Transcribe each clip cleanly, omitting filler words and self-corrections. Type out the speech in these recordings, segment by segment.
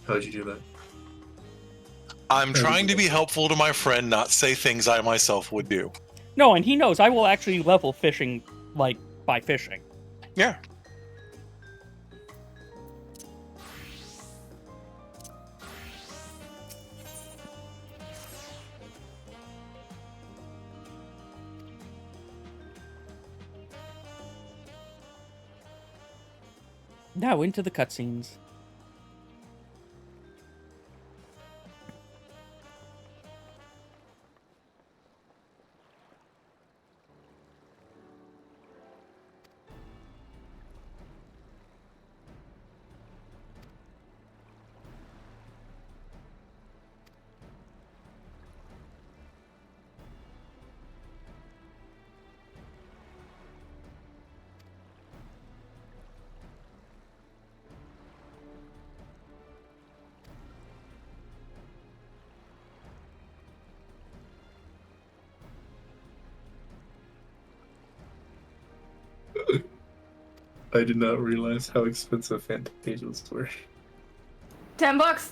How'd you do that? I'm trying to be helpful to my friend, not say things I myself would do. No, and he knows I will actually level fishing, like, by fishing. Yeah. Now into the cutscenes. I did not realize how expensive Fantasias were. $10.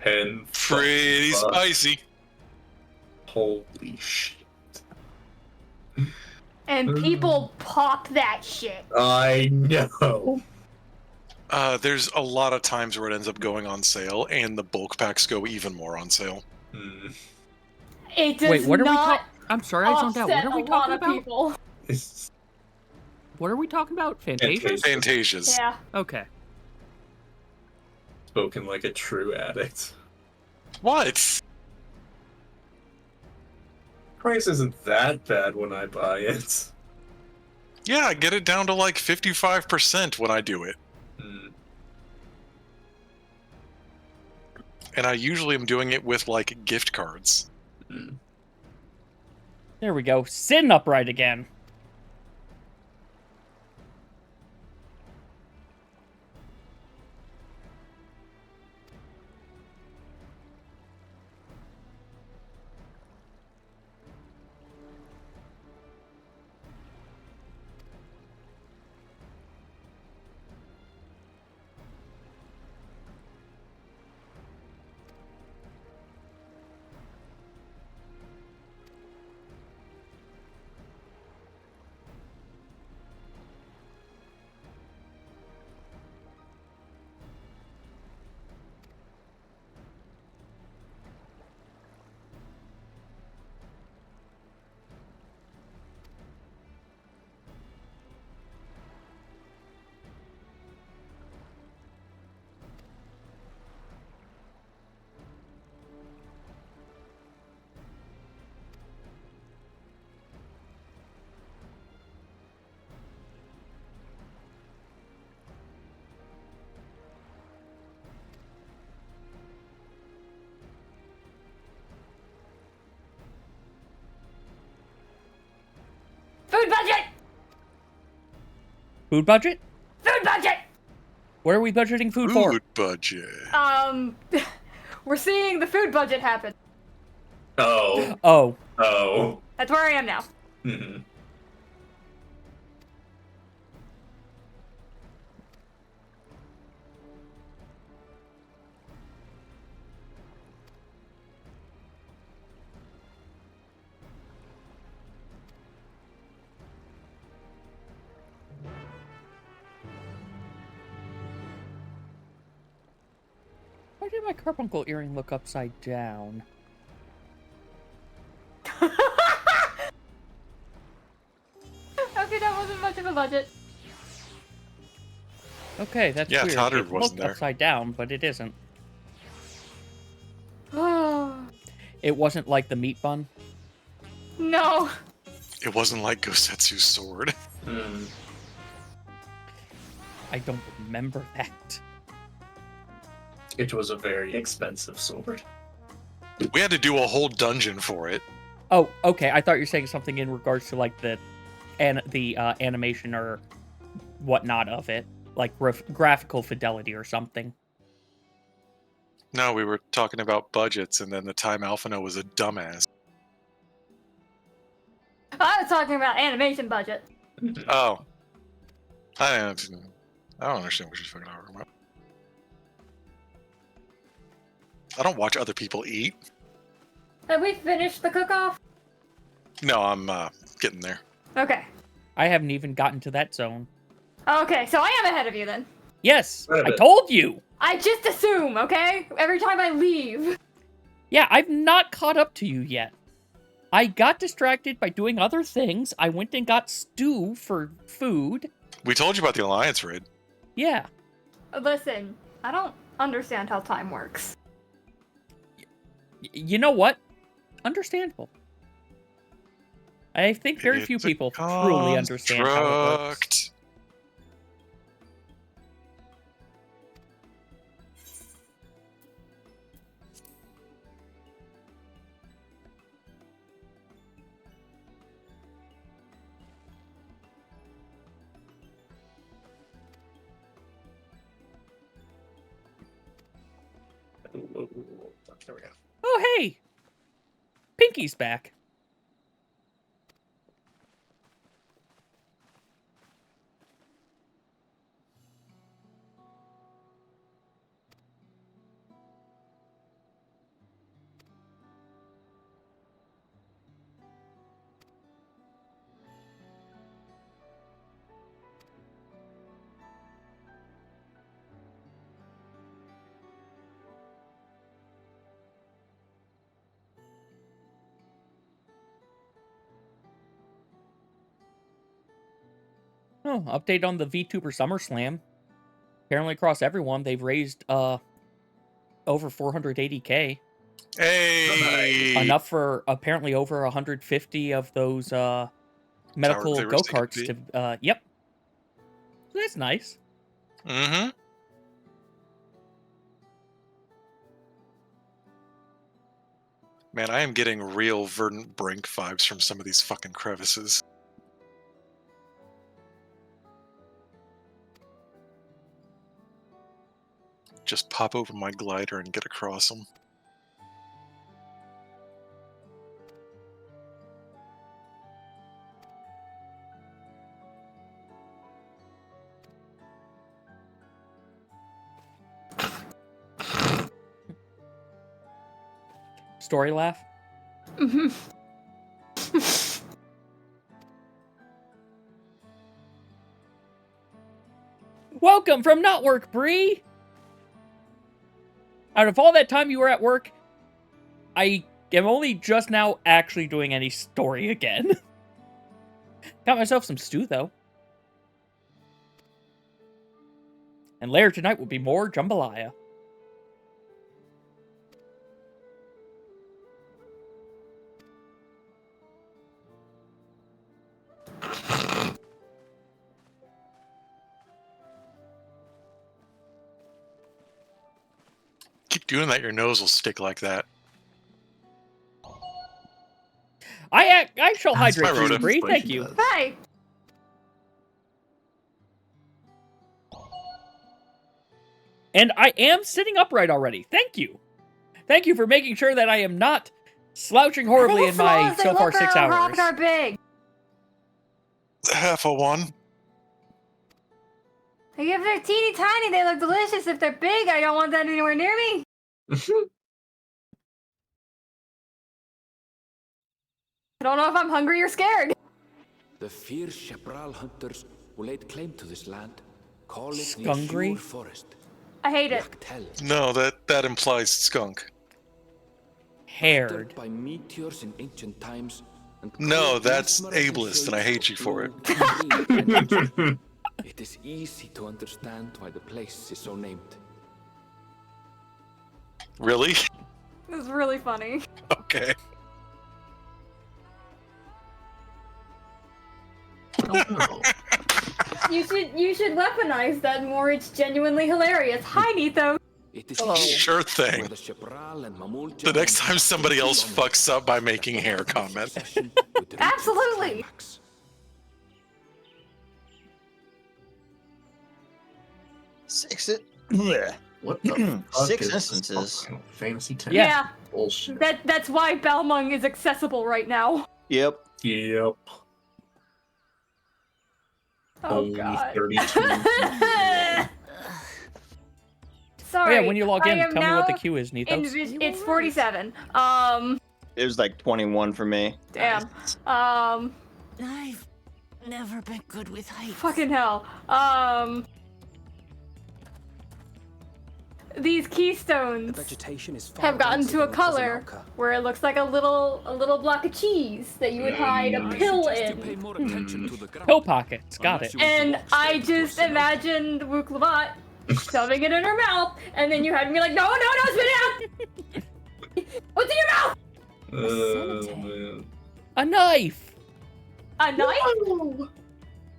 And Pretty spicy. Holy shit. And people pop that shit. I know. There's a lot of times where it ends up going on sale, and the bulk packs go even more on sale. It does Wait, what are we not talking? I'm sorry, I zoned out. What are we talking about? People. What are we talking about? Fantasias? Fantasias. Yeah. Okay. Spoken like a true addict. What? Price isn't that bad when I buy it. Yeah, I get it down to like 55% when I do it. And I usually am doing it with like gift cards. There we go. Sitting upright again. Food budget! Food budget? Food budget! What are we budgeting food for? Food budget. We're seeing the food budget happen. Oh. Oh. Oh. That's where I am now. Why did my carbuncle earring look upside down? Okay, that wasn't much of a budget. Okay, that's Yeah, weird. Toddard It wasn't looked there. upside down, but it isn't. Oh. It wasn't like the meat bun? No. It wasn't like Gosetsu's sword. I don't remember that. It was a very expensive sword. We had to do a whole dungeon for it. Oh, okay. I thought you were saying something in regards to like the animation or whatnot of it, like graphical fidelity or something. No, we were talking about budgets, and then the time Alphino was a dumbass. I was talking about animation budget. Oh. I don't understand what she's fucking talking about. I don't watch other people eat. Have we finished the cook-off? No, I'm getting there. Okay. I haven't even gotten to that zone. Okay, so I am ahead of you then. Yes, Wait a I minute. told you. I just assume, okay? Every time I leave. Yeah, I've not caught up to you yet. I got distracted by doing other things. I went and got stew for food. We told you about the Alliance raid. Yeah. Listen, I don't understand how time works. You know what? Understandable. I think very few It's a people truly understand how it works. construct. There we go. Oh, hey! Pinky's back. Oh, update on the VTuber SummerSlam. Apparently across everyone, they've raised over 480k. Hey! Enough for apparently over 150 of those medical they raised go-karts to yep. That's nice. Mm-hmm. Man, I am getting real Verdant Brink vibes from some of these fucking crevices. Just pop over my glider and get across them. Story laugh. Welcome from not work, Bree. Out of all that time you were at work, I am only just now actually doing any story again. Got myself some stew, though. And later tonight will be more jambalaya. Keep doing that, your nose will stick like that. I shall That's hydrate my you, Rhoda. Bree. That's what Thank she you. does. Hi. And I am sitting upright already. Thank you. Thank you for making sure that I am not slouching horribly in my so far 6 hours. Are big. Half a one. Like, if they're teeny tiny, they look delicious. If they're big, I don't want that anywhere near me. I don't know if I'm hungry or scared. The fierce Chapral hunters who laid claim to this land call it the Skungry? Pure Forest. I hate it. Yaktel, No, that implies skunk. Haired. uttered by meteors in ancient times. And No, called that's mesmerizing ableist, and I shades hate you of for it. blue and green and orange. It is easy to understand why the place is so named. Really? This is really funny. Okay. Oh, no. You should weaponize that more. It's genuinely hilarious. Hi, Nito. It is Hello. here Sure where thing. the Chapral and Mamul The next time giants somebody else on fucks up by making hair comment. obsession with the Absolutely. climax. What the fuck Six is this instances. fucking Fantasy 10 Yeah. bullshit. That's why Belmung is accessible right now. Yep. Yep. Oh Only god. 32. Sorry. yeah, when you log I in, am tell me what the now queue is, Nethos. It's 47. It was like 21 for me. Damn. I've never been good with heights. Fucking hell. These keystones Vegetation is have gotten to a color Kazanalka. where it looks like a little block of cheese that you would hide a pill in. Pill pockets, got it. And I just imagined Wuklabat shoving it in her mouth, and then you had me like, no, spit it out! What's in your mouth? Man. A knife! A knife?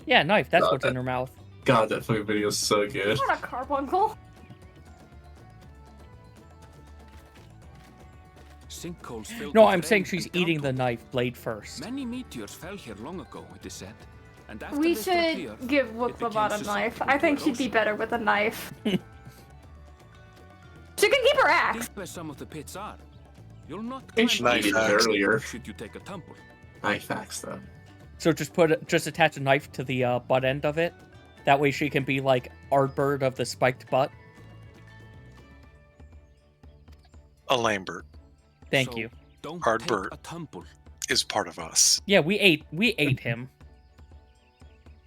Yeah, knife, that's Got what's it. in her mouth. God, that fucking video is so good. Not a carbuncle. Sinkholes filled No, with I'm saying rain she's and eating the downpour. knife blade first. Many meteors fell here long ago, it is said. And after We they struck the should earth, give it Wuklabat became a knife. susceptible I to think she'd be erosion. better with a knife. She can keep her axe. Deep as some of the pits are, you'll not think she climb needed up it the earlier. should you take a tumble. Knife facts though. So just attach a knife to the butt end of it. That way she can be like Ardbird of the spiked butt. A Lambert Thank So, you. Don't Ardbert. take a tumble. is part of us. Yeah, we ate him.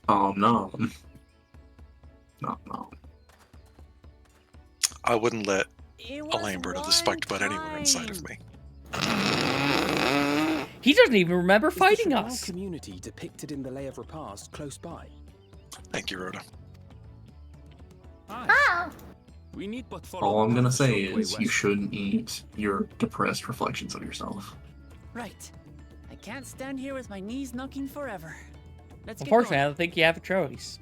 Oh no. No. I wouldn't let It a was Lambert of the one spiked butt anywhere inside of time. me. He doesn't even remember Is the fighting Shabal us. community depicted in the Lay of Repast close by? Thank you, Rhoda. Aye, Ah! we need but follow All I'm the gonna path say the short way is you west. shouldn't eat your depressed reflections of yourself. Right. I can't stand here with my knees knocking forever. Let's get Unfortunately, I going. don't think you have a choice.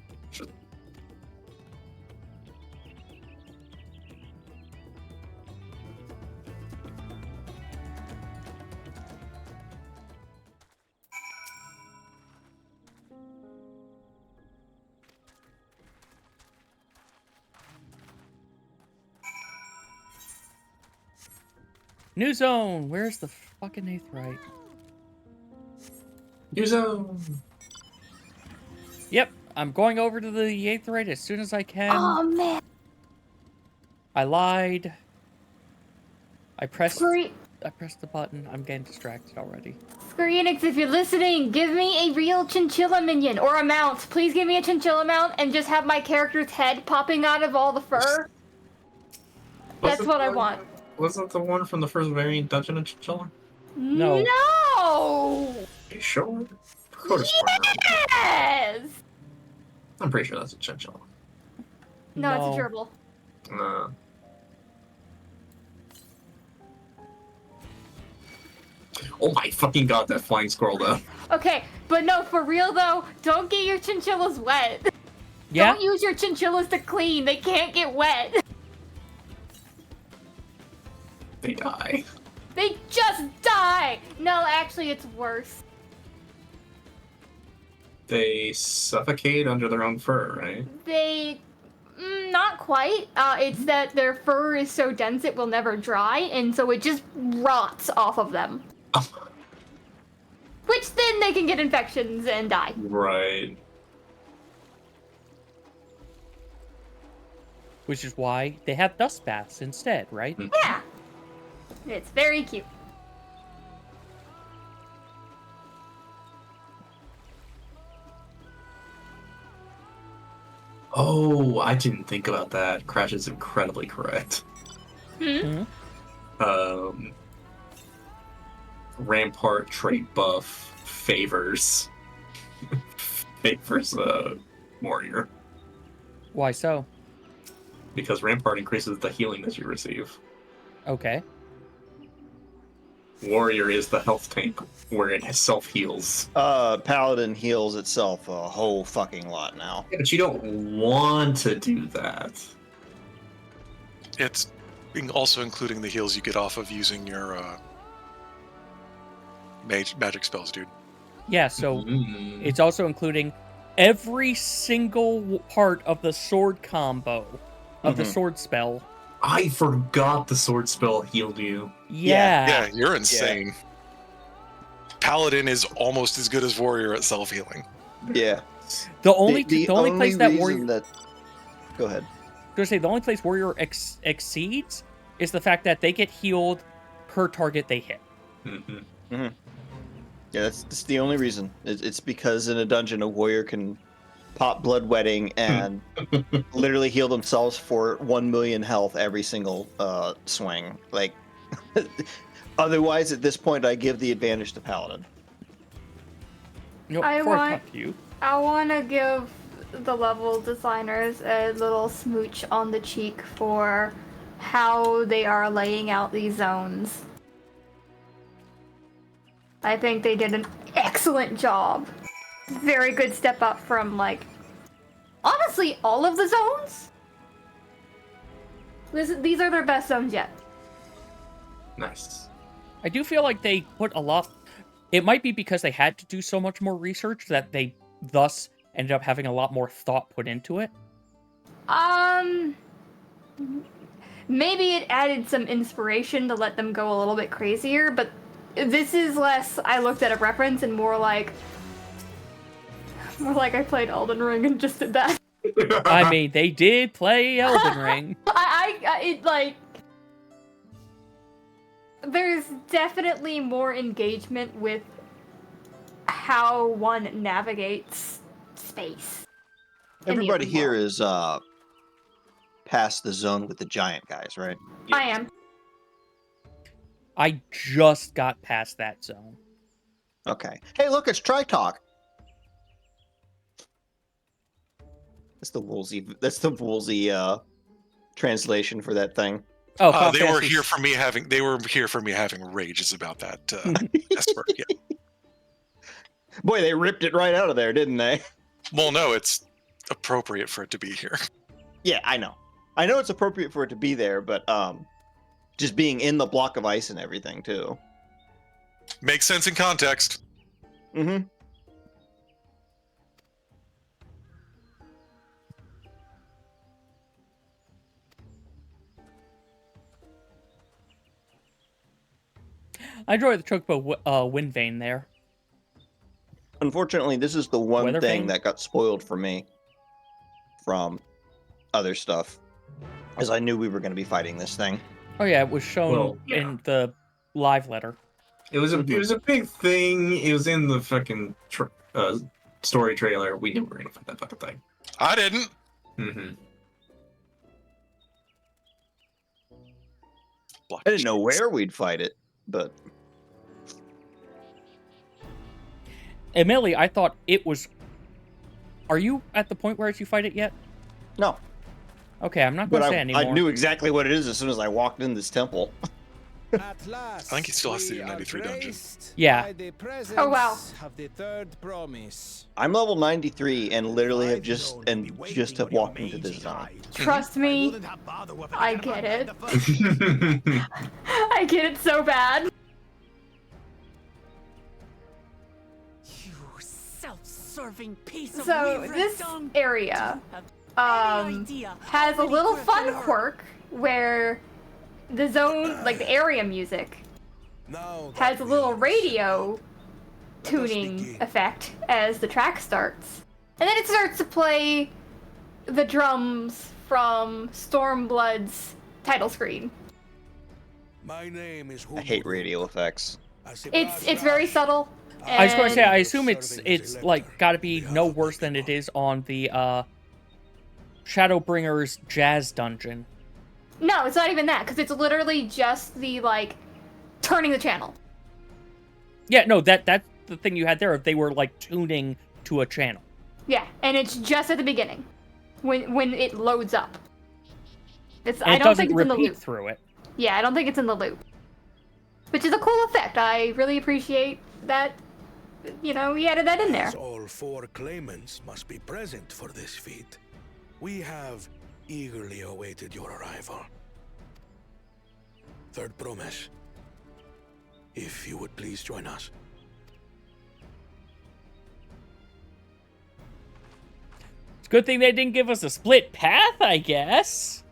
New zone. Where's the fucking Aetheryte? New zone. Yep, I'm going over to the Aetheryte as soon as I can. Oh man. I lied. I pressed Square the button. I'm getting distracted already. Enix, if you're listening, give me a real chinchilla minion or a mount. Please give me a chinchilla mount and just have my character's head popping out of all the fur. That's Wasn't what I the- want. Wasn't the one from the first variant Dungeon of Chinchilla? No. No! You sure? Could have sworn that. Yes! I'm pretty sure that's a Chinchilla. No, it's No. a gerbil. Oh my fucking god, that flying squirrel though. Okay, but no, for real though, don't get your chinchillas wet. Yeah? Don't use your chinchillas to clean. They can't get wet. They die. They just die. No, actually, it's worse. They suffocate under their own fur, right? They... not quite. It's that their fur is so dense it will never dry, and so it just rots off of them. Which then they can get infections and die. Right. Which is why they have dust baths instead, right? Yeah. It's very cute. Oh, I didn't think about that. Crash is incredibly correct. Hmm? Rampart trait buff favors warrior, Why so? because Rampart increases the healing that you receive. Okay. Warrior is the health tank where it self heals. Paladin heals itself a whole fucking lot now. But you don't want to do that. It's also including the heals you get off of using your magic spells, dude. Yeah, so Mm. it's also including every single part of the sword combo of the Mhm. sword spell. I forgot the sword spell healed you. Yeah. Yeah, you're insane. Paladin is almost as good as warrior at self healing. Yeah. The only place that reason warrior that. Go ahead. to say the only place Warrior exceeds is the fact that they get healed per target they hit. Mm-hmm. Yeah, that's the only reason. It's because in a dungeon, a warrior can pop bloodwetting and literally heal themselves for 1 million health every single swing. Like, otherwise, at this point, I give the advantage to Paladin. You know, I before want- talk to you, I want to give the level designers a little smooch on the cheek for how they are laying out these zones. I think they did an excellent job. Very good step up from, like, honestly, all of the zones. These are their best zones yet. Nice. I do feel like they put a lot. It might be because they had to do so much more research that they thus ended up having a lot more thought put into it. Maybe it added some inspiration to let them go a little bit crazier, but this is less, I looked at a reference and more like I played Elden Ring and just did that. I mean, they did play Elden Ring. It like, there's definitely more engagement with how one navigates space. in the Everybody open here world. is past the zone with the giant guys, right? I am. I just got past that zone. Okay. Hey, look, it's Tritalk. That's the Woolsey. That's the Woolsey translation for that thing. Oh, They were Fantasy- here for me having. They were here for me having rages about that. Esper, yeah. Boy, they ripped it right out of there, didn't they? Well, no, it's appropriate for it to be here. Yeah, I know. I know it's appropriate for it to be there, but just being in the block of ice and everything too. Makes sense in context. Mm-hmm. I enjoy the Chocobo wind vein there. Unfortunately, this is the one Weather thing vane? that got spoiled for me from other stuff, as I knew we were going to be fighting this thing. Oh yeah, it was shown Well, yeah. in the live letter. It was a big thing. It was in the fucking story trailer. We knew we were gonna fight that fucking thing. I didn't. Mm-hmm. I didn't know where we'd fight it, but Admittedly, I thought it was. Are you at the point where you fight it yet? no. Okay, I'm not But going to say anymore. I knew exactly what it is as soon as I walked in this temple. At last, I think he still has to we do are 93 dungeons. graced Yeah. by the Oh, wow. presence of the third promise. I'm level 93 and literally have just have walked into this zone. Trust me, I get it. I get it so bad. You self-serving piece of So weaver this dung. area Have any idea has how a many little Griffin fun are? quirk where the zone, like the area music, has a little radio tuning effect as the track starts. And then it starts to play the drums from Stormblood's title screen. My name is I hate radio effects. It's very subtle. I was going to say, and- I assume it's like got to be no worse than it is on the Shadowbringers Jazz Dungeon. No, it's not even that, because it's literally just the, like, turning the channel. Yeah, no, that's the thing you had there. If they were like tuning to a channel. Yeah, and it's just at the beginning, when it loads up. And I it don't doesn't think it's in the repeat loop. through it. Yeah, I don't think it's in the loop. Which is a cool effect. I really appreciate that, he added that in there. All four claimants must be present for this feat. We have eagerly awaited your arrival. Third promise. If you would please join us. It's a good thing they didn't give us a split path, I guess.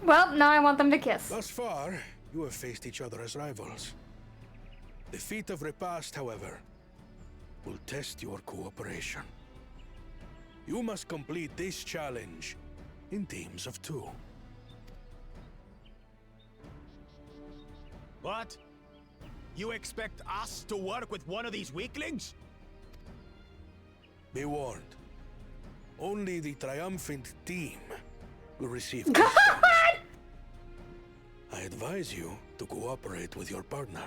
Well, now I want them to kiss. Thus far, you have faced each other as rivals. The feat of repast, however, will test your cooperation. You must complete this challenge in teams of 2. What? You expect us to work with one of these weaklings? Be warned. Only the triumphant team will receive. I advise you to cooperate with your partner.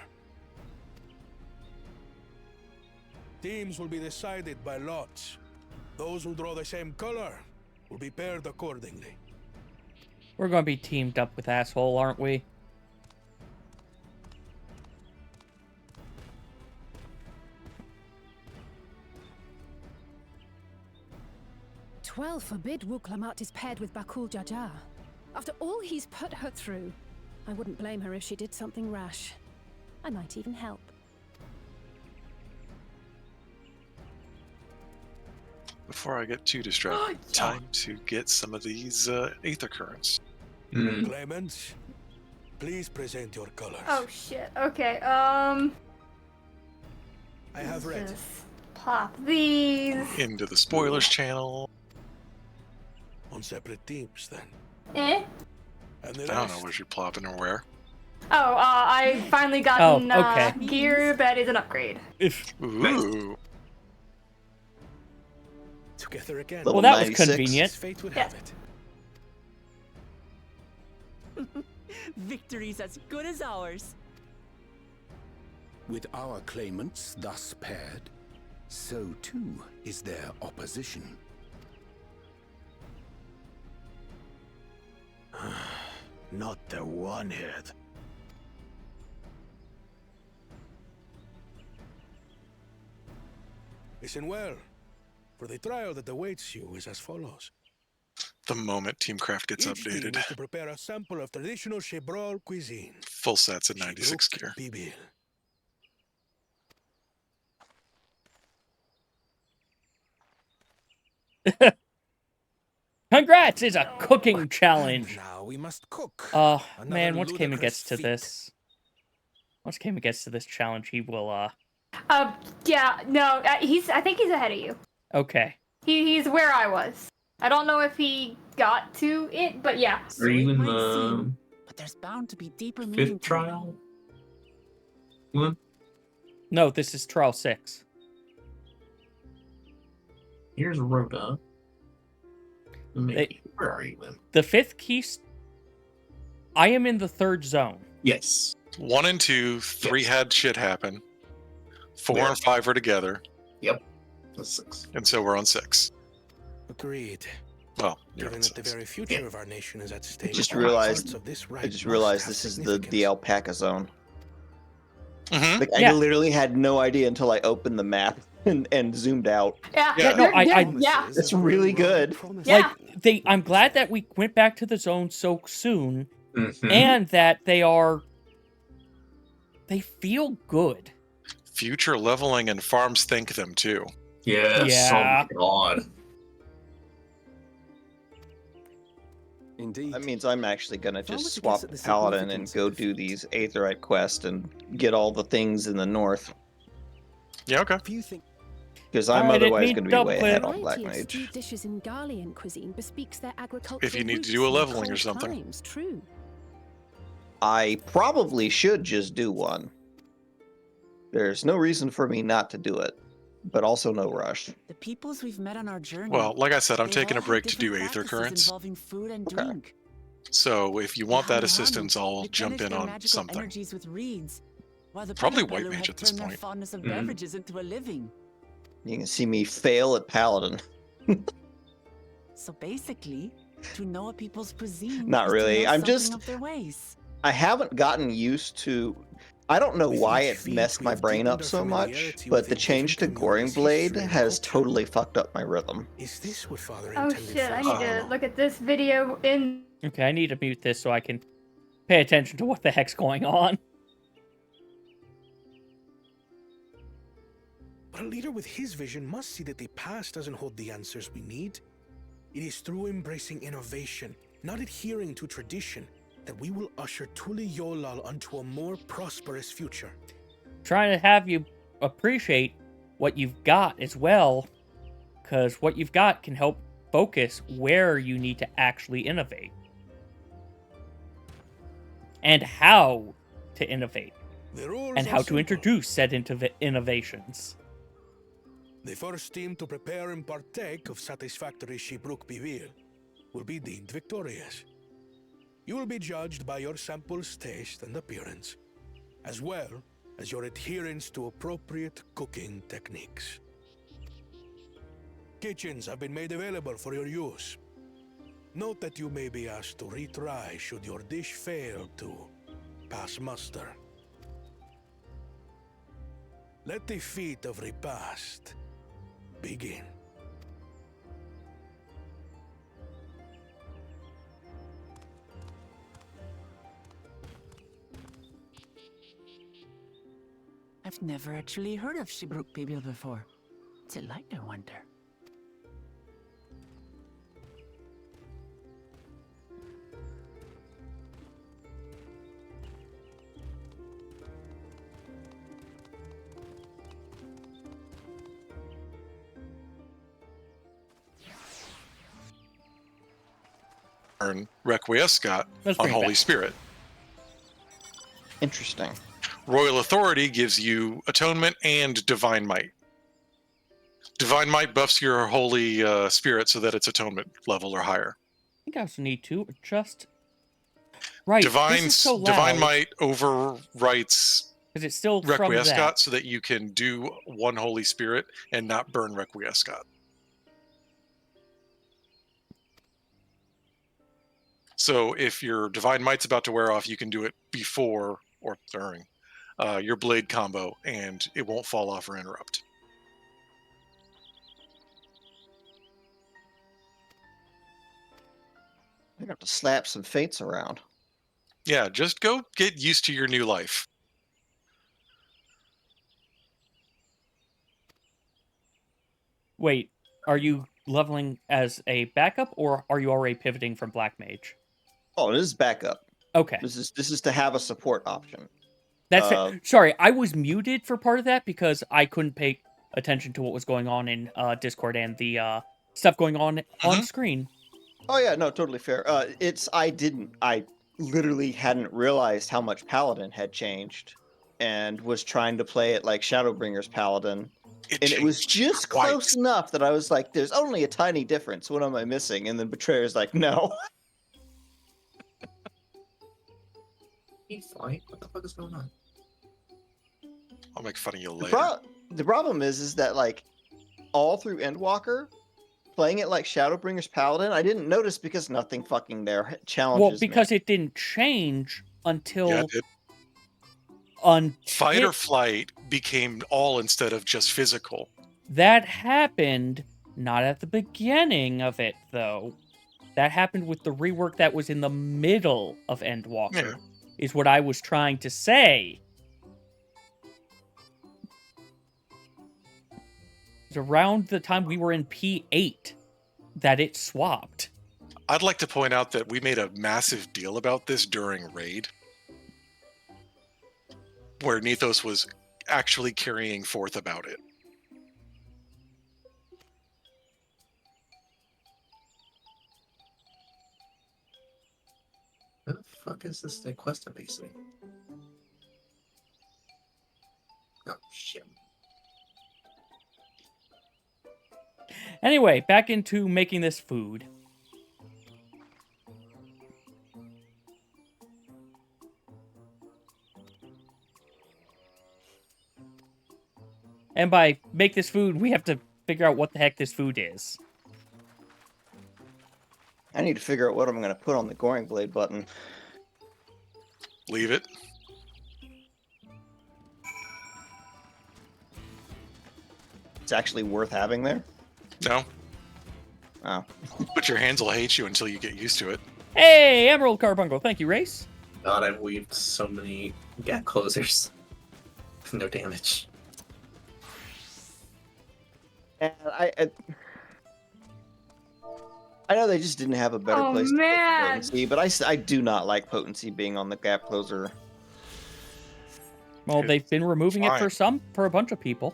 Teams will be decided by lots. Those who draw the same color will be paired accordingly. We're going to be teamed up with asshole, aren't we? Twelve forbid Wuklamat is paired with Bakul Jaja. After all he's put her through, I wouldn't blame her if she did something rash. I might even help. Before I get too distracted, time to get some of these aether currents. Claimants, please present your colors. Oh shit. Okay. I have read. Just pop these. Into the spoilers channel. On separate teams, then. Eh? And the I don't know rest, what you're plopping or where. Oh, I finally gotten okay. gear that is an upgrade. Ooh. together again. Well, that was 96. convenient. As fate would Yeah. have it. Victory's as good as ours. With our claimants thus paired, so too is their opposition. Not the one-head. Listen well, for the trial that awaits you is as follows. The moment Teamcraft gets Each team updated. is to prepare a sample of traditional Shebrol cuisine. Full sets at 96 Shebruk gear. Bibil. Congrats! It's a cooking challenge. Now we must cook. Man, once Cayman ludicrous gets to feat. this, challenge, he will, Yeah, no, I think he's ahead of you. okay. He's where I was. I don't know if he got to it, but yeah. Are you it in might the seem, but there's bound to be deeper meaning 5th to it. trial? One? No, this is trial 6. Here's Rhoda. Maybe. Where are you then? The 5th key... I am in the 3rd zone. Yes. 1 and 2, 3 Yes. had shit happen. 4 Yeah. and 5 are together, That's 6. and so we're on 6. Agreed. Well, you're Given on that the 6. very future of our nation is at stake. just all realized- parts of this I rite just must realized have this is the significance. alpaca zone. Mm-hmm. Like Yeah. I literally had no idea until I opened the map and zoomed out. Yeah, Yeah, no, yeah. It's really good. Yeah. Like, I'm glad that we went back to the zone so soon, Mhm. and that they feel good. Future leveling and farms thank them too. Yes. Yeah. Oh my god. Indeed. That means I'm actually gonna If I were just to swap guess at the Paladin and significance go of the do these Aetherite quests and get all the things in the north. Yeah, okay. If you think Because I'm I didn't otherwise mean going to be way ahead Dublin. on Black Variety of Mage. stewed dishes in Garlean cuisine bespeaks their agricultural If you need to roots do a in leveling or cold something. Times, true. I probably should just do one. There's no reason for me not to do it, but also no rush. The peoples we've met on our journey. Well, like I said, I'm they taking a all break have to do different Aether practices Currents. involving food and Okay. drink. So if you want The that Hamahanu assistance, I'll jump replenish in their on magical something. energies with reeds, while the Probably Pelapelu White Mage have at this turned their point. fondness of Mhm. beverages into a living. You can see me fail at Paladin. So basically, to know a people's cuisine Not is to really. know I'm something just- of their ways. I haven't gotten used to. I don't know With why each it feat, messed we my have brain up deepened so our much, familiarity but with the the change to different Goring communities' Blade history and has culture. totally fucked up my rhythm. Is this what Father Oh intended shit, for I us? need to look at this video in. Okay, I need to mute this so I can pay attention to what the heck's going on. But a leader with his vision must see that the past doesn't hold the answers we need. It is through embracing innovation, not adhering to tradition, that we will usher Tuli Yolal onto a more prosperous future. Trying to have you appreciate what you've got as well, because what you've got can help focus where you need to actually innovate. And how to innovate. The rules And are how to simple. introduce said innovations. The first team to prepare and partake of satisfactory Shibruk Bivir will be deemed victorious. You will be judged by your sample's taste and appearance, as well as your adherence to appropriate cooking techniques. Kitchens have been made available for your use. Note that you may be asked to retry should your dish fail to pass muster. Let the feat of repast begin. I've never actually heard of Shibruk Bibil before. What's it like, I wonder? Earn Requiescat Let's on bring it Holy back. Spirit. Interesting. Royal Authority gives you Atonement and Divine Might. Divine Might buffs your Holy Spirit so that it's Atonement level or higher. I think I also need to adjust. Right, Divine, this is so loud. Divine Might overwrites Because it's still from Requiescat that. so that you can do one Holy Spirit and not burn Requiescat. So if your Divine Might's about to wear off, you can do it before or during your blade combo, and it won't fall off or interrupt. I got to slap some fates around. Yeah, just go get used to your new life. Wait, are you leveling as a backup, or are you already pivoting from Black Mage? Oh, this is backup. Okay. This is to have a support option. That's sorry, I was muted for part of that because I couldn't pay attention to what was going on in Discord and the stuff going on screen. Oh yeah, no, totally fair. I literally hadn't realized how much Paladin had changed, and was trying to play it like Shadowbringer's Paladin, and it was just close enough that I was like, "There's only a tiny difference. What am I missing?" And then Betrayer's like, "No." He's fine. What the fuck is going on? I'll make fun of you later. The problem is that like all through Endwalker, playing it like Shadowbringer's Paladin, I didn't notice because nothing fucking there challenges Well, because it didn't change until Fight or flight became all instead of just physical. That happened not at the beginning of it though. That happened with the rework that was in the middle of Endwalker. Is what I was trying to say. It was around the time we were in P8 that it swapped. I'd like to point out that we made a massive deal about this during Raid, where Nethos was actually carrying forth about it. Who the fuck is this quest I'm basing? Oh shit. Anyway, back into making this food. And by make this food, we have to figure out what the heck this food is. I need to figure out what I'm going to put on the Goring Blade button. Leave it. It's actually worth having there? No. Oh. But your hands will hate you until you get used to it. Hey, Emerald Carbuncle. Thank you, Race. God, I've weaved so many gap closers. No damage. And I know they just didn't have a better Oh, place to put the man. potency, but I do not like potency being on the gap closer. Well, they've been removing it for a bunch of people.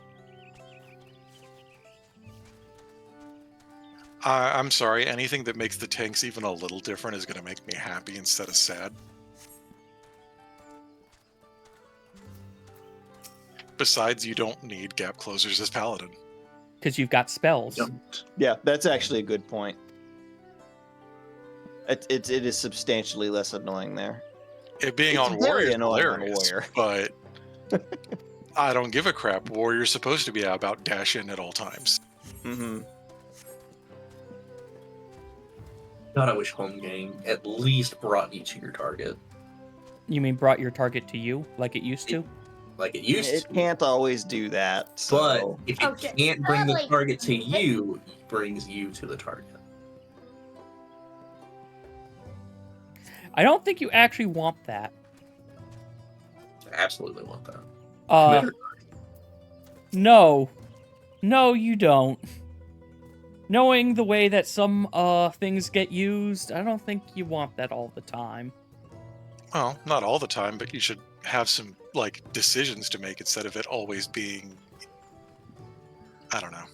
I'm sorry. Anything that makes the tanks even a little different is going to make me happy instead of sad. Besides, you don't need gap closers as paladin. Because you've got spells. Yeah, that's actually a good point. It is substantially less annoying there. It being It's on very warrior is annoying on hilarious, warrior. but I don't give a crap. Warrior's supposed to be about dash in at all times. Mm-hmm. God, I wish home game at least brought you to your target. You mean brought your target to you, like it used to? Like it used It to. can't always do that. So. But if it can't bring the target to you, it brings you to the target. I don't think you actually want that. I absolutely want that. No. No, you don't. Knowing the way that some things get used, I don't think you want that all the time. Well, not all the time, but you should have some, like, decisions to make instead of it always being, I don't know.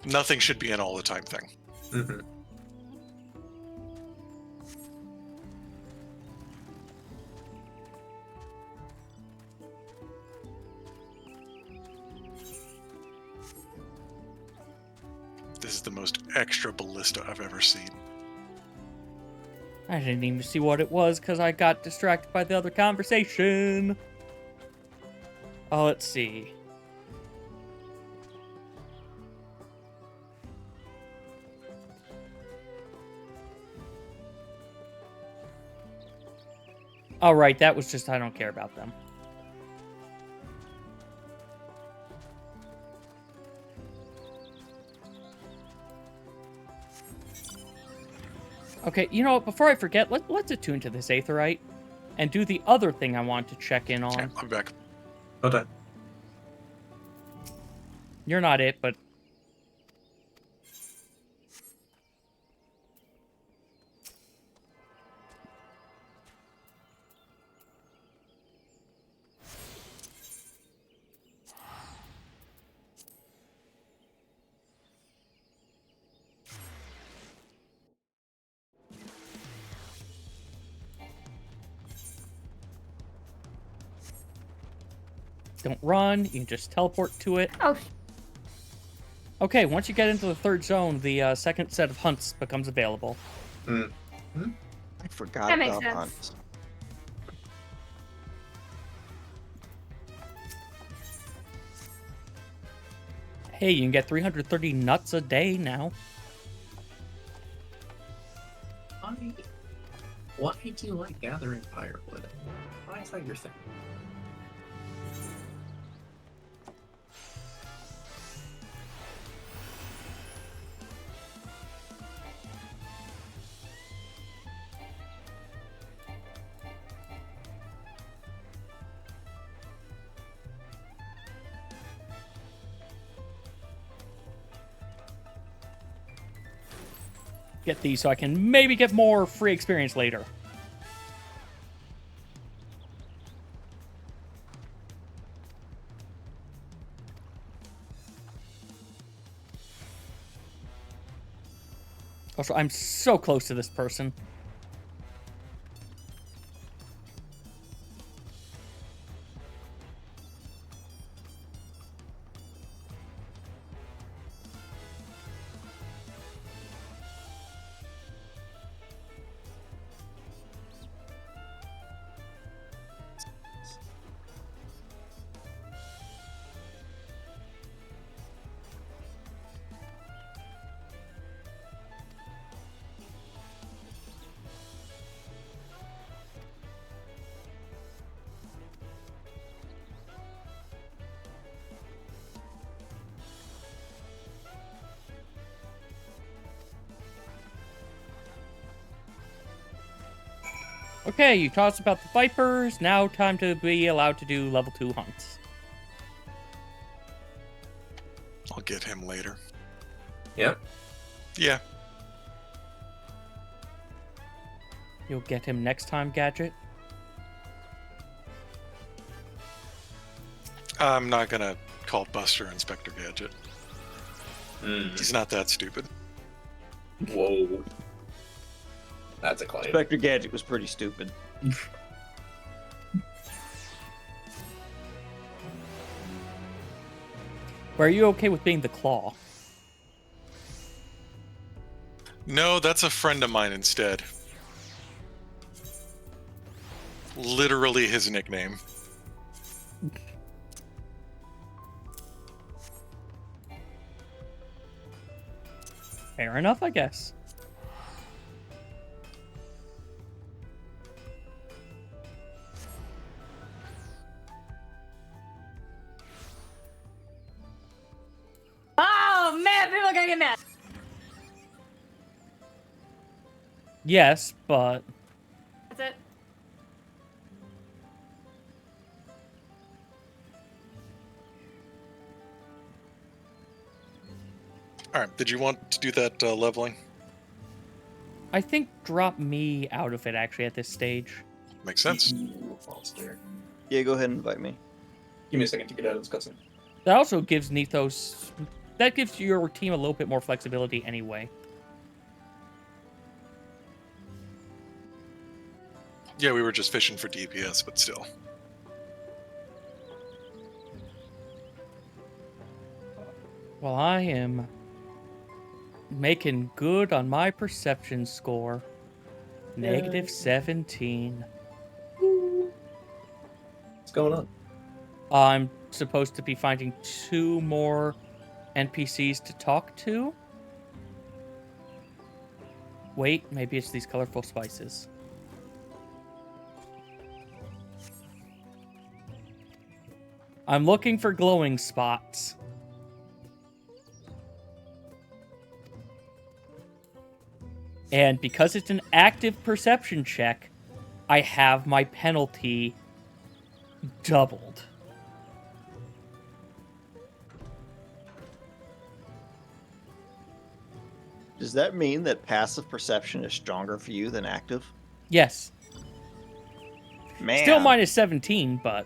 Nothing should be an all the time thing. Mm-hmm. This is the most extra ballista I've ever seen. I didn't even see what it was because I got distracted by the other conversation. Oh, let's see. Oh, right, that was just I don't care about them. Okay, you know what? Before I forget, let's attune to this Aetherite and do the other thing I want to check in on. Yeah, I'm back. Okay. You're not it, but... Don't run, you can just teleport to it. Oh. Okay, once you get into the third zone, the second set of hunts becomes available. I forgot That makes about sense. hunts. Hey, you can get 330 nuts a day now. Why do you like gathering firewood? Why is that your thing? Get these so I can maybe get more free experience later. Also, I'm so close to this person. Okay, you taught us about the Vipers. Now time to be allowed to do level 2 hunts. I'll get him later. Yep. Yeah. You'll get him next time, Gadget. I'm not gonna call Buster Inspector Gadget. He's not that stupid. Whoa. That's a claim. Inspector Gadget was pretty stupid. But are you okay with being the Claw? No, that's a friend of mine instead. Literally his nickname. Fair enough, I guess. Oh man, people are gonna get mad. Yes, but That's it. Alright, did you want to do that leveling? I think drop me out of it actually at this stage. Makes sense. Yeah, go ahead and invite me. Give me a second to get out of this cutscene. That also gives Nethos... That gives your team a little bit more flexibility anyway. Yeah, we were just fishing for DPS, but still. Well, I am making good on my perception score. Negative 17. What's going on? I'm supposed to be finding 2 more NPCs to talk to. Wait, maybe it's these colorful spices. I'm looking for glowing spots. And because it's an active perception check, I have my penalty doubled. Does that mean that passive perception is stronger for you than active? Yes. Man. Still minus 17, but...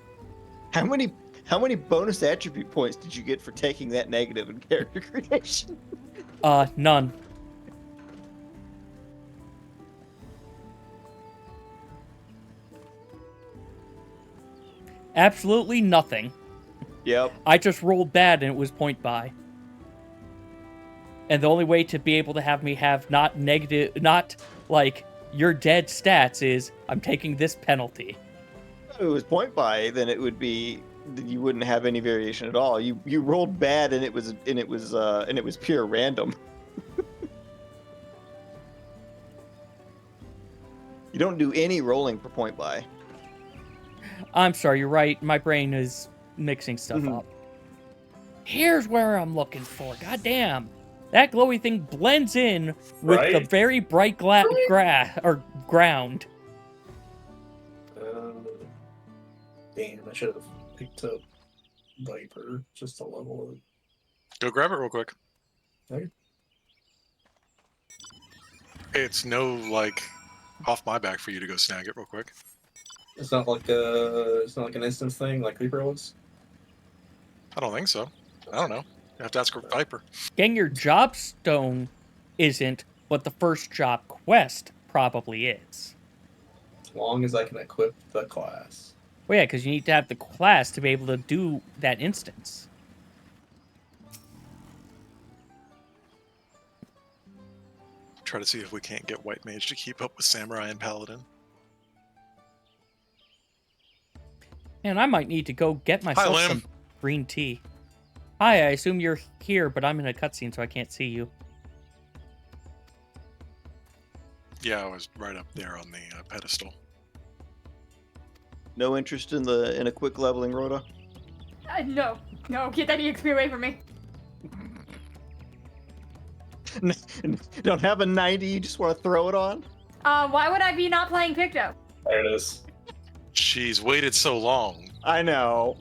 How many bonus attribute points did you get for taking that negative in character creation? None. Absolutely nothing. Yep. I just rolled bad and it was point buy. And the only way to be able to have me have not negative, not like you're dead stats is I'm taking this penalty. If it was point buy, then it would be you wouldn't have any variation at all. You rolled bad and it was pure random. You don't do any rolling for point buy. I'm sorry, you're right. My brain is mixing stuff up. Here's where I'm looking for. Goddamn. That glowy thing blends in with the very bright ground. Damn, I should have picked up Viper just to level it. Go grab it real quick. Okay. It's no, like, off my back for you to go snag it real quick. It's not like an instance thing like Reaper was? I don't think so. I don't know. You have to ask Viper. Getting your job stone isn't, but the first job quest probably is. As long as I can equip the class. Well, yeah, because you need to have the class to be able to do that instance. Try to see if we can't get White Mage to keep up with Samurai and Paladin. Man, I might need to go get myself some green tea. Hi, I assume you're here, but I'm in a cutscene, so I can't see you. Yeah, I was right up there on the pedestal. No interest in a quick leveling, Rhoda? No, get that EXP away from me. Don't have a 90, you just want to throw it on? Why would I be not playing Picto? There it is. She's waited so long. I know.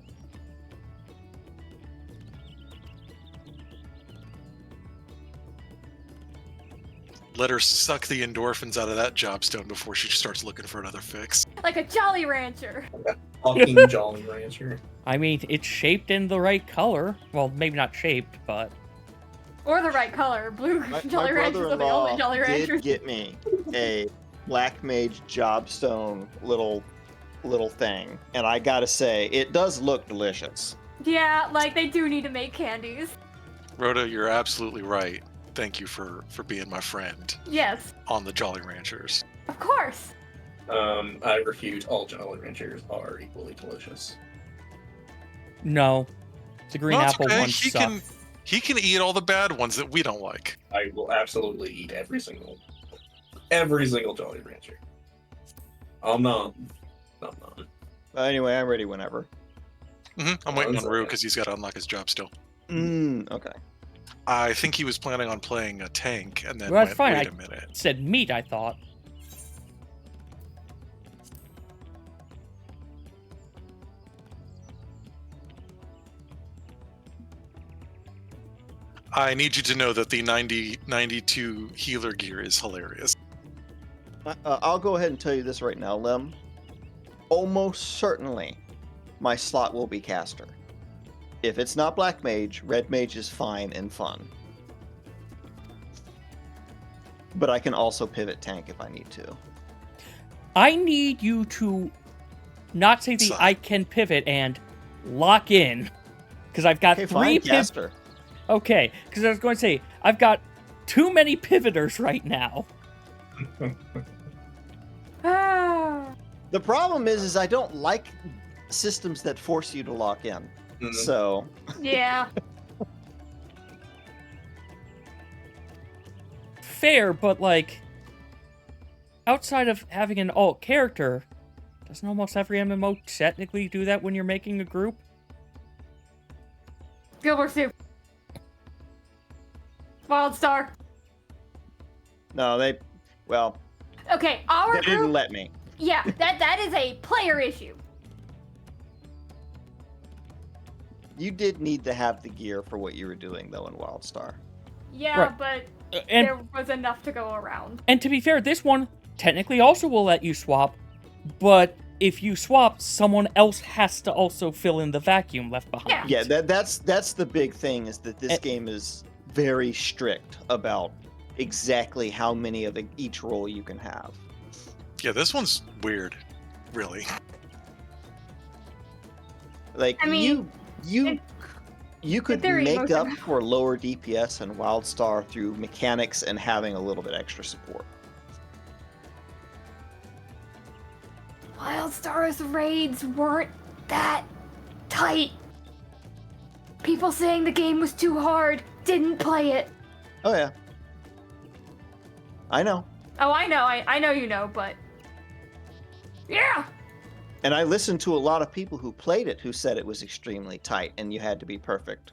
Let her suck the endorphins out of that jobstone before she starts looking for another fix. Like a Jolly Rancher. Fucking Jolly Rancher. I mean, it's shaped in the right color. Well, maybe not shaped, but Or the right color. Blue My Jolly Ranchers are the brother-in-law only Jolly did Ranchers. get me a Black Mage Jobstone little thing, and I gotta say, it does look delicious. Yeah, like they do need to make candies. Rhoda, you're absolutely right. Thank you for being my friend Yes, on the Jolly Ranchers. of course. I refute. All Jolly Ranchers are equally delicious. no. The green No, it's apple okay. ones suck. He can eat all the bad ones that we don't like. I will absolutely eat every single Jolly Rancher. I'm not. Anyway, I'm ready whenever. I'm waiting on Rue because he's got to unlock his job still. Okay. I think he was planning on playing a tank and then Well, that's went, fine. wait I a minute. said meat, I thought. I need you to know that the 92 healer gear is hilarious. I'll go ahead and tell you this right now, Lem. Almost certainly, my slot will be caster. If it's not Black Mage, Red Mage is fine and fun. But I can also pivot tank if I need to. I need you to not say the I can pivot and lock in. Because I've got Okay, three fine, caster. Okay, because I was going to say, I've got too many pivoters right now. The problem is I don't like systems that force you to lock in. So Yeah. Fair, but like, outside of having an alt character, doesn't almost every MMO technically do that when you're making a group? Gilbert Soup. Wildstar. no, they Okay, our they didn't group. let me. Yeah, that is a player issue. You did need to have the gear for what you were doing though in Wildstar. Yeah, Right. but And there was enough to go around. And to be fair, this one technically also will let you swap, but if you swap, someone else has to also fill in the vacuum left behind. Yeah, that's the big thing is that this game is very strict about exactly how many of each role you can have. Yeah, this one's weird, really. Like I mean, you could theory, make most up of- for lower DPS in Wildstar through mechanics and having a little bit extra support. Wildstar's raids weren't that tight. People saying the game was too hard didn't play it. Oh yeah. I know. Oh, I know. I know you know, but yeah. And I listened to a lot of people who played it who said it was extremely tight and you had to be perfect.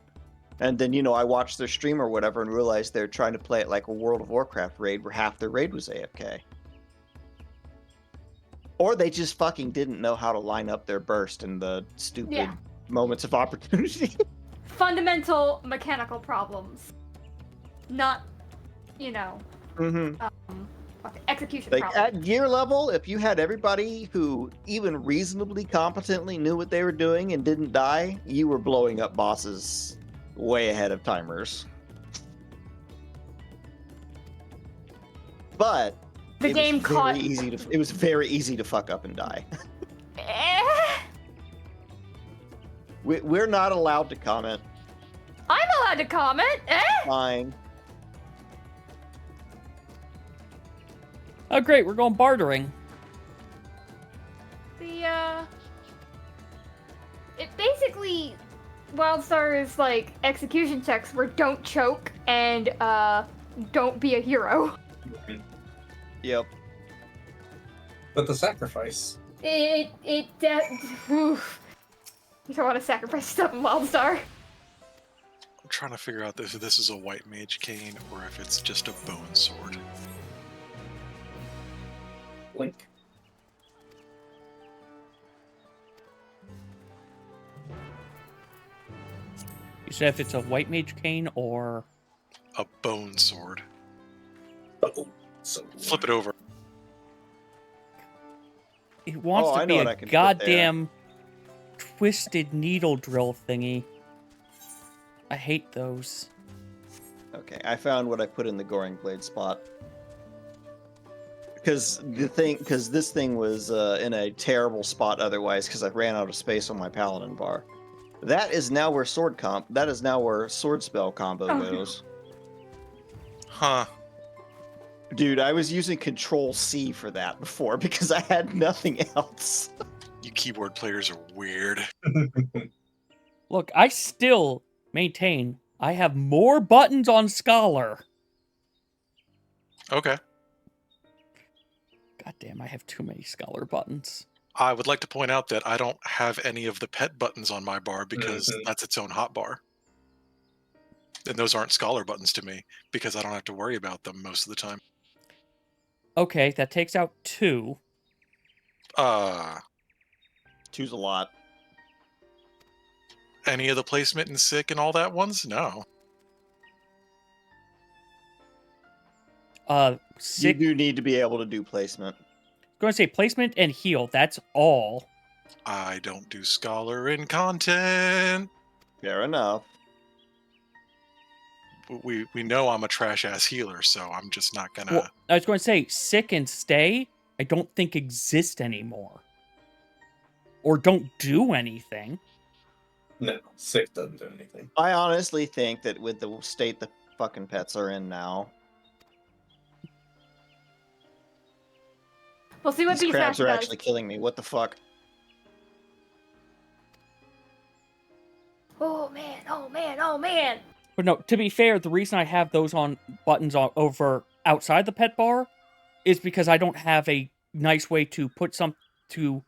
And then, I watched their stream or whatever and realized they're trying to play it like a World of Warcraft raid where half their raid was AFK. Or they just fucking didn't know how to line up their burst in the stupid moments of opportunity. Fundamental mechanical problems. Not, execution Like problems. at gear level, if you had everybody who even reasonably competently knew what they were doing and didn't die, you were blowing up bosses way ahead of timers. But The game caught. it was very easy to fuck up and die. We're not allowed to comment. I'm allowed to comment. Fine. Oh, great, we're going bartering. It basically, Wildstar is like execution checks where don't choke and don't be a hero. Yep. But the sacrifice. Oof. There's a lot of sacrifice stuff in Wildstar. I'm trying to figure out if this is a white mage cane or if it's just a bone sword. Link. said if it's a white mage cane or A bone sword. Oh, so Flip it over. it wants I to know be what I a can put goddamn twisted needle drill thingy. I hate those. Okay, I found what I put in the Goring Blade spot. Because this thing was in a terrible spot otherwise, because I ran out of space on my Paladin bar. That is now where sword spell combo goes. Huh. Dude, I was using Control C for that before because I had nothing else. You keyboard players are weird. Look, I still maintain I have more buttons on Scholar. Okay. God damn, I have too many Scholar buttons. I would like to point out that I don't have any of the pet buttons on my bar because that's its own hotbar. And those aren't Scholar buttons to me because I don't have to worry about them most of the time. Okay, that takes out 2. Two's a lot. Any of the placement and sick and all that ones? No. Sick. You do need to be able to do placement. I'm going to say placement and heal. That's all. I don't do Scholar in content. Fair enough. We know I'm a trash ass healer, so I'm just not gonna. Well, I was going to say sick and stay. I don't think exist anymore, or don't do anything. No, sick doesn't do anything. I honestly think that with the state the fucking pets are in now, We'll see what these crabs Beastmaster are does. actually killing me. What the fuck? Oh man, oh man, oh man. But no, to be fair, the reason I have those on buttons over outside the pet bar is because I don't have a nice way to to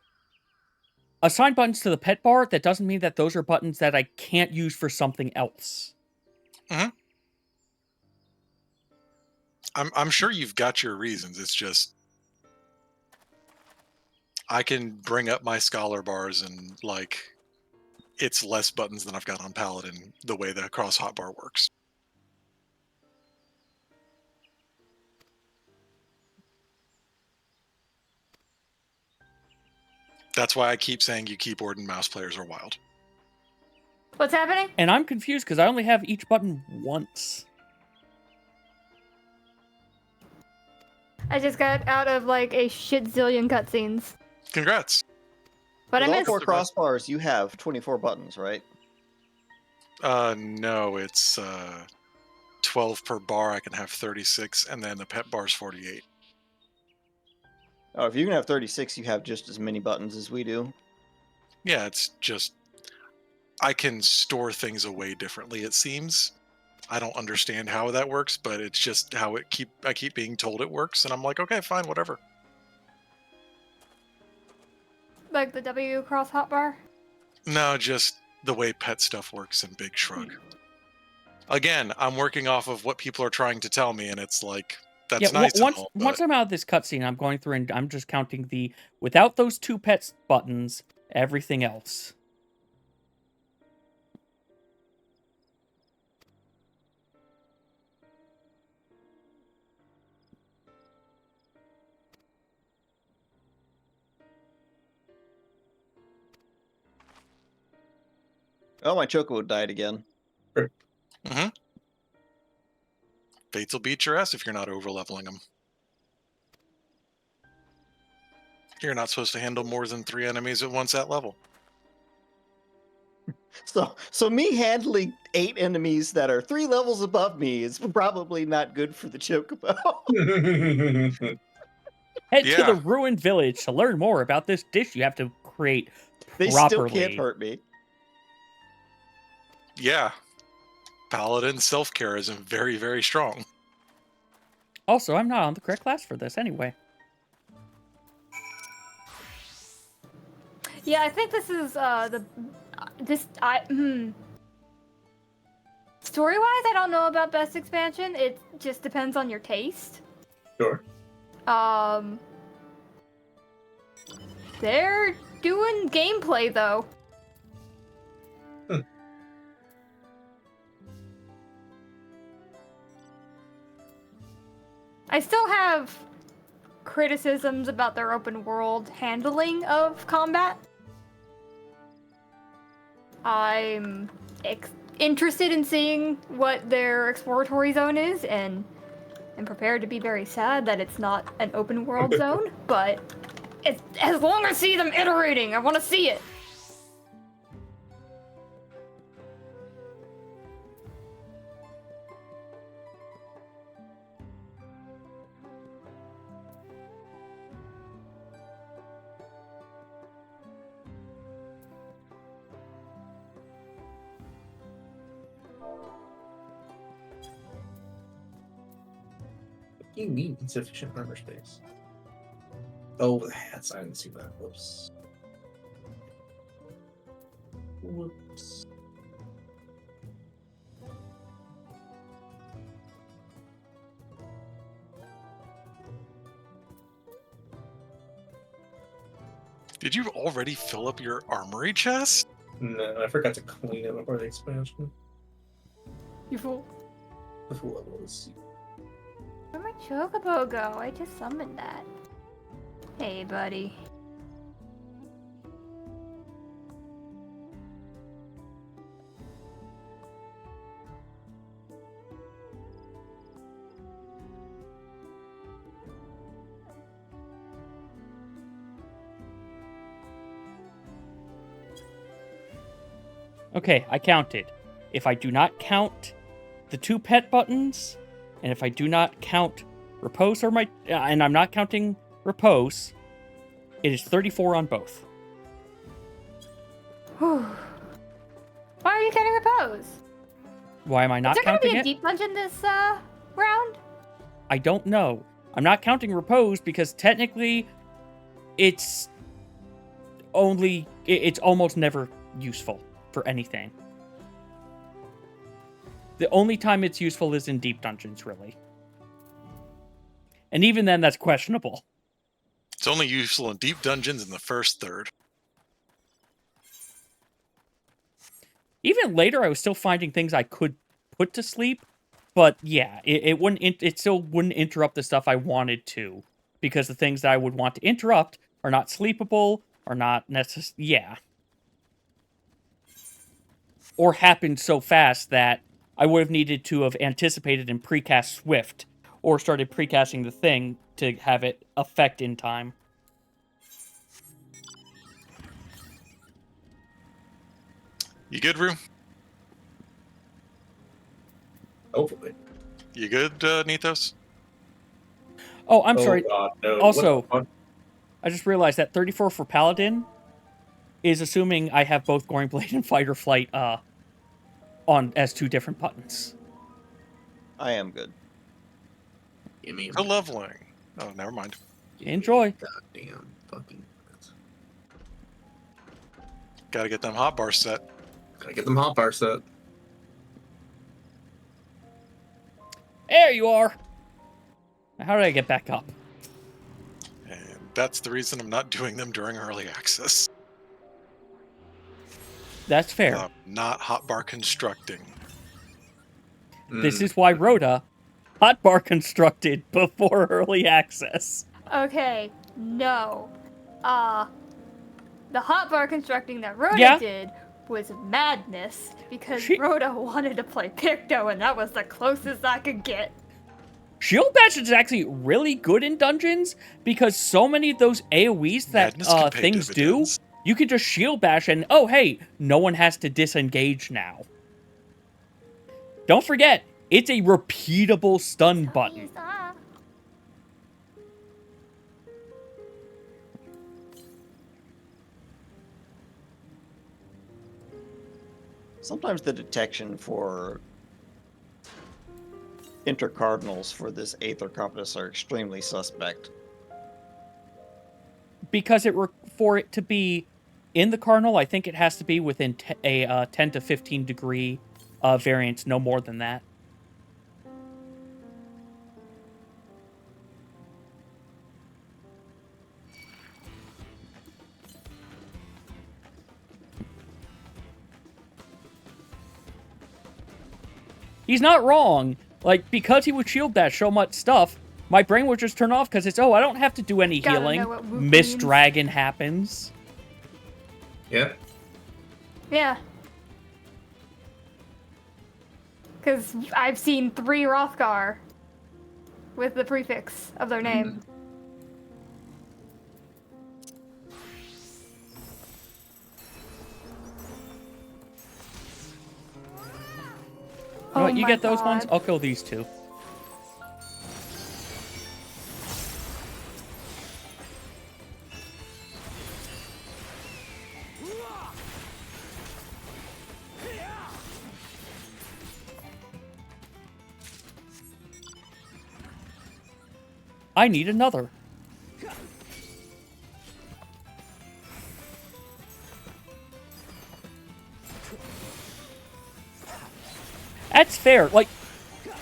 assign buttons to the pet bar. That doesn't mean that those are buttons that I can't use for something else. I'm sure you've got your reasons. It's just I can bring up my Scholar bars and like it's less buttons than I've got on Paladin the way the cross hotbar works. That's why I keep saying you keyboard and mouse players are wild. What's happening? And I'm confused because I only have each button once. I just got out of like a shit zillion cutscenes. Congrats. But With I all missed. 4 crossbars, you have 24 buttons, right? No, it's 12 per bar. I can have 36, and then the pet bar's 48. Oh, if you can have 36, you have just as many buttons as we do. Yeah, it's just I can store things away differently, it seems. I don't understand how that works, but it's just how I keep being told it works, and I'm like, okay, fine, whatever. Like the W cross hotbar? No, just the way pet stuff works in Big Shrug. Again, I'm working off of what people are trying to tell me, and it's like, that's nice and all, but once I'm out of this cutscene, I'm going through and I'm just counting without those 2 pets buttons, everything else. Oh, my Chocobo died again. Fates will beat your ass if you're not over-leveling them. You're not supposed to handle more than 3 enemies at once at level. So me handling 8 enemies that are 3 levels above me is probably not good for the Chocobo. Head to the ruined village to learn more about this dish you have to create They properly. still can't hurt me. Yeah. Paladin self-care is very, very strong. Also, I'm not on the correct class for this anyway. Yeah, I think this is story-wise, I don't know about best expansion. It just depends on your taste. Sure. They're doing gameplay though. I still have criticisms about their open world handling of combat. I'm interested in seeing what their exploratory zone is, and I'm prepared to be very sad that it's not an open world zone, but as long as I see them iterating, I want to see it. What do you mean insufficient armor space? Oh, the hats. I didn't see that. Whoops. Whoops. Did you already fill up your armory chest? No, I forgot to clean it before the expansion. You fool. The full level is. Where'd my chocobo go? I just summoned that. Hey, buddy. Okay, I counted. If I do not count the 2 pet buttons, and if I do not count repose or my, and I'm not counting repose, it is 34 on both. Whew. Why are you counting repose? Why am I not Is there counting gonna it? be a deep dungeon this round? I don't know. I'm not counting repose because technically it's almost never useful for anything. The only time it's useful is in deep dungeons, really. And even then, that's questionable. It's only useful in deep dungeons in the first third. Even later, I was still finding things I could put to sleep, but yeah, it still wouldn't interrupt the stuff I wanted to, because the things that I would want to interrupt are not sleepable, are not yeah. Or happened so fast that I would have needed to have anticipated and precast Swift, or started precasting the thing to have it affect in time. You good, Rue? Hopefully. You good, Nethos? Oh, I'm sorry. God, no. Also, What the fuck? I just realized that 34 for Paladin is assuming I have both Goring Blade and Fight or Flight on as 2 different buttons. I am good. You mean For leveling. Oh, never mind. Enjoy. goddamn fucking. Gotta get them hotbar set. Gotta get them hotbar set. There you are. Now, how did I get back up? And that's the reason I'm not doing them during early access. That's fair. I'm not hotbar constructing. This is why Rhoda hotbar constructed before early access. Okay, no. The hotbar constructing that Rhoda Yeah? did was madness because She- Rhoda wanted to play Picto, and that was the closest I could get. Shield Bash is actually really good in dungeons because so many of those AoEs that Madness can pay things do, dividends. you can just Shield Bash and, oh hey, no one has to disengage now. Don't forget, it's a repeatable stun button. Sometimes the detection for intercardinals for this Aether Compass are extremely suspect. Because for it to be in the Cardinal, I think it has to be within a 10 to 15 degree variance, no more than that. He's not wrong. Like, because he would shield bash so much stuff, My brain would just turn off because it's, oh, I don't have to do any Gotta healing. know what whoop Miss means. Dragon happens. Yeah. Yeah. Because I've seen 3 Rothgar with the prefix of their name. You know what, you my get those ones? God. I'll kill these 2. I need another. That's fair. Like,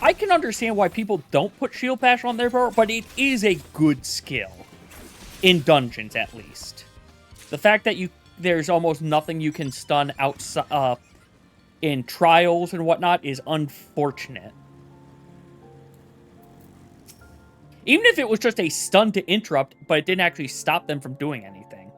I can understand why people don't put Shield Bash on their bow, but it is a good skill. In dungeons, at least. The fact that there's almost nothing you can stun outside in trials and whatnot is unfortunate. Even if it was just a stun to interrupt, but it didn't actually stop them from doing anything.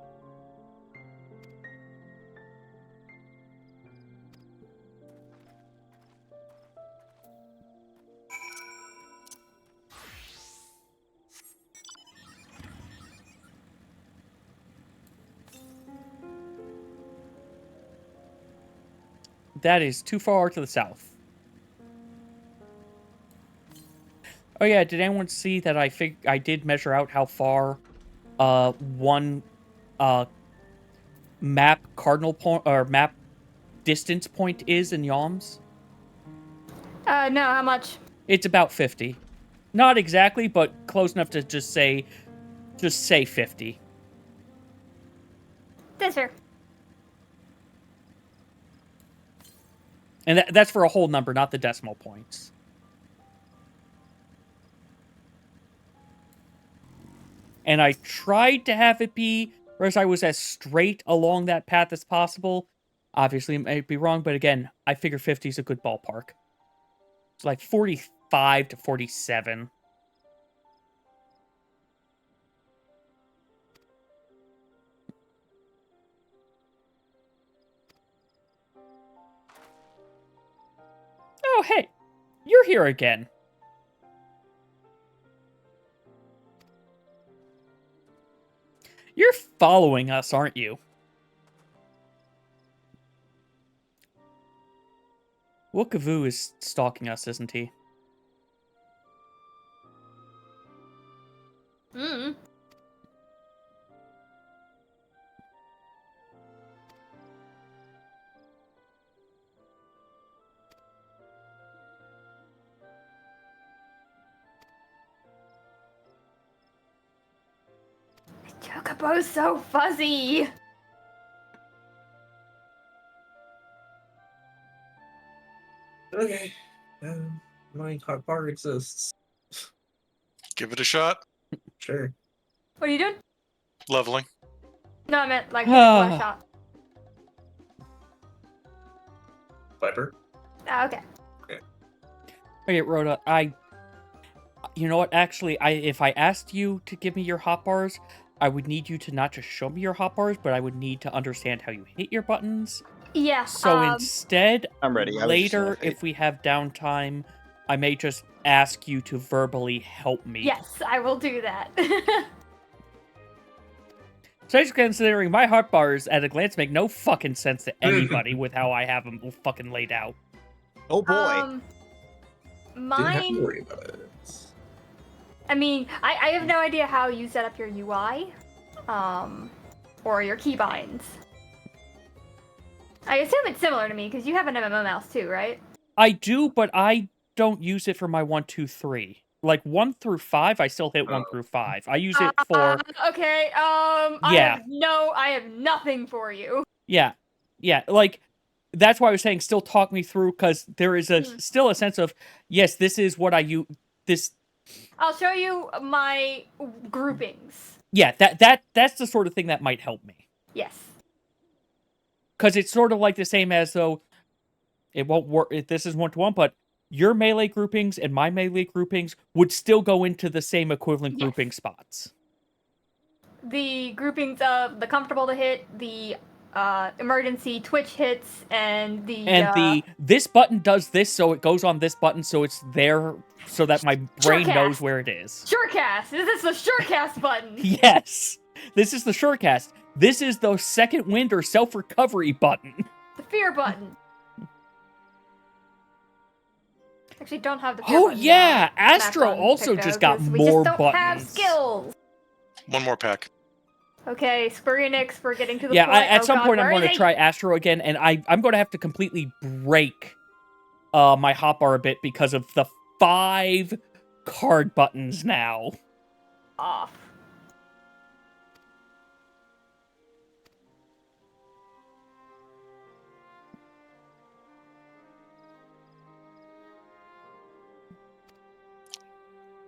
That is too far to the south. Oh yeah, did anyone see that I did measure out how far one map cardinal point or map distance point is in Yalms? No, how much? It's about 50. Not exactly, but close enough to just say 50. That's fair. And that's for a whole number, not the decimal points. And I tried to have it be, whereas I was as straight along that path as possible. Obviously, it might be wrong, but again, I figure 50 is a good ballpark. It's like 45 to 47. Oh, hey, you're here again. You're following us, aren't you? Wookavoo is stalking us, isn't he? Mm. Chocobo's so fuzzy. Okay. My hot bar exists. Give it a shot. Sure. What are you doing? Leveling. No, I meant like giving one a shot. Viper. Oh, okay. Okay, Rhoda, you know what, actually, if I asked you to give me your hotbars, I would need you to not just show me your hotbars, but I would need to understand how you hit your buttons. Yeah. So instead, I'm ready. Later, if we have downtime, I may just ask you to verbally help me. Yes, I will do that. So just considering my hotbars at a glance make no fucking sense to anybody with how I have them fucking laid out. Oh boy. Didn't have to Mine. worry about it. I mean, I have no idea how you set up your UI, or your keybinds. I assume it's similar to me because you have an MMO mouse too, right? I do, but I don't use it for my 1, 2, 3. Like 1 through 5, I still hit 1 through 5. I use it for. Okay. Yeah. I have nothing for you. Yeah, like that's why I was saying still talk me through, because there is still a sense of, yes, this is what I use. This. I'll show you my groupings. Yeah, that's the sort of thing that might help me. Yes. Because it's sort of like the same as though it won't work. This is 1-to-1, but your melee groupings and my melee groupings would still go into the same equivalent grouping spots. The groupings of the comfortable to hit, the emergency twitch hits, and the this button does this, so it goes on this button, so it's there, so that my brain Surecast. knows where it is. Surecast. This is the Surecast button. Yes, this is the Surecast. This is the second wind or self-recovery button. The fear button. Actually, don't have the fear button. Oh yeah, back Astro on also Picto, just got 'cause more we just don't have buttons. skills. One more pack. Okay, Square Enix, we're getting to the Yeah, point. at some point I'm where going to is he? try Astro again, and I'm going to have to completely break my hotbar a bit because of the 5 card buttons now. Off.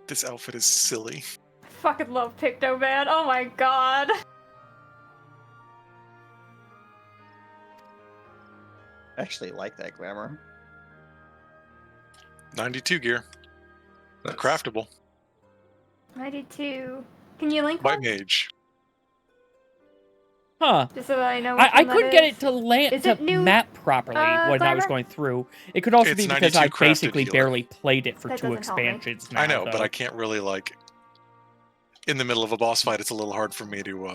This outfit is silly. I fucking love Picto, man. Oh my god. I actually like that glamour. 92 gear. Nice. Craftable. 92. Can you link White one? Mage. Huh. Just so that I know which I one that couldn't get is. it to land Is to it new, map properly when I was glamour? going through. It could also It's be because 92 I crafted basically healer. barely played it for That 2 doesn't help me. expansions now. I know, but though. I can't really, like... In the middle of a boss fight, it's a little hard for me to,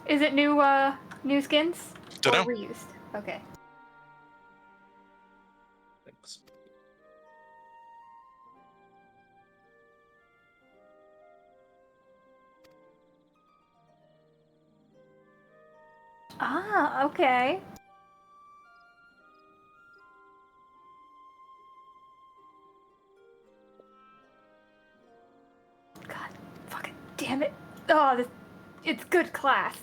Is it new skins? Dunno. Or reused? Okay. Thanks. Ah, okay. God, fucking damn it. Oh, it's good class.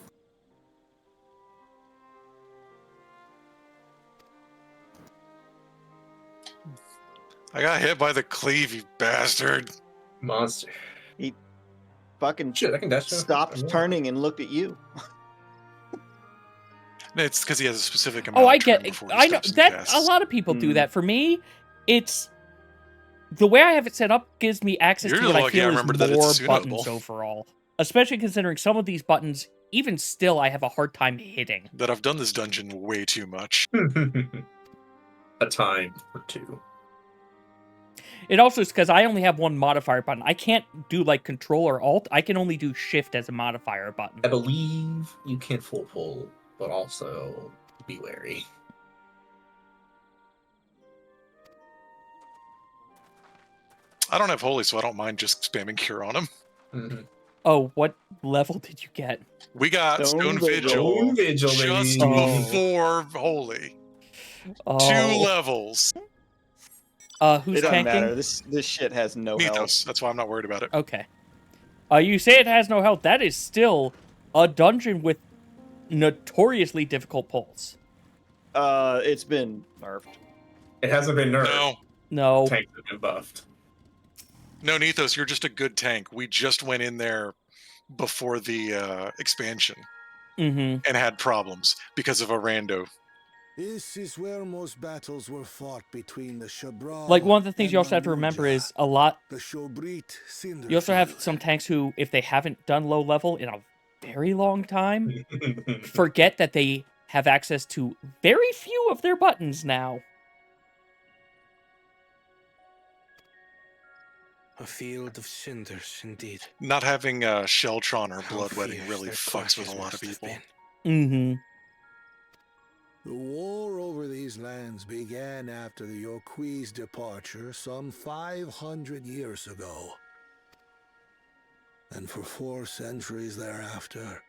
I got hit by the cleave, you bastard. Monster. He fucking Shit, I can dash. stopped turning and looked at you. It's because he has a specific amount Oh, I of trim get. before he I know stops and that casts. a lot of people do Mm. that. For me, it's the way I have it set up gives me access You're to what I lucky I feel remembered is that it's more tunable. buttons overall. Especially considering some of these buttons, even still, I have a hard time hitting. That I've done this dungeon way too much. A time or two. It also is because I only have one modifier button. I can't do like Control or Alt. I can only do Shift as a modifier button. I believe you can full pull, but also be wary. I don't have Holy, so I don't mind just spamming Cure on him. Mm-hmm. Oh, what level did you get? We got Stone Stone Vigil, Stone Vigil, just baby. before Holy. Oh. 2 levels. Who's It doesn't tanking? matter. This shit has no health. Mythos. That's why I'm not worried about it. Okay. You say it has no health. That is still a dungeon with notoriously difficult pulls. It's been nerfed. It hasn't been nerfed. No. No. Tanks have been buffed. No, Nethos, you're just a good tank. We just went in there before the expansion Mm-hmm. and had problems because of a rando. This is where most battles were fought between the Shabral. Like, one of the things and you also have to remember Mamuja, is a lot... the Shobrit Cinder You also have Field. some tanks who, if they haven't done low level in a very long time, forget that they have access to very few of their buttons now. A field of cinders, indeed. Not having Shelltron or How Bloodwedding fierce really their fucks with a clashes lot of must have people. been. Mm-hmm. The war over these lands began after the Yorqui's departure some 500 years ago. And for 4 centuries thereafter,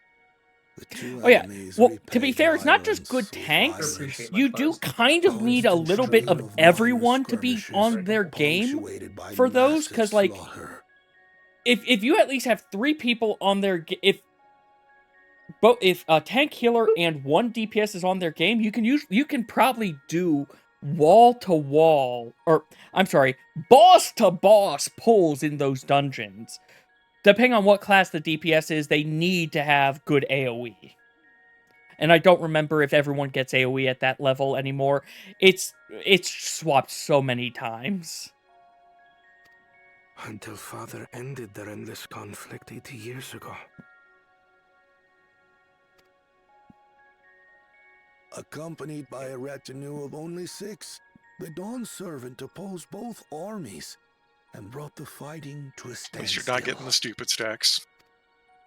the two Oh yeah, enemies well, to be repaid fair, it's not just violence good with tanks. violence. You do kind of need a little bit of everyone to be on their game for those, because, like, if you at least have 3 people on their... If a tank healer and 1 DPS is on their game, you can probably do wall to wall, or I'm sorry, boss to boss pulls in those dungeons. Depending on what class the DPS is, they need to have good AoE. and I don't remember if everyone gets AoE at that level anymore. It's swapped so many times. Until Father ended their endless conflict 80 years ago. Accompanied by a retinue of only 6, the Dawn Servant opposed both armies and brought the fighting to a At standstill. least you're not getting the stupid stacks.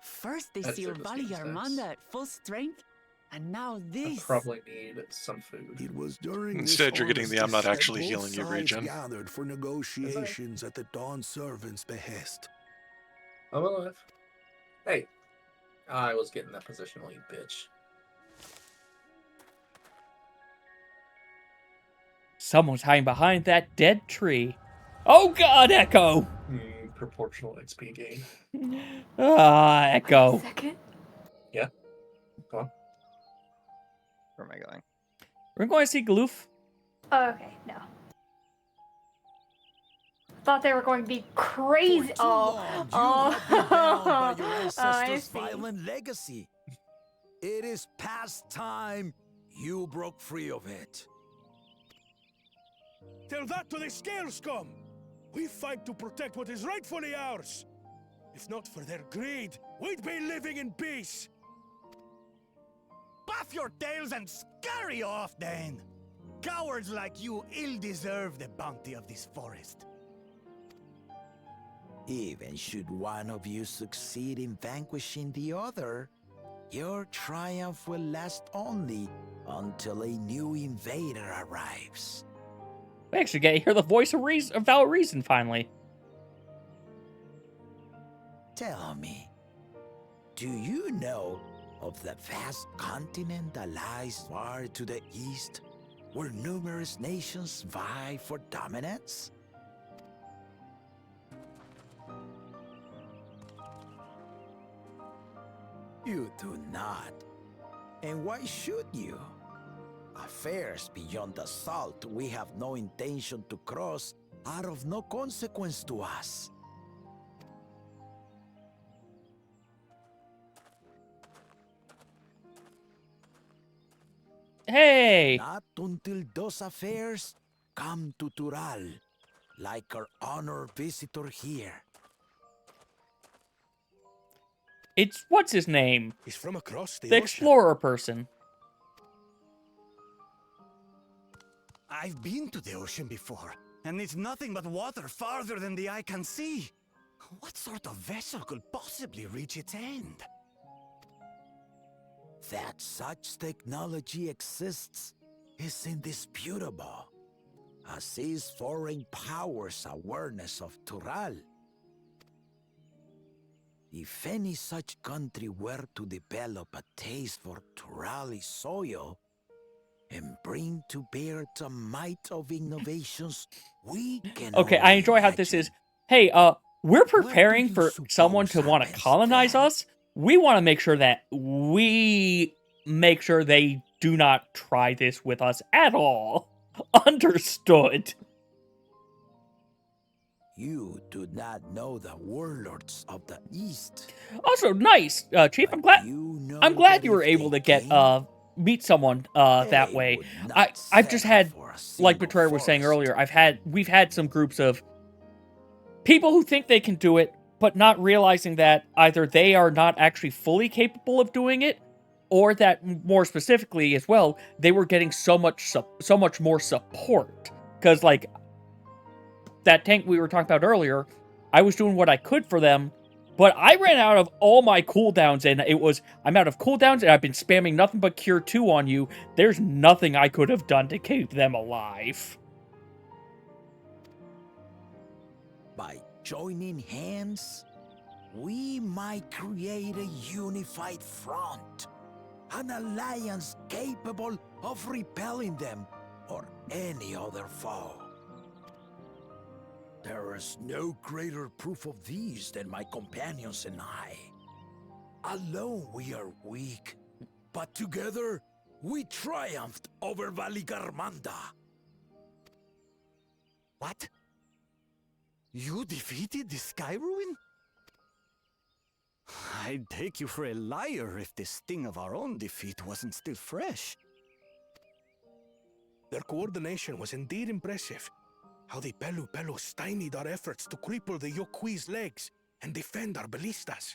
First they That's see your service Valley game Armanda stacks. at full strength, and now I this. probably need some food. It was during Instead, this you're getting the I'm not armistice that actually both healing you sides regen. gathered for negotiations at the Dawn Servant's behest. I'm alive. Hey, I was getting that positional, you bitch. Someone's hiding behind that dead tree. Oh god, Echo! Proportional XP gain. Ah, Echo. Wait a second. Yeah. Go on. Where am I going? We're going to see Gloof. Oh, okay, no. Thought they were going to be crazy. You have been bound by your I ancestors' see. violent legacy. It is past time you broke free of it. Tell that to the Scale Scum! We fight to protect what is rightfully ours. If not for their greed, we'd be living in peace. Buff your tails and scurry off, then. Cowards like you ill-deserve the bounty of this forest. Even should one of you succeed in vanquishing the other, your triumph will last only until a new invader arrives. We actually get to hear the voice of reason, of valid reason, finally. Tell me, do you know of the vast continent that lies far to the east, where numerous nations vie for dominance? You do not. And why should you? Affairs beyond the salt we have no intention to cross are of no consequence to us. Hey! Not until those affairs come to Tural, like our honored visitor here. It's, what's his name? He's from across the The ocean. explorer person. I've been to the ocean before, and it's nothing but water farther than the eye can see. What sort of vessel could possibly reach its end? That such technology exists is indisputable, as is foreign powers' awareness of Tural. If any such country were to develop a taste for Turali soil and bring to bear the might of innovations we can Okay, I only enjoy how this imagine, is. Hey, we're preparing you for someone to suppose want to happens colonize then? us. We want to make sure that we make sure they do not try this with us at all. Understood. You do not know the warlords of the East. Also, nice, Chief. I'm glad. I'm glad you were able to get meet someone that way. I've just had, like Betrayer was saying earlier, we've had some groups of people who think they can do it, but not realizing that either they are not actually fully capable of doing it, or that more specifically as well, they were getting so much more support. Because like that tank we were talking about earlier, I was doing what I could for them, but I ran out of all my cooldowns, and it was, I'm out of cooldowns, and I've been spamming nothing but Cure 2 on you. There's nothing I could have done to keep them alive. By joining hands, we might create a unified front. An alliance capable of repelling them or any other foe. There is no greater proof of these than my companions and I. Alone we are weak, but together we triumphed over Valigarmanda. What? You defeated the Sky Ruin? I'd take you for a liar if the sting of our own defeat wasn't still fresh. Their coordination was indeed impressive. How the Pelu stymied our efforts to cripple the Yokui's legs and defend our ballistas.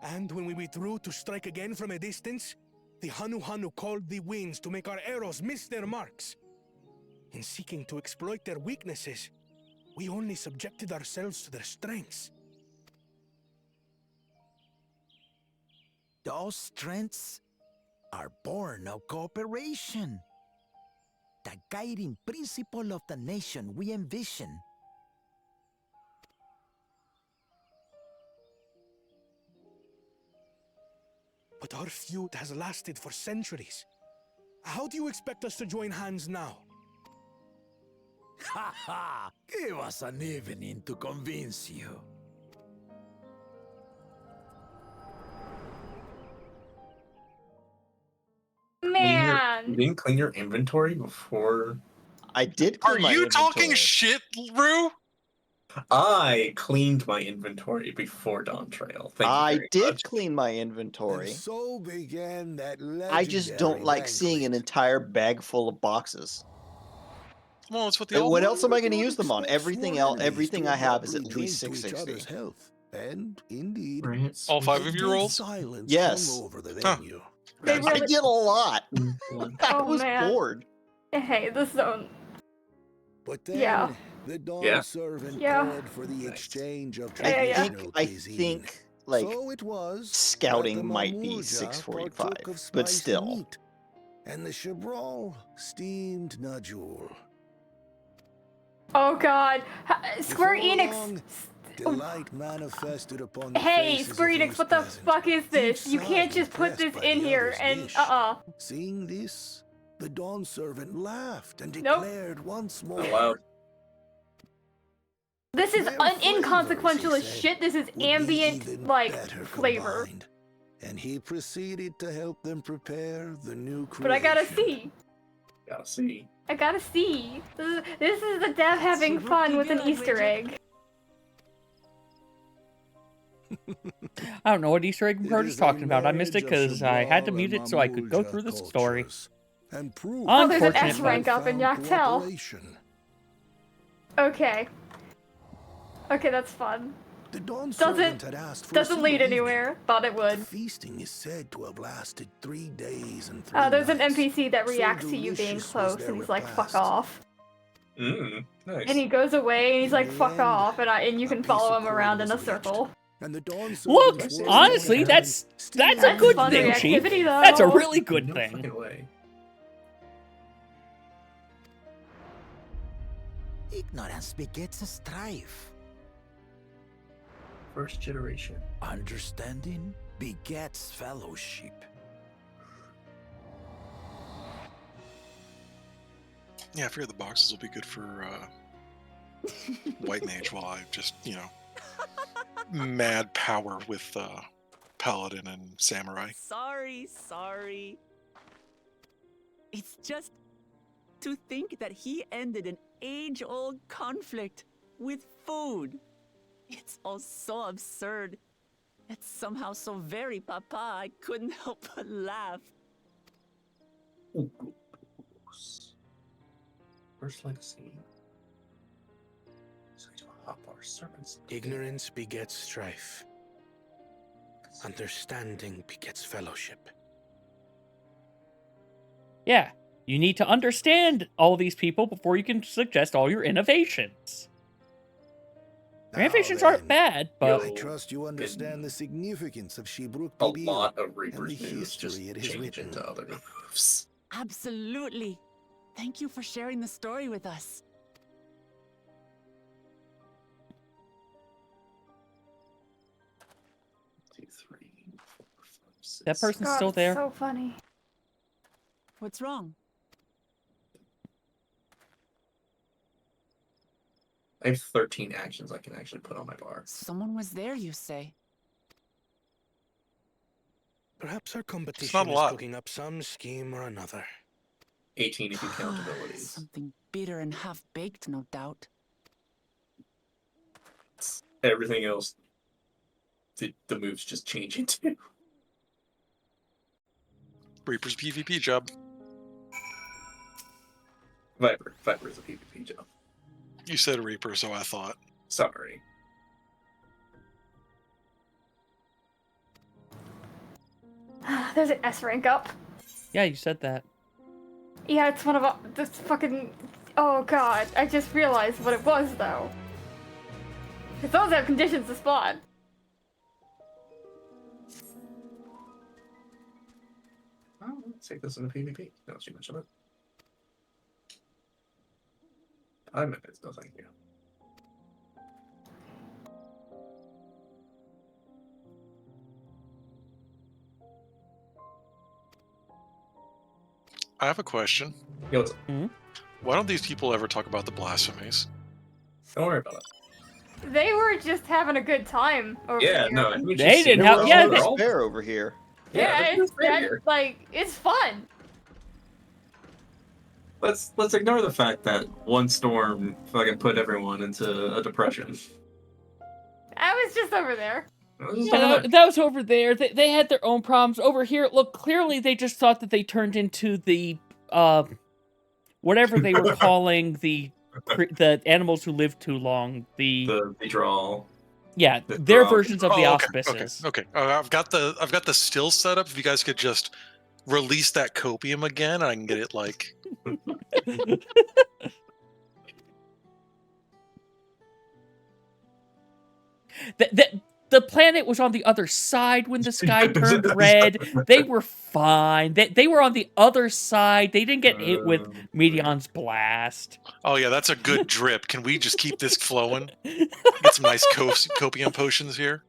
And when we withdrew to strike again from a distance, the Hanu called the winds to make our arrows miss their marks. In seeking to exploit their weaknesses, we only subjected ourselves to their strengths. Those strengths are born of cooperation. The guiding principle of the nation we envision. But our feud has lasted for centuries. How do you expect us to join hands now? Ha ha! Give us an evening to convince you. Man. You didn't clean your inventory before? I did Are clean my you talking inventory. shit, Rue? I cleaned my inventory before Dawntrail. Thank you I very did much. clean my inventory. And so began that I just don't legendary like seeing an banquet. entire bag full of boxes. Well, it's what the old What one. else am I going to One use them on? expects Everything sworn else, enemies everything to I have is at abruptly least drink to each 660. other's health. And indeed, Right. All a 5 of you dead rolled? silence Yes. hung over the Huh. venue. They I really. did a lot. I Oh, was man. bored. Hey, this zone. But then Yeah. the Dawn Yeah. servant Yeah. called for the exchange of Yeah, yeah, yeah. traditional I cuisine. think like So it was scouting that the might be Mamurja 645, partook of but spiced still. meat, and the Chabrol steamed Najul. Oh god. Square Before Enix. long, delight manifested upon the Hey, faces Square of Enix, those what the present. fuck is this? Each You can't side just put impressed this by in the here other's and dish. Seeing this, the Dawn servant laughed and Nope. declared once more. Wow. This is Their inconsequential flavors, as he said, shit. This is would be ambient, even like, better flavor. combined. And he proceeded to help them prepare the new creation. But I gotta see. Gotta see. I gotta see. This is the dev having fun with an Easter egg. I don't know what Easter egg It Bird is is a talking about. I missed it marriage of because I had to Chabrol mute and it so I could go Mamurja through the story. cultures, and proof Oh, there's an Unfortunate, S rank up in found Yaktel. cooperation. Okay. Okay, that's fun. The Dawn servant had asked for a Doesn't lead single evening. anywhere. Thought it The would. feasting is said to have lasted 3 days and 3 There's an nights. NPC that So reacts to you being delicious was close, their and he's like, "Fuck repast. off." Nice. And he goes away, and he's In like, the "Fuck end, off," and you a can peace follow him accord around in a was reached. circle. And the Dawn Look, servant was honestly, born that's still a That's good fun thing, Chief. reactivity, though. That's a really good No thing. fucking way. Ignorance begets a strife. First generation. Understanding begets fellowship. Yeah, I figure the boxes will be good for White Mage while I just, mad power with Paladin and Samurai. Sorry. It's just to think that he ended an age-old conflict with food. It's all so absurd. It's somehow so very papa, I couldn't help but laugh. First legacy. So to hop our serpents. Ignorance begets strife. Understanding begets fellowship. Yeah, you need to understand all these people before you can suggest all your innovations. Your innovations aren't bad, but I trust you understand the significance of Shibruk A Bibil lot of and Reaper's the moves just history it has change written. into other moves. Absolutely. Thank you for sharing the story with us. 2, 3, 4, 5, 6. that person's God, still it's there. so funny. What's wrong? I have 13 actions I can actually put on my bar. Someone was there, you say? Perhaps our not competition a is lot. cooking up some scheme or another. 18 if you count abilities. Something bitter and half-baked, no doubt. everything else, the moves just change into. Reaper's PvP job. Viper is a PvP job. You said Reaper, so I thought. Sorry. There's an S rank up. Yeah, you said that. Yeah, it's one of this fucking. Oh god, I just realized what it was though. Because those have conditions to spawn. Oh, let's take this in a PvP. No, she mentioned it. 5 minutes, no thank you. I have a question. Yo, what's up? Why don't these people ever talk about the blasphemies? Don't worry about it. They were just having a good time over Yeah, here. no, I mean, They didn't have. Yeah, There's fair over here. Yeah, it's fair it's here. like it's fun. Let's ignore the fact that one storm fucking put everyone into a depression. I was just over there. Yeah, that was over there. They had their own problems. Over here, look, clearly they just thought that they turned into the, whatever they were calling the animals who lived too long. The draw. Yeah, The their draw. versions of the okay, auspices. Okay. I've got the still set up. If you guys could just release that copium again, I can get it like. The planet was on the other side when the sky turned red. They were fine. They were on the other side. They didn't get hit with Medion's blast. Oh yeah, that's a good drip. Can we just keep this flowing? Get some nice copium potions here.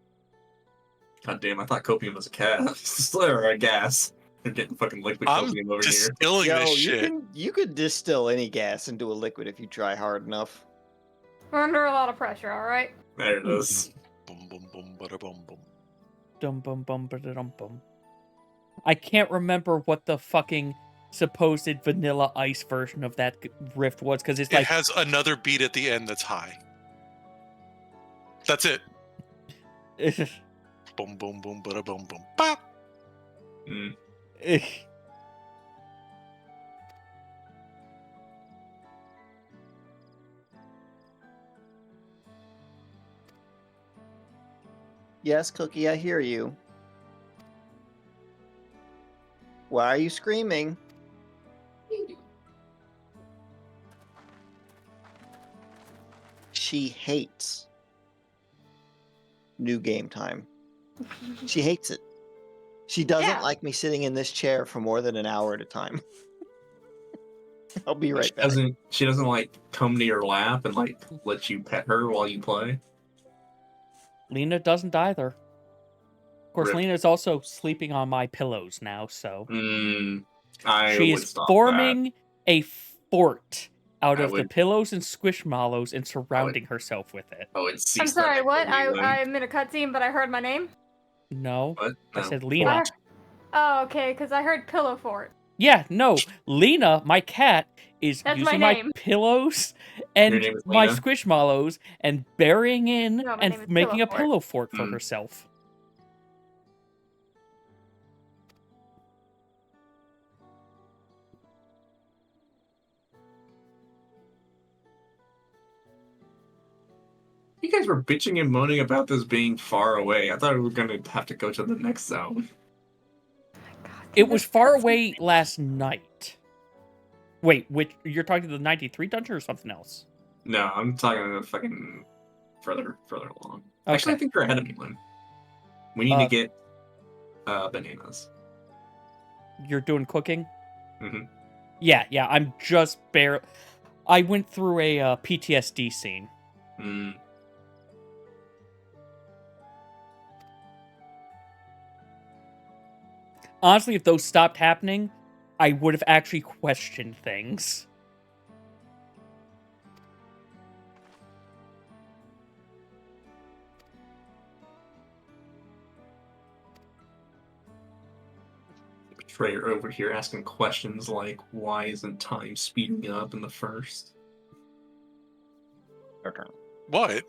God damn, I thought copium was a gas. Or a gas. They're getting fucking liquid I'm copium over here. distilling Yo, this shit. you could distill any gas into a liquid if you try hard enough. We're under a lot of pressure, alright? There it is. Boom, boom, boom, bada, boom, boom. Dum bum bum bada dum bum. I can't remember what the fucking supposed Vanilla Ice version of that riff was, because it's It like has another beat at the end that's high. That's it. Boom, boom, boom, bada, boom, boom. Bop. Yes, Cookie, I hear you. Why are you screaming? She hates new game time. She hates it. She doesn't like me sitting in this chair for more than an hour at a time. I'll be right back. She doesn't like come to your lap and like let you pet her while you play. Lena doesn't either. Of course, Rip. Lena's also sleeping on my pillows now, so I she would is stop forming a fort out I of the would- pillows and squishmallows and surrounding herself with it. Oh, it's I'm sorry, what? I'm in a cutscene, but I heard my name? No, What? I No. said Lena. Oh, okay, because I heard Pillow Fort. Yeah, no, Lena, my cat, is That's using my my name. pillows Your and name is my Lena? squishmallows and burying in No, my name and is making a Pillow Fort. pillow fort for Hmm. herself. You guys were bitching and moaning about this being far away. I thought we were gonna have to go to the next zone. It was far away last night. Wait, which you're talking to the 93 dungeon or something else? No, I'm talking fucking further along. Actually, I Okay. think you're ahead of me, Lynn. We need to get bananas. You're doing cooking? Mhm. Yeah, I'm just I went through a PTSD scene. Mm. Honestly, if those stopped happening, I would have actually questioned things. Betrayer over here asking questions like, why isn't time speeding up in the first? Your turn. What?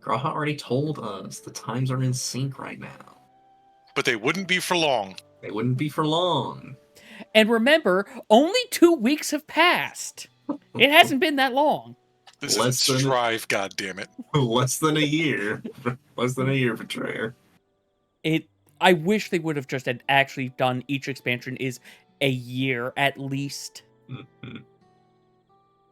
Graha already told us the times are in sync right now. But they wouldn't be for long. They wouldn't be for long. And remember, only 2 weeks have passed. It hasn't been that long. This isn't Strive, goddammit. Less than a year. Less than a year for Trayer. I wish they would have just had actually done each expansion is a year at least. Mm-hmm.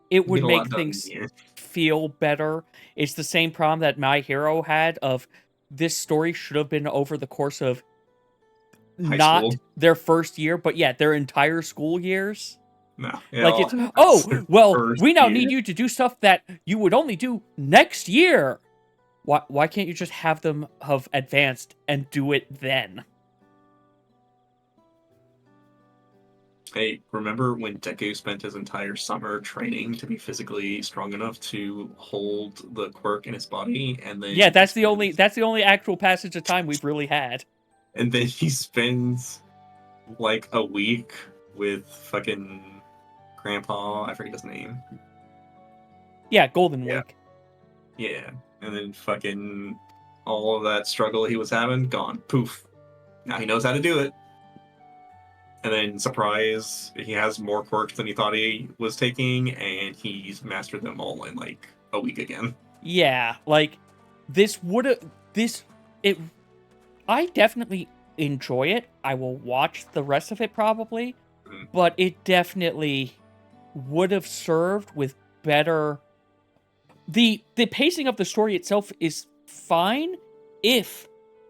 It would make things feel better. It's the same problem that My Hero had of this story should have been over the course of not their first year, but yeah, their entire school years. No. Like it's, we now need you to do stuff that you would only do next year. Why can't you just have them have advanced and do it then? Hey, remember when Deku spent his entire summer training to be physically strong enough to hold the quirk in his body, and then that's the only actual passage of time we've really had. And then he spends like a week with fucking Grandpa. I forget his name. Yeah, Golden Week. Yeah. And then fucking all of that struggle he was having, gone. Poof. Now he knows how to do it. And then, surprise, he has more quirks than he thought he was taking, and he's mastered them all in, like, a week again. Yeah, like, I definitely enjoy it. I will watch the rest of it, probably. Mm-hmm. But it definitely would have served with better... The pacing of the story itself is fine if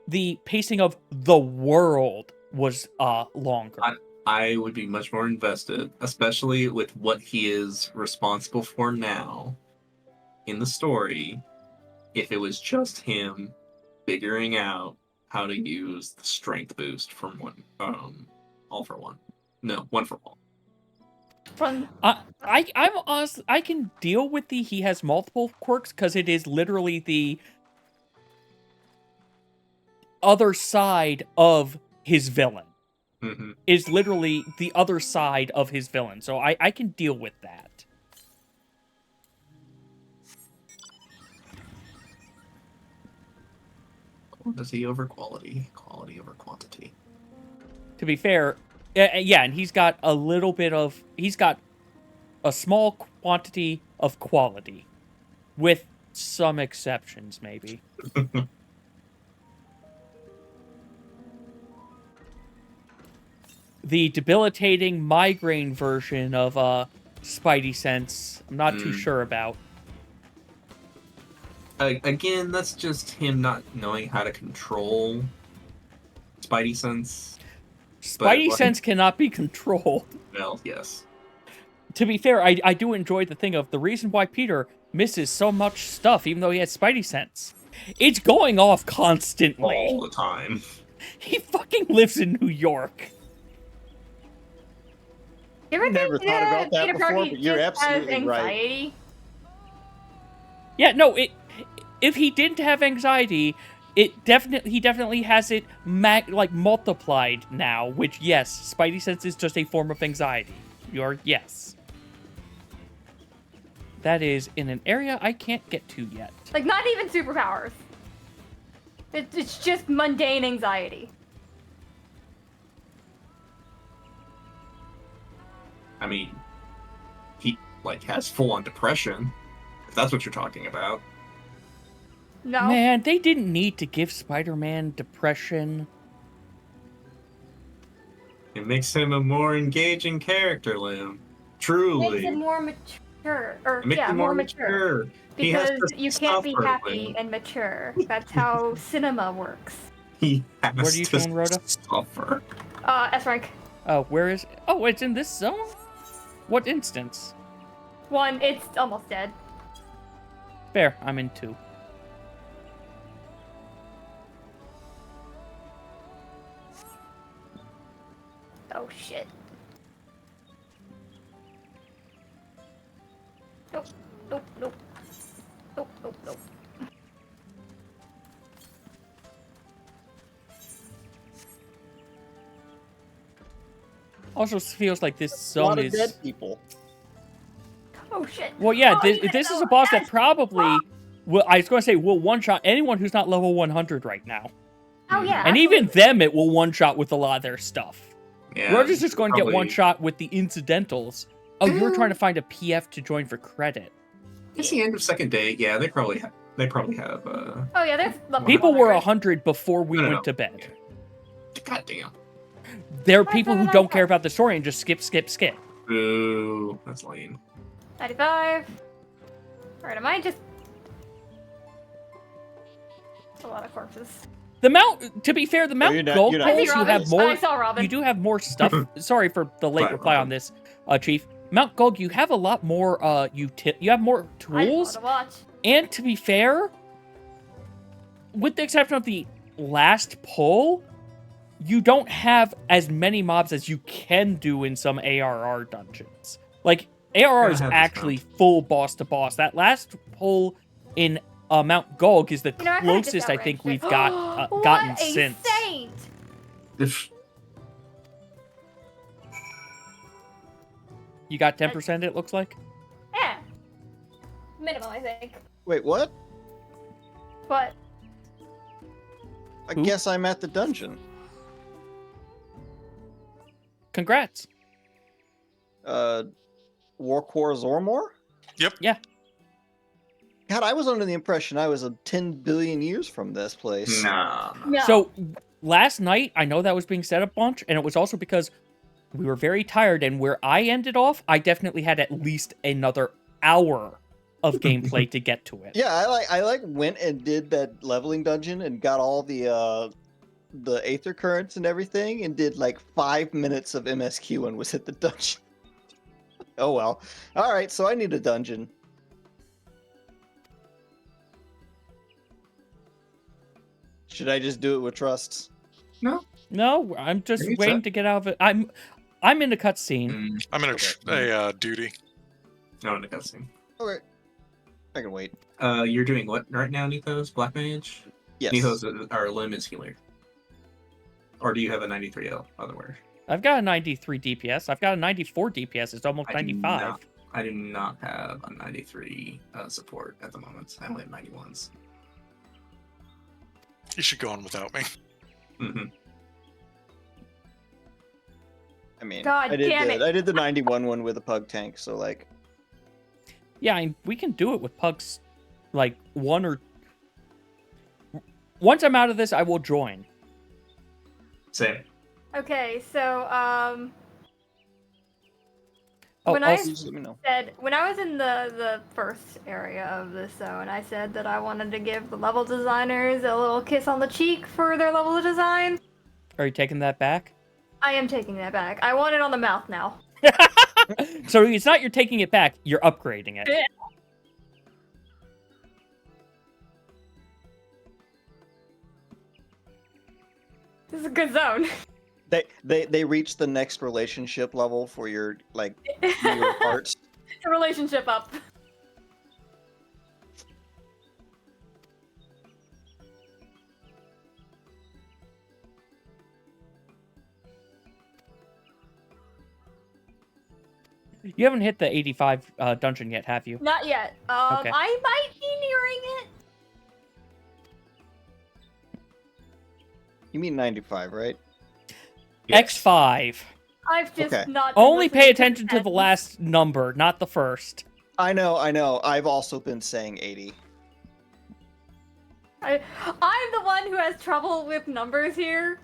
the pacing of the world was longer. I would be much more invested, especially with what he is responsible for now in the story, if it was just him figuring out how to use the strength boost from all for one. No, one for all. I'm honest. I can deal with he has multiple quirks because it is literally the other side of his villain. Mm-hmm. Is literally the other side of his villain, so I can deal with that. Quantity over quality, quality over quantity. To be fair, yeah, and he's got a small quantity of quality, with some exceptions, maybe. The debilitating migraine version of Spidey Sense, I'm not too sure about. Again, that's just him not knowing how to control Spidey Sense. Spidey Sense cannot be controlled. Well, yes. To be fair, I do enjoy the thing of the reason why Peter misses so much stuff, even though he has Spidey Sense. It's going off constantly. All the time. He fucking lives in New York. You ever never thought about that before, but you're absolutely right. Yeah, no, if he didn't have anxiety, he definitely has it multiplied now, which, yes, Spidey Sense is just a form of anxiety. Yes. That is in an area I can't get to yet. Like, not even superpowers. It's just mundane anxiety. I mean, he, has full-on depression, if that's what you're talking about. No. Man, they didn't need to give Spider-Man depression. It makes him a more engaging character, Liam. Truly. It makes him more mature. More mature. Because you can't be happy and mature. That's how cinema works. He has Where are you going, Rhoda? Suffer. S rank. Oh, where is... Oh, it's in this zone? What instance? 1, it's almost dead. Fair, I'm in 2. Oh, shit. Nope, nope, nope. Nope, nope, nope. Also feels like this A lot zone of dead is. people. Oh shit. Well, yeah, Oh, this is a boss that probably. Well, I was going to say will one shot anyone who's not level 100 right now, Oh yeah. and even absolutely. them it will one shot with a lot of their stuff. Yeah, We're just going to get probably- one shot with the incidentals. Oh, you're trying to find a PF to join for credit. It's the end of second day. Yeah, they probably have. Oh yeah, there's level People were 100. 100 before we No, no, went no. to bed. God damn. There are people who don't care about the story and just skip. Boo. That's lame. 95. Alright, am I just... That's a lot of corpses. The Mount, to be fair, the Mount Gold you're not- I see Poles, you Robin. have more. I saw Robin. You do have more stuff. Sorry for the late Right, reply on Robin. this, Chief. Mount Gold, you have a lot more. You have more I tools, just want to watch. and to be fair, with the exception of the last pull, you don't have as many mobs as you can do in some ARR dungeons. Like ARR Yeah, is I have this actually full boss to boss. That last pull in Mount Gulg is the You know, I kinda just closest I think outraged we've it. gotten What a since. saint! You got 10%, it looks like? Yeah. Minimum, I think. Wait, what? But I Who? guess I'm at the dungeon. Congrats. Warcore Zormor? Yep. Yeah. God, I was under the impression I was 10 billion years from this place. Nah. no. So last night, I know that was being said a bunch, and it was also because we were very tired, and where I ended off, I definitely had at least another hour of gameplay to get to it. Yeah, I went and did that leveling dungeon and got all the aether currents and everything, and did like 5 minutes of MSQ and was at the dungeon. Oh well. All right, so I need a dungeon. Should I just do it with trusts? No, I'm just Maybe it's waiting that. to get out of it. I'm in the cutscene. I'm in a duty. No, in the cutscene. Okay, I can wait. You're doing what right now, Nethos? Black Mage? Yes. Nethos, our limb is healer. Or do you have a 93L, otherwise? I've got a 93 DPS. I've got a 94 DPS. It's almost 95. I do not have a 93 support at the moment. I only have 91s. You should go on without me. Mm-hmm. I mean, God damn it. I did the 91 one with a pug tank, so like. Yeah, we can do it with pugs. Like one or. Once I'm out of this, I will join. Same. Okay, so Oh, when also, Just let me know. when I was in the first area of this zone, I said that I wanted to give the level designers a little kiss on the cheek for their level design. are you taking that back? I am taking that back. I want it on the mouth now. So it's not you're taking it back, you're upgrading it. This is a good zone. They reached the next relationship level for your like your parts. The relationship up. You haven't hit the 85 dungeon yet, have you? Not yet. Okay. I might be nearing it. You mean 95, right? X5. I've just Okay. not. been Only listening pay to attention to the friends. last number, not the first. I know. I've also been saying 80. I'm the one who has trouble with numbers here,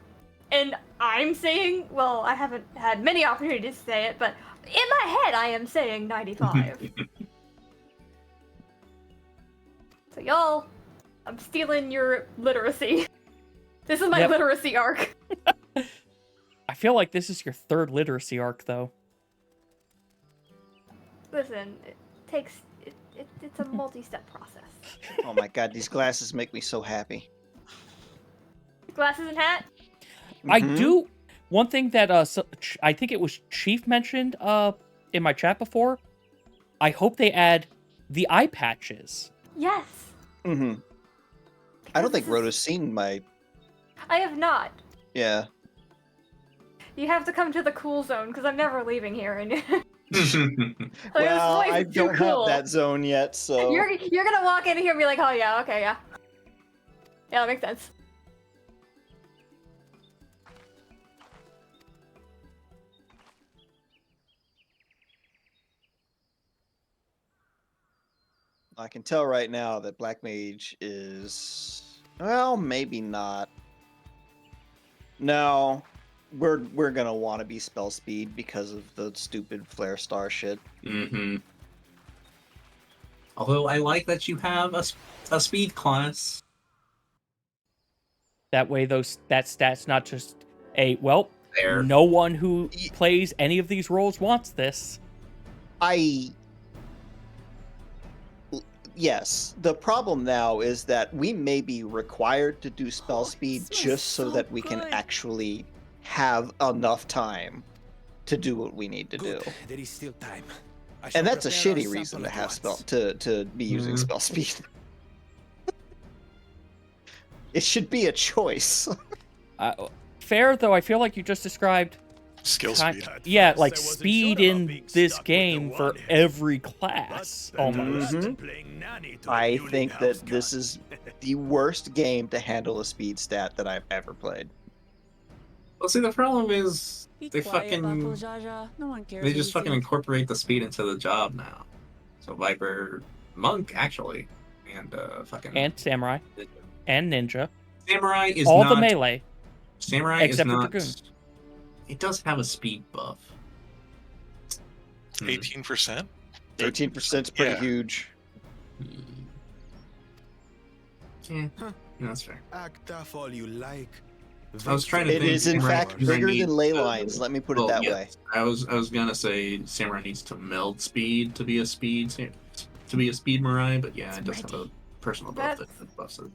and I'm saying, well, I haven't had many opportunities to say it, but in my head, I am saying 95. So y'all, I'm stealing your literacy. This is my Yep. literacy arc. I feel like this is your third literacy arc, though. Listen, it's a multi-step process. Oh my god, these glasses make me so happy. Glasses and hat. I Mhm. do. One thing that I think it was Chief mentioned in my chat before. I hope they add the eye patches. Yes. Mhm. I don't think Rhoda's seen my. I have not. Yeah. You have to come to the cool zone because I'm never leaving here. And Well, I don't have that zone yet, so you're gonna walk in here and be like, oh yeah, okay, yeah, yeah, that makes sense. I can tell right now that Black Mage is, well, maybe not. No, we're gonna want to be spell speed because of the stupid flare star shit. Mm-hmm. Although I like that you have a speed class. That way, that stat's not just a well. There. No one who plays any of these roles wants this. Yes, the problem now is that we may be required to do spell speed just so that we can actually have enough time to do what we need to do. There is still time. And that's a shitty reason to have to be using spell speed. It should be a choice. Fair, though, I feel like you just described skill speed. Yeah, like speed in this game for every class, almost. I think that this is the worst game to handle a speed stat that I've ever played. Well, see, the problem is Be they quiet, fucking Buckle Jaja. No one cares they what just you fucking think. incorporate the speed into the job now. So Viper, Monk actually, and fucking And Samurai. And Ninja. Samurai is all not, the melee. Samurai except is for not. Dragoon. It does have a speed buff. 18%. 18% is pretty huge. Yeah, that's fair. Act tough all you like. I was trying to It think. is in Samurai fact bigger needs than ley to- lines. Let me put it well, that yes. way. I was gonna say Samurai needs to meld speed to be a speed Mirai, but yeah, it does have a personal buff that buffs it.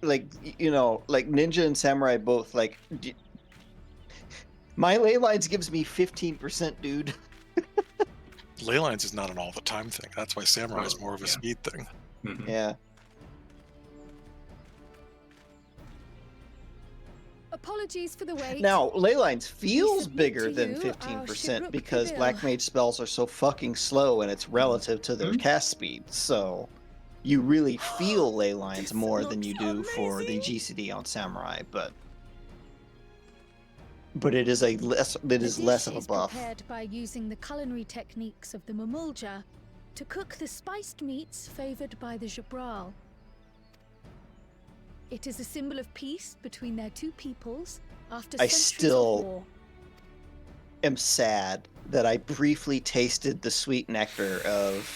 Like you know, like Ninja and Samurai both like. My ley lines gives me 15%, dude. Ley lines is not an all the time thing. That's why Samurai is more of a speed thing. Mm-hmm. Yeah. Apologies for the wait. Now, ley lines feels bigger to than you our 15% Shipwreck because Bill. Black Mage spells are so fucking slow and it's relative to their cast speed. So you really feel ley lines more than you do for the GCD on Samurai, but it is less of a Is buff. prepared by using the culinary techniques of the Mamulja to cook the spiced meats favored by the Jabral. It is a symbol of peace between their two peoples after I centuries still of war. am sad that I briefly tasted the sweet nectar of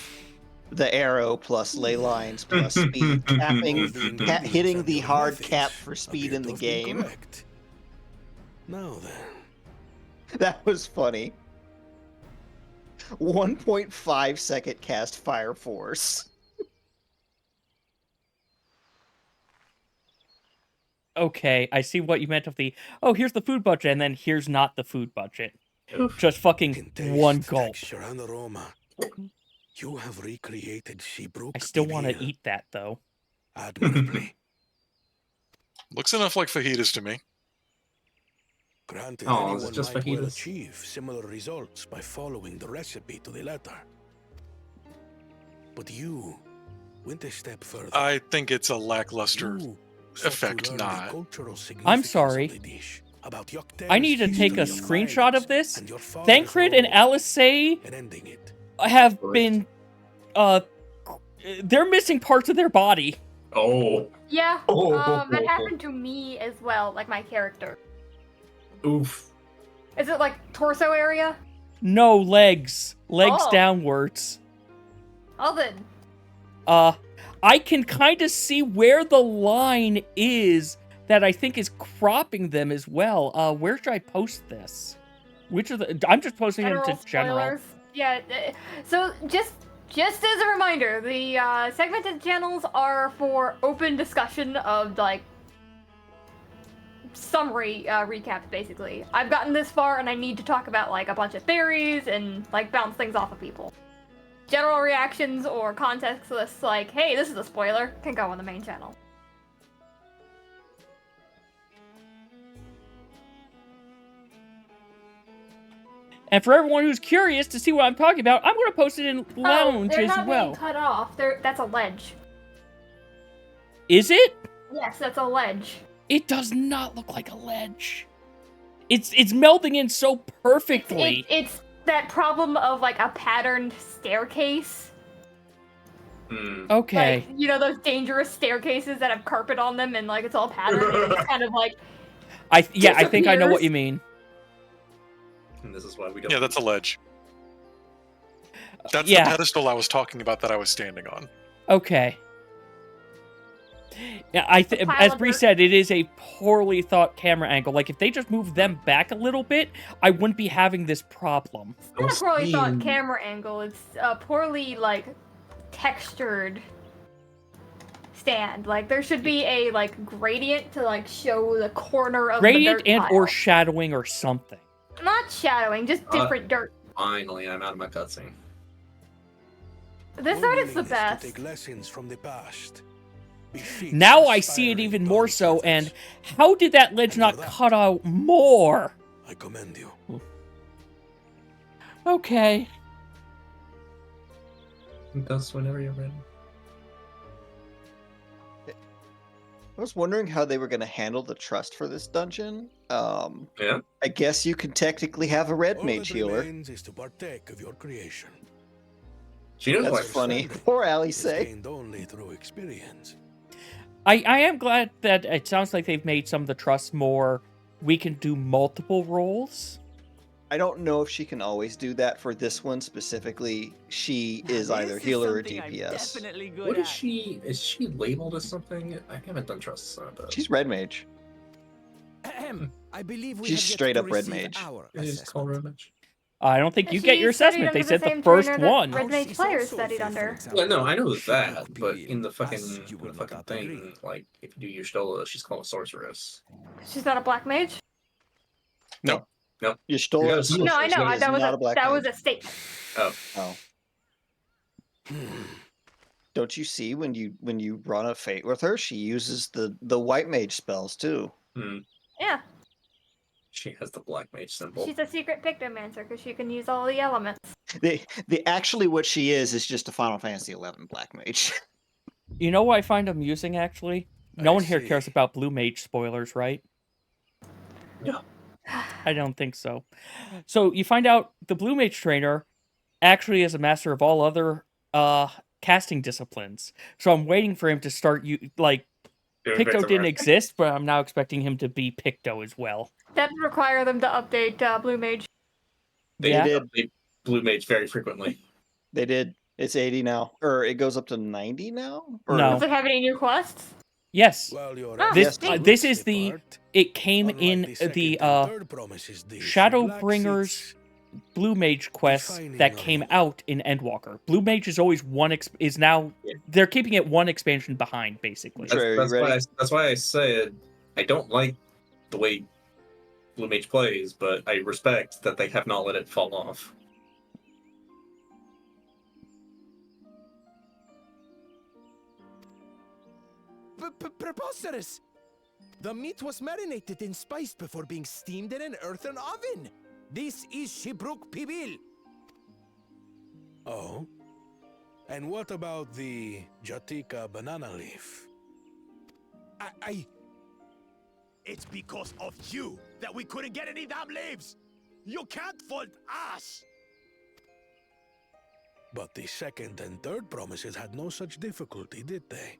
the arrow plus ley lines plus speed, hitting the hard cap for speed in the game. Now then. That was funny. 1.5 second cast Fire Force. Okay, I see what you meant of the, oh, here's the food budget, and then here's not the food budget. Just fucking one gulp. Texture and aroma. You have recreated Seabrook. I still want to eat that, though. Admirably. Looks enough like fajitas to me. Granted, Oh, is it anyone just might well fajitas? achieve similar results by following the recipe to the letter. But you went a step further. I think it's a lackluster You sought effect, to learn the not. cultural I'm significance sorry. of the dish, about Yoctai's I need to take a history of screenshot violence of this. and your father's Thancred and role Alice in ending it. have been, they're missing parts of their body. Oh. Yeah, that happened to me as well, like my character. Oof. Is it like torso area? No legs. Legs Oh. downwards. Oh then. I can kind of see where the line is that I think is cropping them as well. Where should I post this? Which of the... I'm just posting it to general. Spoilers. Yeah, so just as a reminder, the segmented channels are for open discussion of, like, summary recaps, basically. I've gotten this far and I need to talk about, like, a bunch of theories and, like, bounce things off of people. General reactions or context lists like, hey, this is a spoiler, can go on the main channel. And for everyone who's curious to see what I'm talking about, I'm going to post it in Lounge they're as not well. being cut off. That's a ledge. Is it? Yes, that's a ledge. It does not look like a ledge. It's melding in so perfectly. It's that problem of like a patterned staircase. Okay. Like, you know those dangerous staircases that have carpet on them and like it's all patterned and it's kind of like I think I know what you mean. And this is why we don't. Yeah, that's a ledge. That's yeah. the pedestal I was talking about that I was standing on. Okay. Yeah, as Bree said, it is a poorly thought camera angle. Like, if they just moved them back a little bit, I wouldn't be having this problem. It's not a poorly thought camera angle. It's a poorly, like, textured stand. Like, there should be a, like, gradient to, like, show the corner of the dirt and pile. or shadowing or something. Not shadowing, just different dirt. Finally, I'm out of my cutscene. This art is the best. Take lessons from the past. Now I see it even more so, and how did that ledge not cut out more? I commend you. Okay. Dust whenever you're ready. I was wondering how they were going to handle the trust for this dungeon. Yeah. I guess you can technically have a red mage healer. Is to partake of your creation. She knows That's funny. Poor Allie say. Only through experience. I am glad that it sounds like they've made some of the trusts more. We can do multiple roles. I don't know if she can always do that for this one specifically. She is either healer or DPS. What is she? Is she labeled as something? I haven't done trusts. She's red mage. I believe we She's have yet straight to up red receive mage. our It is called red mage. I don't think you get your She studied assessment. They under said the the same first trainer that one. Red Mage players studied under. Yeah, no, I know that, but in the fucking thing, like if you do Y'shtola, she's called a sorceress. She's not a black mage? No. Y'shtola is No, I know. That was a statement. Oh. Don't you see when you run a fate with her, she uses the white mage spells too. Yeah. She has the black mage symbol. She's a secret pictomancer because she can use all the elements. The actually what she is just a Final Fantasy XI black mage. You know what I find amusing, actually? No one here cares about Blue Mage spoilers, right? No. I don't think so. So you find out the Blue Mage trainer actually is a master of all other casting disciplines. So I'm waiting for him to start Picto didn't exist, but I'm now expecting him to be Picto as well. That would require them to update Blue Mage. They did update Blue Mage very frequently. They did. It's 80 now. Or it goes up to 90 now? Or... No. Does it have any new quests? Yes. This is the... It came in the Shadowbringers Blue Mage quest that came out in Endwalker. Blue Mage is always they're keeping it one expansion behind, basically. That's why I said I don't like the way Blue Mage plays, but I respect that they have not let it fall off. Preposterous! The meat was marinated and spiced before being steamed in an earthen oven. This is Shibruk Pibil. Oh? And what about the Jatika banana leaf? It's because of you that we couldn't get any damn leaves! You can't fault us! But the second and third promises had no such difficulty, did they?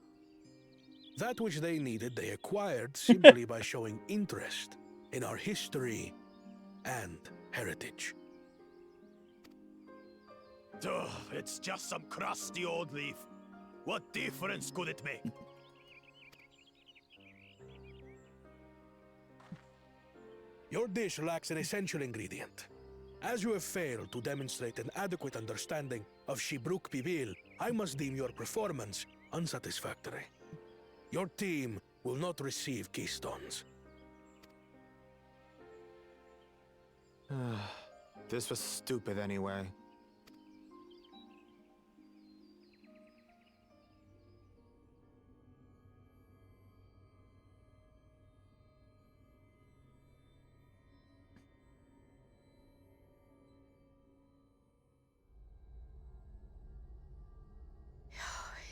That which they needed, they acquired simply by showing interest in our history and heritage. Ugh, it's just some crusty old leaf. What difference could it make? Your dish lacks an essential ingredient. As you have failed to demonstrate an adequate understanding of Shibruk Pibil, I must deem your performance unsatisfactory. Your team will not receive keystones. This was stupid anyway.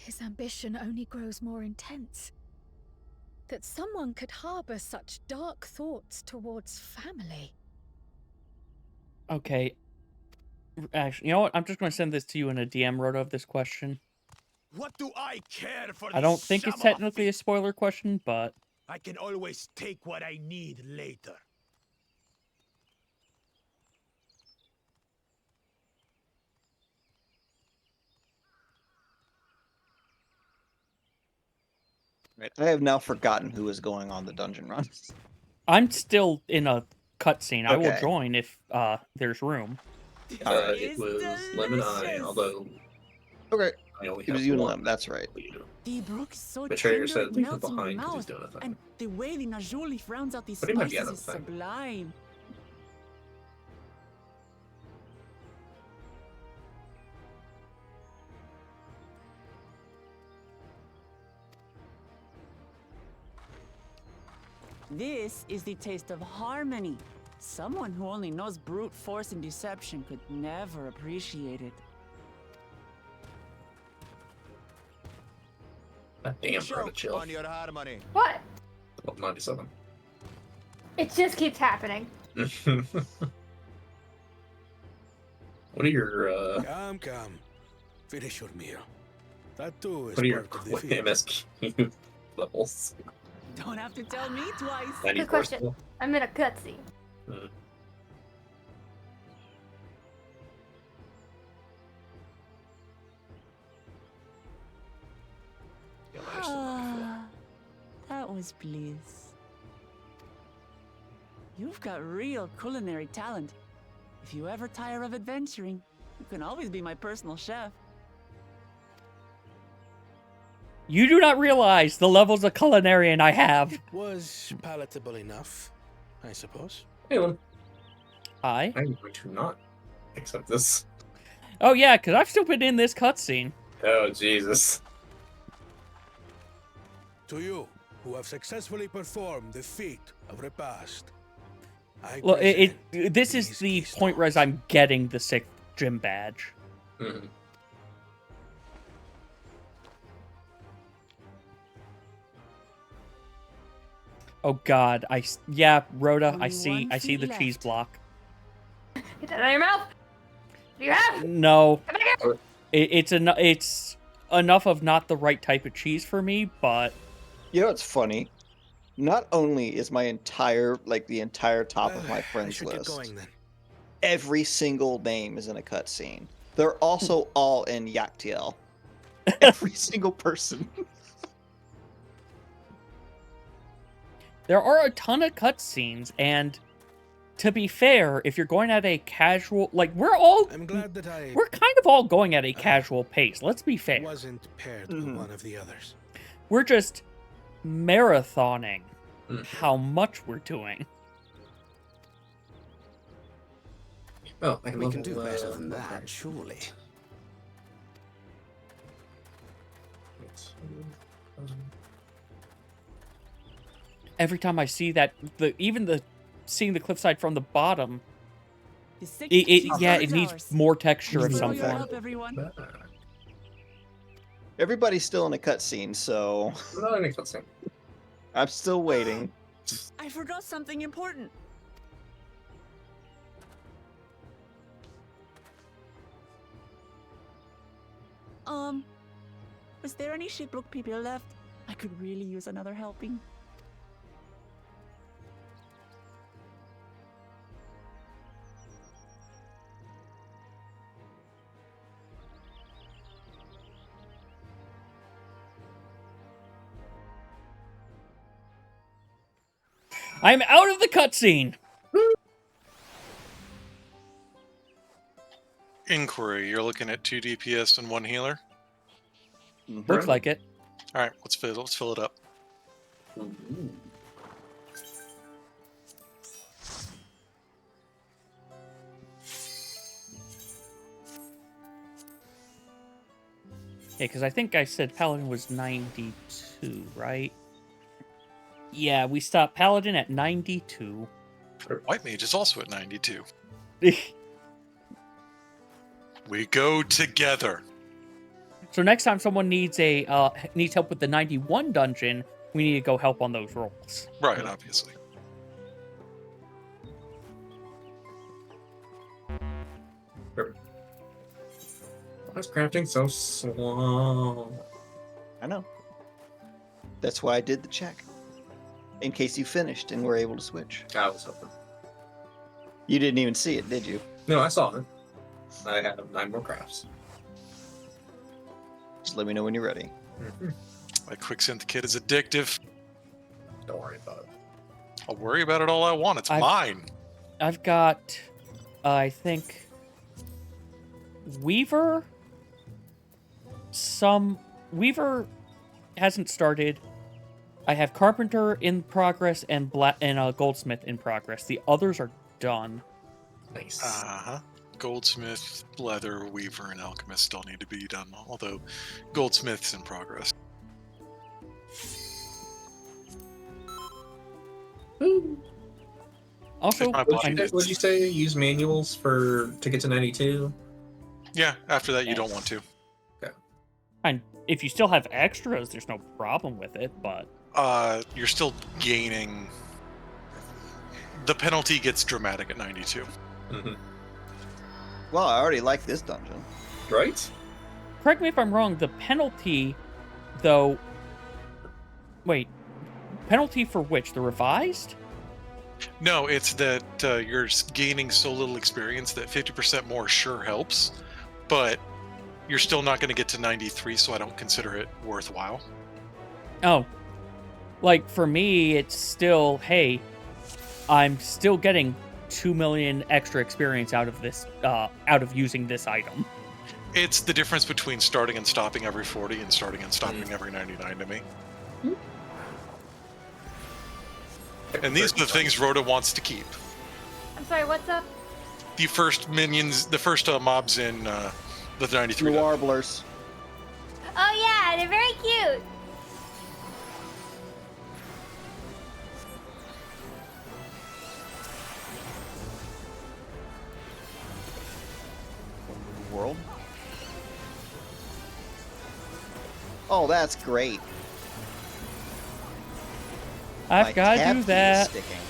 his ambition only grows more intense. That someone could harbor such dark thoughts towards family. Okay. Actually, you know what? I'm just going to send this to you in a DM roto of this question. What do I care for I don't think it's sham of a technically a spoiler question, but... I can always take what I need later. Right. I have now forgotten who is going on the dungeon run. I'm still in a cutscene. I will Okay. join if there's room. It was Lem and I, although Okay. I only It was have you and one. Lem, that's right. The brook is so Betrayer tender said it leave him melts in your behind because he's mouth, doing a thing. and the way the Najoli rounds out these But he might be spices out is of the thing. sublime. This is the taste of harmony. Someone who only knows brute force and deception could never appreciate it. Damn, bro, chill. On your harmony. What? 97. It just keeps happening. What are your Come. Finish your meal. That too is what are your part of the feast. MSQ levels? Don't have to tell me twice. 94 Good question. still? I'm in a cutscene. Hmm. Yeah, there's some 94. That was bliss. You've got real culinary talent. If you ever tire of adventuring, you can always be my personal chef. You do not realize the levels of culinarian I have. It was palatable enough, I suppose. Hey, Lem. Hi. I'm going to not accept this. Oh yeah, because I've still been in this cutscene. Oh, Jesus. To you, who have successfully performed the feat of repast, I Look, present this is these the keys. point where I'm getting the 6th gym badge. Mhm. Oh God, yeah, Rhoda, I Only see one the feet cheese left. block. Get that out of your mouth. What do you have? No, Come back here. it's enough of not the right type of cheese for me, but You know what's funny? Not only is my entire, the entire top of my I friends should get list, going then. every single name is in a cutscene. They're also all in Yaktiel. Every single person. there are a ton of cutscenes, and to be fair, if you're going at a casual, we're glad that we're kind of all going at a casual pace. Let's be fair. wasn't paired with one of the others. We're just marathoning how much we're doing. Oh, I We can do better than that, surely. Every time I see that, seeing the cliffside from the bottom, The 6th it cheese needs is ours. more texture of Thanks for all some your form. help, everyone. Everybody's still in a cutscene, so I'm not in a cutscene. I'm still waiting. I forgot something important. Was there any Shipbrook people left? I could really use another helping. I'm out of the cutscene. Inquiry, you're looking at 2 DPS and 1 healer? Looks like it. Alright, let's fill it up. Yeah, because I think I said Paladin was 92, right? Yeah, we stopped Paladin at 92. White Mage is also at 92. We go together. So next time someone needs needs help with the 91 dungeon, we need to go help on those rolls. Right, obviously. Why is crafting so slow? I know. That's why I did the check. In case you finished and were able to switch. I was hoping. You didn't even see it, did you? No, I saw it. I have 9 more crafts. Just let me know when you're ready. My quicksynth kit is addictive. Don't worry about it. I'll worry about it all I want. It's mine. I've got, I think, Weaver. Weaver hasn't started. I have Carpenter in progress and Goldsmith in progress. The others are done. Nice. Goldsmith, Leather, Weaver, and Alchemist still need to be done, although Goldsmith's in progress. Also, would you say use manuals to get to 92? Yeah, after that you don't want to. Okay. And if you still have extras, there's no problem with it, but you're still gaining. The penalty gets dramatic at 92. Mm-hmm. Well, I already like this dungeon. Right? Correct me if I'm wrong, the penalty, though... Wait. Penalty for which? The revised? No, it's that you're gaining so little experience that 50% more sure helps, but you're still not going to get to 93, so I don't consider it worthwhile. Oh. Like, for me, it's still, hey, I'm still getting 2 million extra experience out of this, out of using this item. It's the difference between starting and stopping every 40 and starting and stopping every 99 to me. And these are the things Rhoda wants to keep. I'm sorry, what's up? The first minions, the first mobs in the 93. The warblers. Oh yeah, they're very cute. World. Oh, that's great. I've got to do tab that. key is sticking,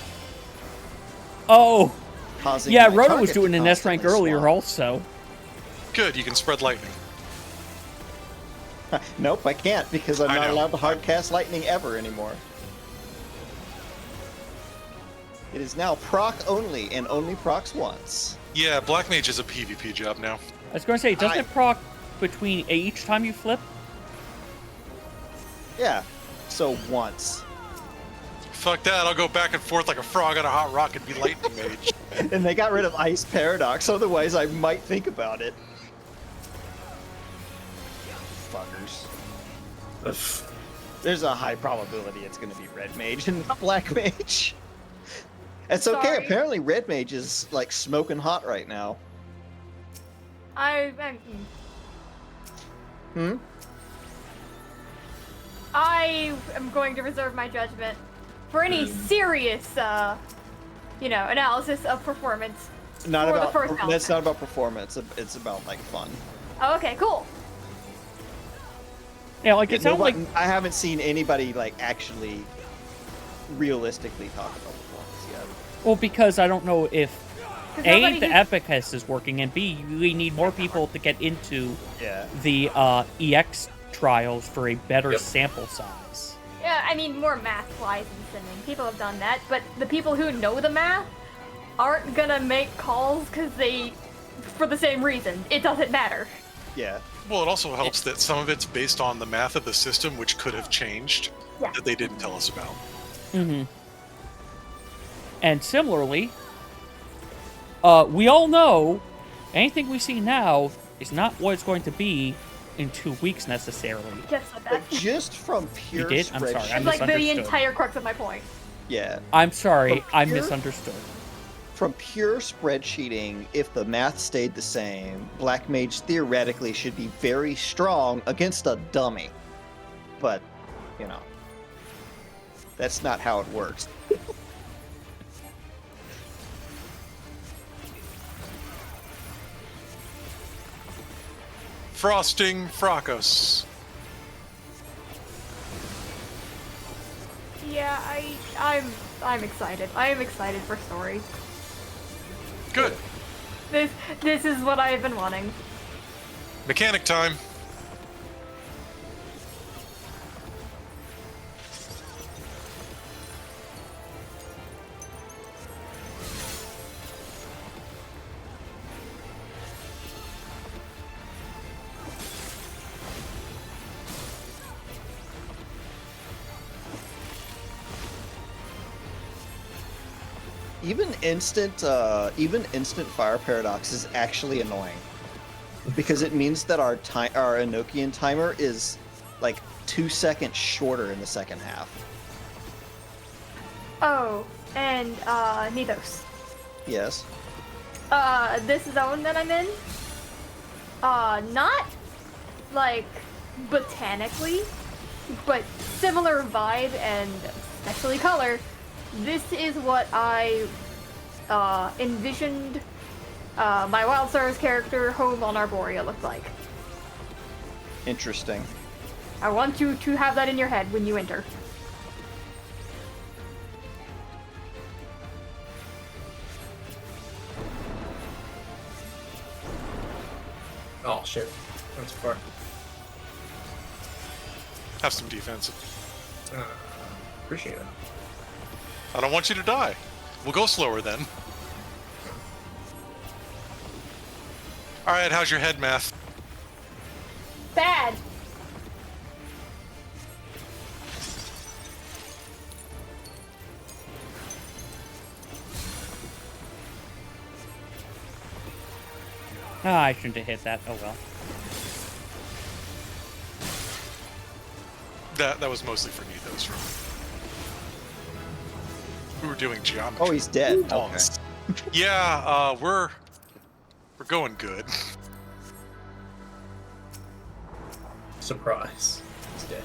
Oh! causing Yeah, my Rhoda target was doing to an S rank constantly earlier swap. also. Good, you can spread lightning. Nope, I can't because I'm I not know. allowed to hardcast lightning ever anymore. It is now proc only and only procs once. Yeah, Black Mage is a PvP job now. I was going to say, doesn't it proc between each time you flip? Yeah, so once. Fuck that, I'll go back and forth like a frog on a hot rock and be Lightning Mage. And they got rid of Ice Paradox, otherwise I might think about it. Fuckers. There's a high probability it's going to be Red Mage and not Black Mage. It's okay, Sorry. apparently Red Mage is like smoking hot right now. I am going to reserve my judgment for any serious, analysis of performance. Not for about the first that's element. not about performance. It's about like fun. Oh, okay, cool. Yeah, like it sounds like I haven't seen anybody like actually realistically talk about performance yet. well, because I don't know if nobody A, the has- Epicus is working, and B, we need more people to get into Yeah. the EX trials for a better sample size. Yeah, I mean, more math-wise and simming. People have done that, but the people who know the math aren't gonna make calls for the same reason. It doesn't matter. Yeah. Well, it also helps that some of it's based on the math of the system, which could have changed, Yeah. that they didn't tell us about. Mm-hmm. And similarly, we all know anything we see now is not what it's going to be in 2 weeks necessarily. Just like that. But just from pure did? I'm sorry, I spreadsheet- It's like the misunderstood. entire crux of my point. Yeah. I'm sorry, From I pure- misunderstood. From pure spreadsheeting, if the math stayed the same, Black Mage theoretically should be very strong against a dummy. But, that's not how it works. Frosting Fracas. Yeah, I'm excited. I am excited for story. Good. This is what I've been wanting. Mechanic time. Even instant fire paradox is actually annoying because it means that our Enochian timer is like 2 seconds shorter in the second half. Oh, and Nithos. Yes. This zone that I'm in, not like botanically, but similar vibe and especially color. This is what I envisioned my Wildstars character home on Arborea looked like. Interesting. I want you to have that in your head when you enter. Oh shit, that's far. Have some defense. Appreciate it. I don't want you to die. We'll go slower then. Alright, how's your head math? Bad. Ah, I shouldn't have hit that. Oh well. That was mostly for Nithos. We were doing geometry. Oh, he's dead. Okay. Yeah, we're going good. Surprise. He's dead.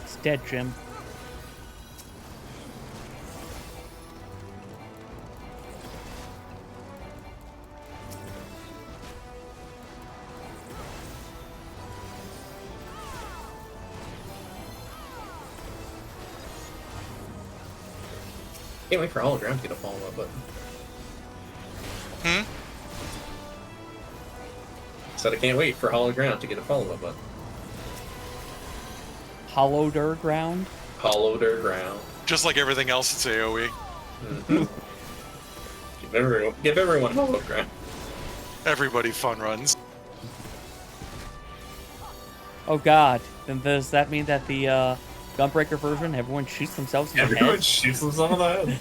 It's dead, Jim. Can't wait for hologram to get a follow-up button. Said I can't wait for hologram to get a follow-up button. Hollowed ground? Hollowed ground. Just like everything else, it's AoE. Mm-hmm. give everyone hologram. Everybody fun runs. Oh god. Then does that mean that the Gunbreaker version, everyone shoots themselves in the head? Everyone shoots themselves in the head.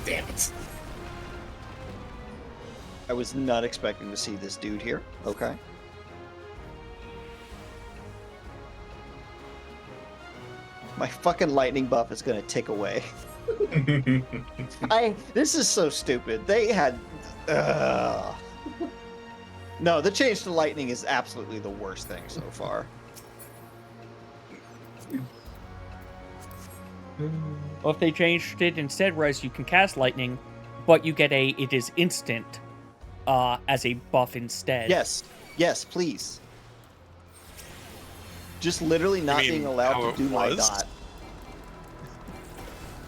Damn it. I was not expecting to see this dude here. Okay. My fucking lightning buff is gonna tick away. This is so stupid. They had... No, the change to lightning is absolutely the worst thing so far. Well, if they changed it instead, whereas you can cast lightning, but you get it is instant as a buff instead. Yes, please. Just literally not being allowed to do my dot.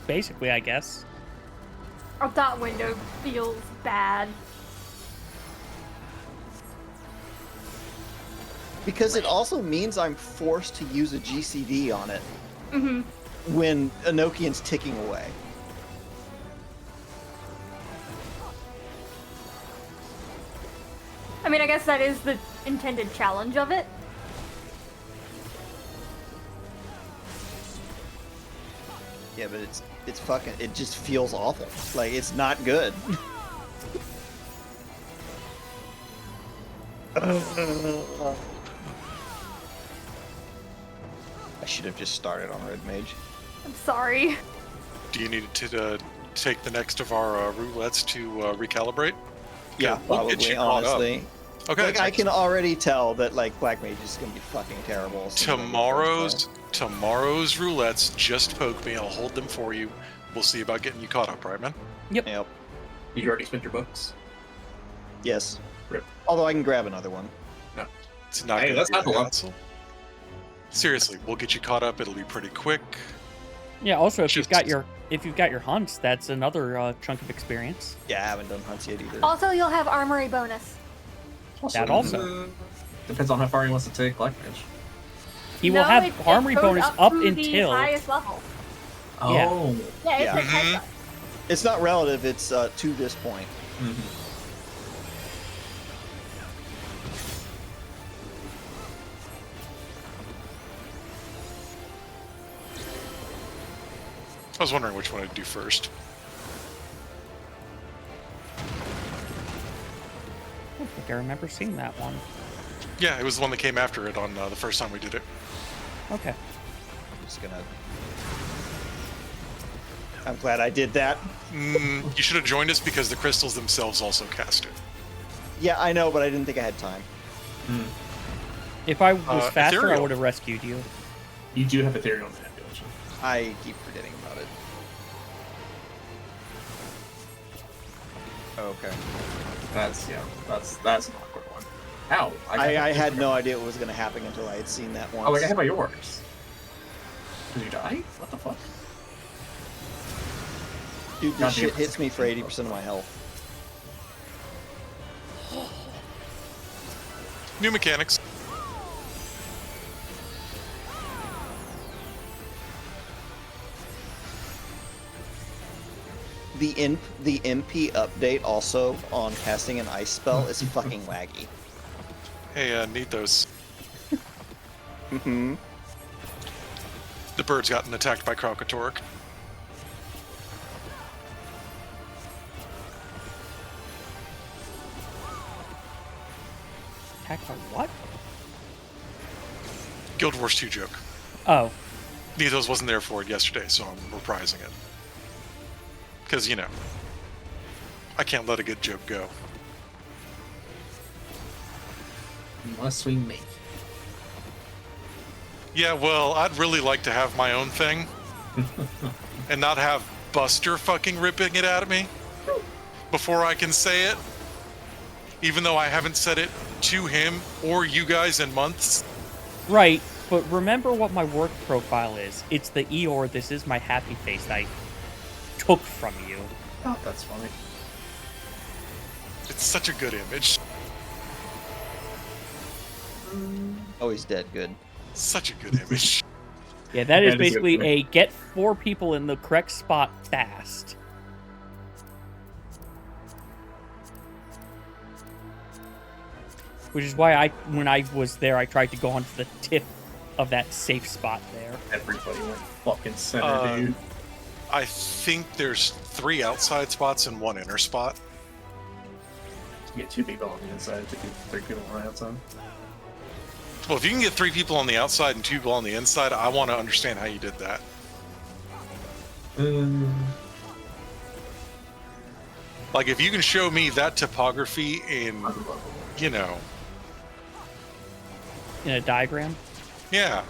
Basically, I guess. Our dot window feels bad. Because it also means I'm forced to use a GCD on it. Mm-hmm. When Enochian's ticking away. I mean, I guess that is the intended challenge of it. Yeah, but it's fucking, it just feels awful. Like, it's not good. I should have just started on Red Mage. I'm sorry. Do you need to take the next of our roulettes to recalibrate? Yeah, We'll get probably, you caught up. honestly. Okay. Like, I can already tell that, like, Black Mage is going to be fucking terrible. Tomorrow's roulettes just poke me. I'll hold them for you. We'll see about getting you caught up, right, man? Yep. Yep. You already spent your books? Yes. Rip. Although I can grab another one. No. It's not Hey, gonna that's be a not the one. hassle. Seriously, we'll get you caught up. It'll be pretty quick. Yeah. Also, if you've got your hunts, that's another chunk of experience. Yeah, I haven't done hunts yet either. Also, you'll have armory bonus. That also. Depends on how far he wants to take Black Mage. He will have armory goes bonus up up to until. the highest level. Oh. Yeah, it's Yeah. like headshot. It's not relative, it's to this point. I was wondering which one I'd do first. I think I remember seeing that one. Yeah, it was the one that came after it on the first time we did it. Okay. Just gonna. I'm glad I did that. You should have joined us because the crystals themselves also cast it. Yeah, I know, but I didn't think I had time. If I was faster, I Ethereal. would have rescued you. You do have Ethereal manipulation. I keep forgetting about it. Okay. That's an awkward one. Ow! I had no idea what was going to happen until I had seen that once. Oh, I got hit by yours. Did you die? What the fuck? Dude, this Not shit the- hits me for 80% of my health. New mechanics. The MP update also on casting an ice spell is fucking laggy. Hey, need those. Mm-hmm. The bird's gotten attacked by Kralkatork. Attacked by what? Guild Wars 2 joke. Oh. Nethos wasn't there for it yesterday, so I'm reprising it. Because, you know, I can't let a good joke go. Unless we make it. Yeah, well, I'd really like to have my own thing. And not have Buster fucking ripping it out of me before I can say it. Even though I haven't said it to him or you guys in months. Right, but remember what my work profile is. It's the Eeyore, this is my happy face I took from you. Oh, that's funny. It's such a good image. Oh, he's dead. Good. Such a good image. Yeah, that is That is basically good. a get 4 people in the correct spot fast. Which is why when I was there, I tried to go onto the tip of that safe spot there. Everybody went fucking center, dude. I think there's 3 outside spots and 1 inner spot. You get 2 people on the inside, 3 people on the outside. Well, if you can get 3 people on the outside and 2 people on the inside, I want to understand how you did that. Like, if you can show me that topography in, you know... In a diagram? Yeah.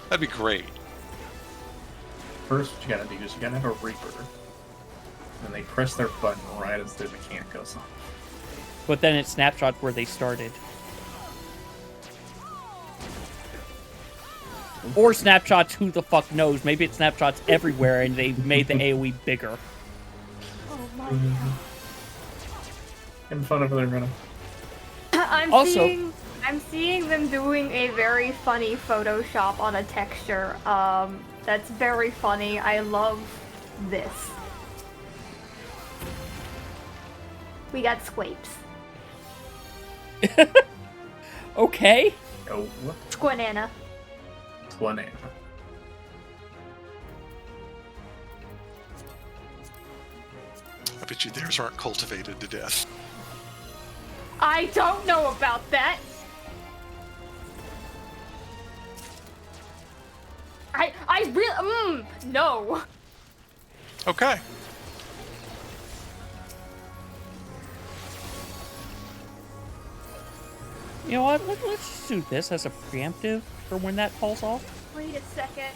That'd be great. First, what you gotta do is you gotta have a Reaper. And they press their button right as the mechanic goes on. But then it snapshots where they started. Or snapshots, who the fuck knows? Maybe it snapshots everywhere and they made the AoE bigger. Oh my god. Having fun over there, Brenna. I'm seeing them doing a very funny Photoshop on a texture. That's very funny. I love this. We got squapes. Okay. Oh, what? Squanana. Banana. I bet you theirs aren't cultivated to death. I don't know about that. No. Okay. You know what? Let's just do this as a preemptive for when that falls off. Wait a second.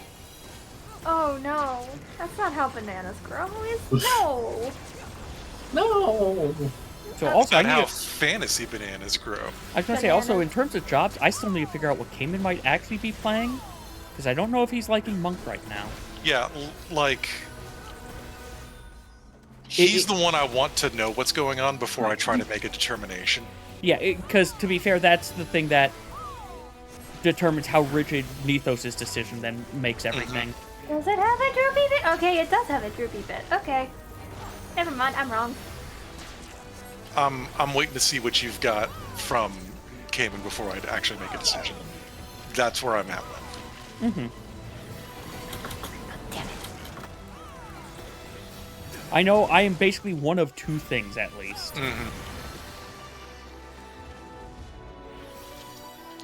Oh no, that's not how bananas grow. No. No. So That's also, not how fantasy bananas grow. I was gonna say also in terms of jobs, I still need to figure out what Cayman might actually be playing, because I don't know if he's liking Monk right now. Yeah, like he's the one I want to know what's going on before I try to make a determination. Yeah, because to be fair, that's the thing that determines how rigid Nethos' decision then makes everything. Does it have a droopy bit? Okay, it does have a droopy bit. Okay. Never mind, I'm wrong. I'm waiting to see what you've got from Cayman before I'd actually make a decision. That's where I'm at with. Mm-hmm. I know I am basically one of two things at least. Mm-hmm.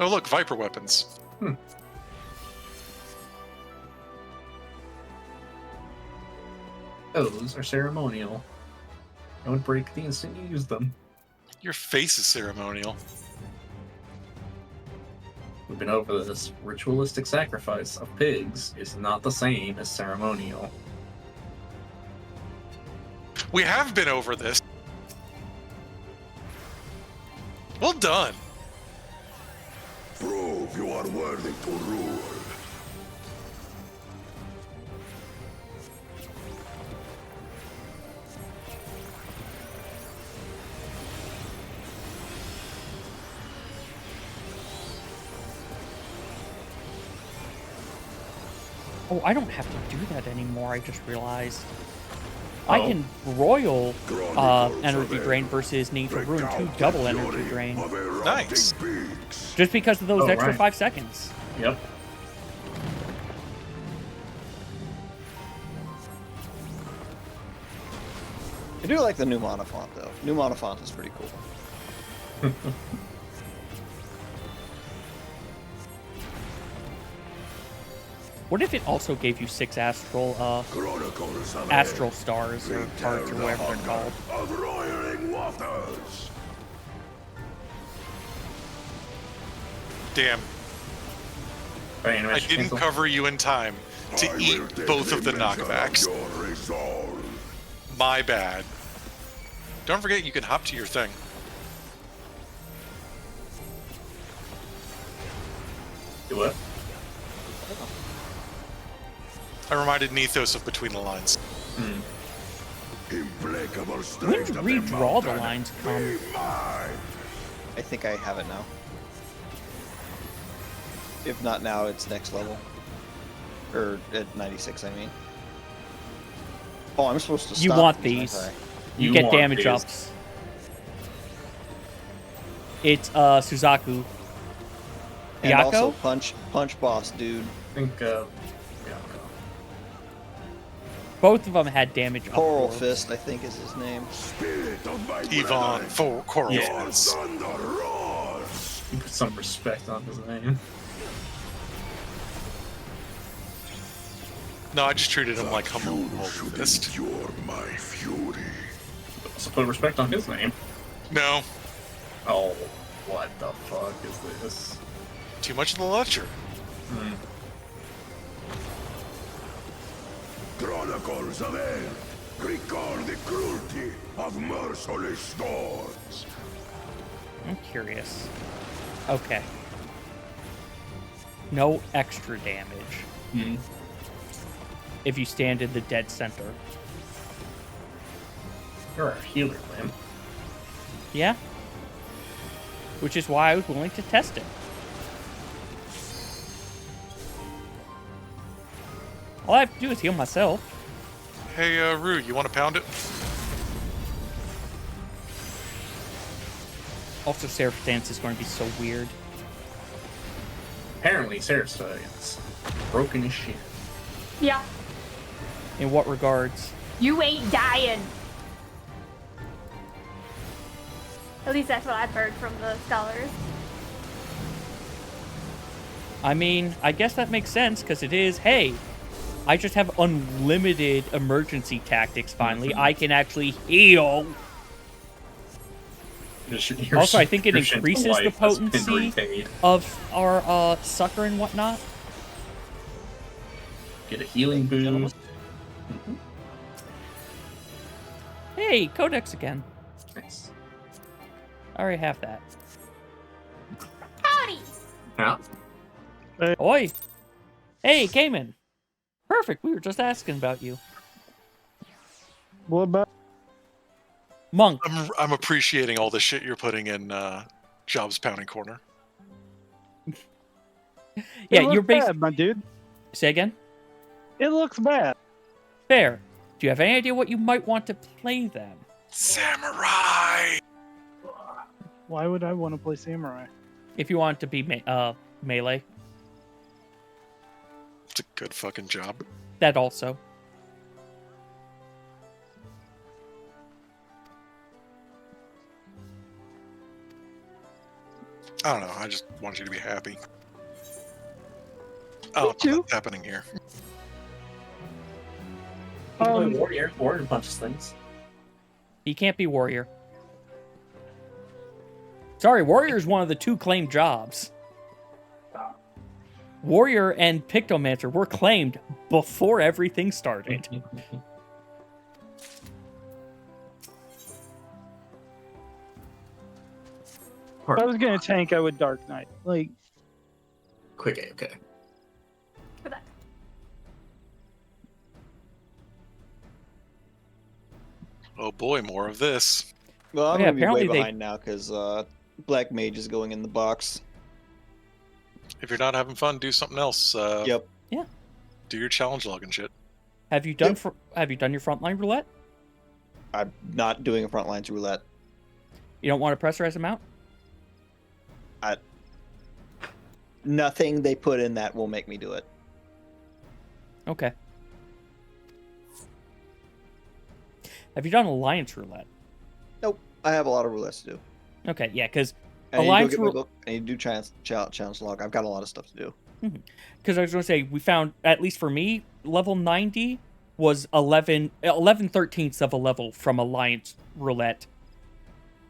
Oh look, Viper weapons. Those are ceremonial. Don't break the instant you use them. Your face is ceremonial. We've been over this. Ritualistic sacrifice of pigs is not the same as ceremonial. We have been over this. Well done. Prove you are worthy to rule. Oh, I don't have to do that anymore, I just realized. I can royal energy drain versus need to ruin 2 double energy drain. Nice. Just because of those extra 5 seconds. Yep. I do like the new monofont though. New monofont is pretty cool. What if it also gave you 6 astral stars or hearts or whatever they're called? Of roiling waters. Damn. I didn't cover you in time to eat both of the knockbacks. My bad. Don't forget you can hop to your thing. Do what? I reminded Nethos of Between the Lines. When redraw the lines come? I think I have it now. If not now, it's next level. Or at 96, I mean. Oh, I'm supposed to stop. You want these, these. You get damage ups. It's Suzaku. And Yako? also punch boss, dude. I think, Both of them had damage up. Coral Fist, I think is his name. Yvonne for Coral Fist. You put some respect on his name. No, I just treated him like humble Fist. My fury. So put respect on his name. No. Oh, what the fuck is this? Too much of the lecture. Chronicles of Air record the cruelty of merciless storms. I'm curious. Okay. No extra damage. If you stand in the dead center. You're a healer, man. Yeah. Which is why I was willing to test it. All I have to do is heal myself. Hey, Rue, you want to pound it? Also, Seraph Dance is going to be so weird. Apparently, Seraph's is broken as shit. Yeah. In what regards? You ain't dying. At least that's what I've heard from the scholars. I mean, I guess that makes sense, because it is, hey, I just have unlimited emergency tactics finally. I can actually heal. Also, I think it increases the potency of our sucker and whatnot. Get a healing boost. Hey, Codex again. Nice. I already have that. Howdy! Yeah. Oi! Hey, Cayman. Perfect. We were just asking about you. What about Monk? I'm appreciating all the shit you're putting in Job's Pounding Corner. Yeah, it you're bad, my dude. Say again? It looks bad. Fair. Do you have any idea what you might want to play then? Samurai! Why would I want to play Samurai? If you want to be melee. It's a good fucking job. That also. I don't know. I just want you to be happy. I don't know what's happening here. Warrior. Warrior punches things. He can't be warrior. Sorry, warrior is one of the 2 claimed jobs. Warrior and Pictomancer were claimed before everything started. If I was gonna tank, I would Dark Knight. Like, Quick A, okay. Oh boy, more of this. Well, I'm yeah, gonna be way apparently they- behind now because Black Mage is going in the box. If you're not having fun, do something else. Yep. Yeah. Do your challenge log and shit. Have you done have you done your frontline roulette? I'm not doing a frontlines roulette. You don't want to pressurize them out? Nothing they put in that will make me do it. Okay. Have you done alliance roulette? Nope. I have a lot of roulettes to do. Okay, yeah, because I need alliance to go get my roulette. book. I need to do challenge log. I've got a lot of stuff to do. Because I was going to say, we found, at least for me, level 90 was 11 13ths of a level from Alliance Roulette.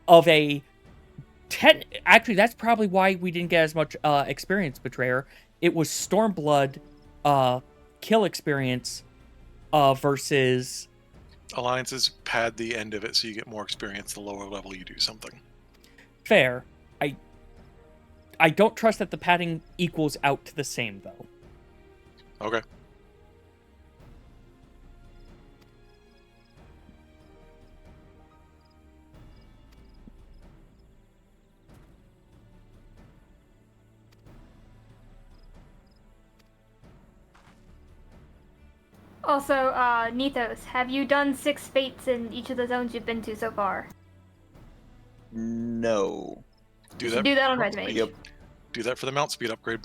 Of a 10... Actually, that's probably why we didn't get as much experience, Betrayer. It was Stormblood kill experience versus... Alliances pad the end of it so you get more experience the lower level you do something. Fair. I don't trust that the padding equals out to the same, though. Okay. Also, Nethos, have you done 6 fates in each of the zones you've been to so far? No. Do You that. should do that on Red Mage. Yep. Do that for the mount speed upgrade.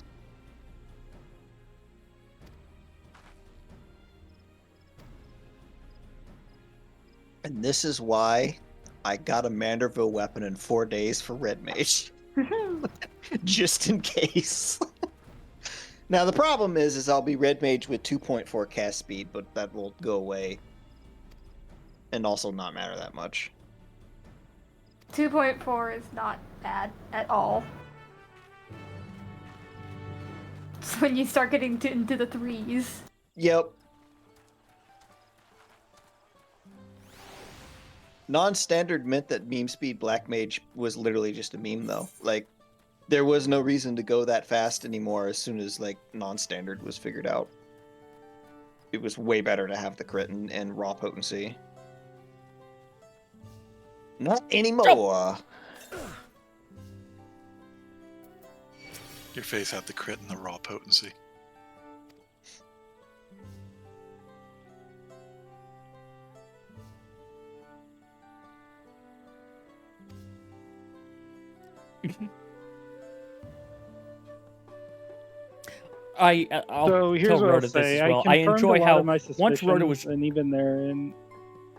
And this is why I got a Manderville weapon in 4 days for Red Mage. Just in case. Now the problem is I'll be Red Mage with 2.4 cast speed, but that will go away. And also not matter that much. 2.4 is not bad at all. It's when you start getting into the 3s. Yep. Non-standard meant that meme speed Black Mage was literally just a meme, though. Like, there was no reason to go that fast anymore as soon as, like, non-standard was figured out. It was way better to have the crit and raw potency. Not anymore. Your face had the crit and the raw potency. I'll so here's tell what I'll Rhoda this say. as well. I I confirmed enjoy a lot how of my once Rhoda was suspicions, and even there, and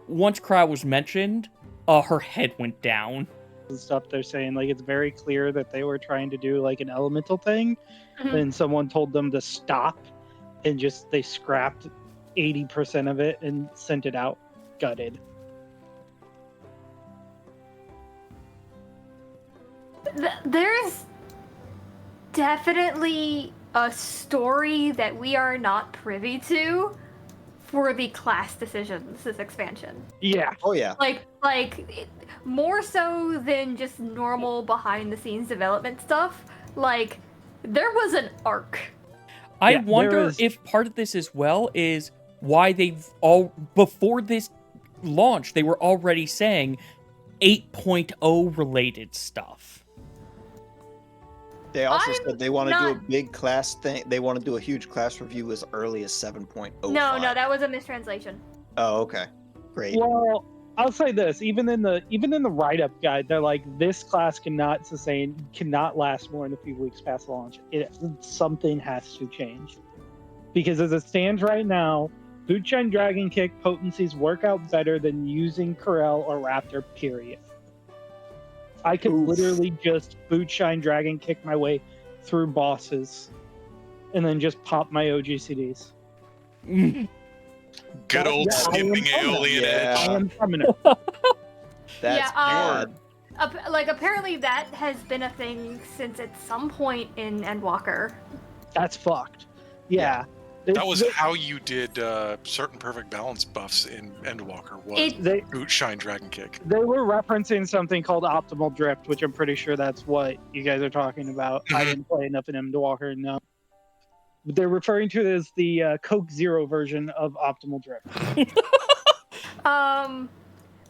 once Crow was mentioned, her head went down. stuff they're saying, like, it's very clear that they were trying to do like an elemental thing, and someone told them to stop, and just they scrapped 80% of it and sent it out gutted. There's definitely a story that we are not privy to for the class decisions this expansion. Yeah. Oh yeah. More so than just normal behind the scenes development stuff. Like, there was an arc. I wonder if part of this as well is why they've all, before this launch, they were already saying 8.0 related stuff. They also said they want to do a big class thing. They want to do a huge class review as early as 7.05. No, that was a mistranslation. Oh, okay. Great. Well, I'll say this: even in the write-up guide, they're like, this class cannot last more than a few weeks past launch. Something has to change, because as it stands right now, Bootshine Dragon Kick potencies work out better than using Corel or Raptor. Period. I could literally just Bootshine Dragon Kick my way through bosses, and then just pop my OGCDs. Good old skipping Aeolian Edge. I am coming. That's bad. Apparently that has been a thing since at some point in Endwalker. That's fucked. Yeah. That was how you did certain perfect balance buffs in Endwalker. Bootshine Dragon Kick. They were referencing something called Optimal Drift, which I'm pretty sure that's what you guys are talking about. I didn't play enough in Endwalker, no. They're referring to it as the Coke Zero version of Optimal Drift.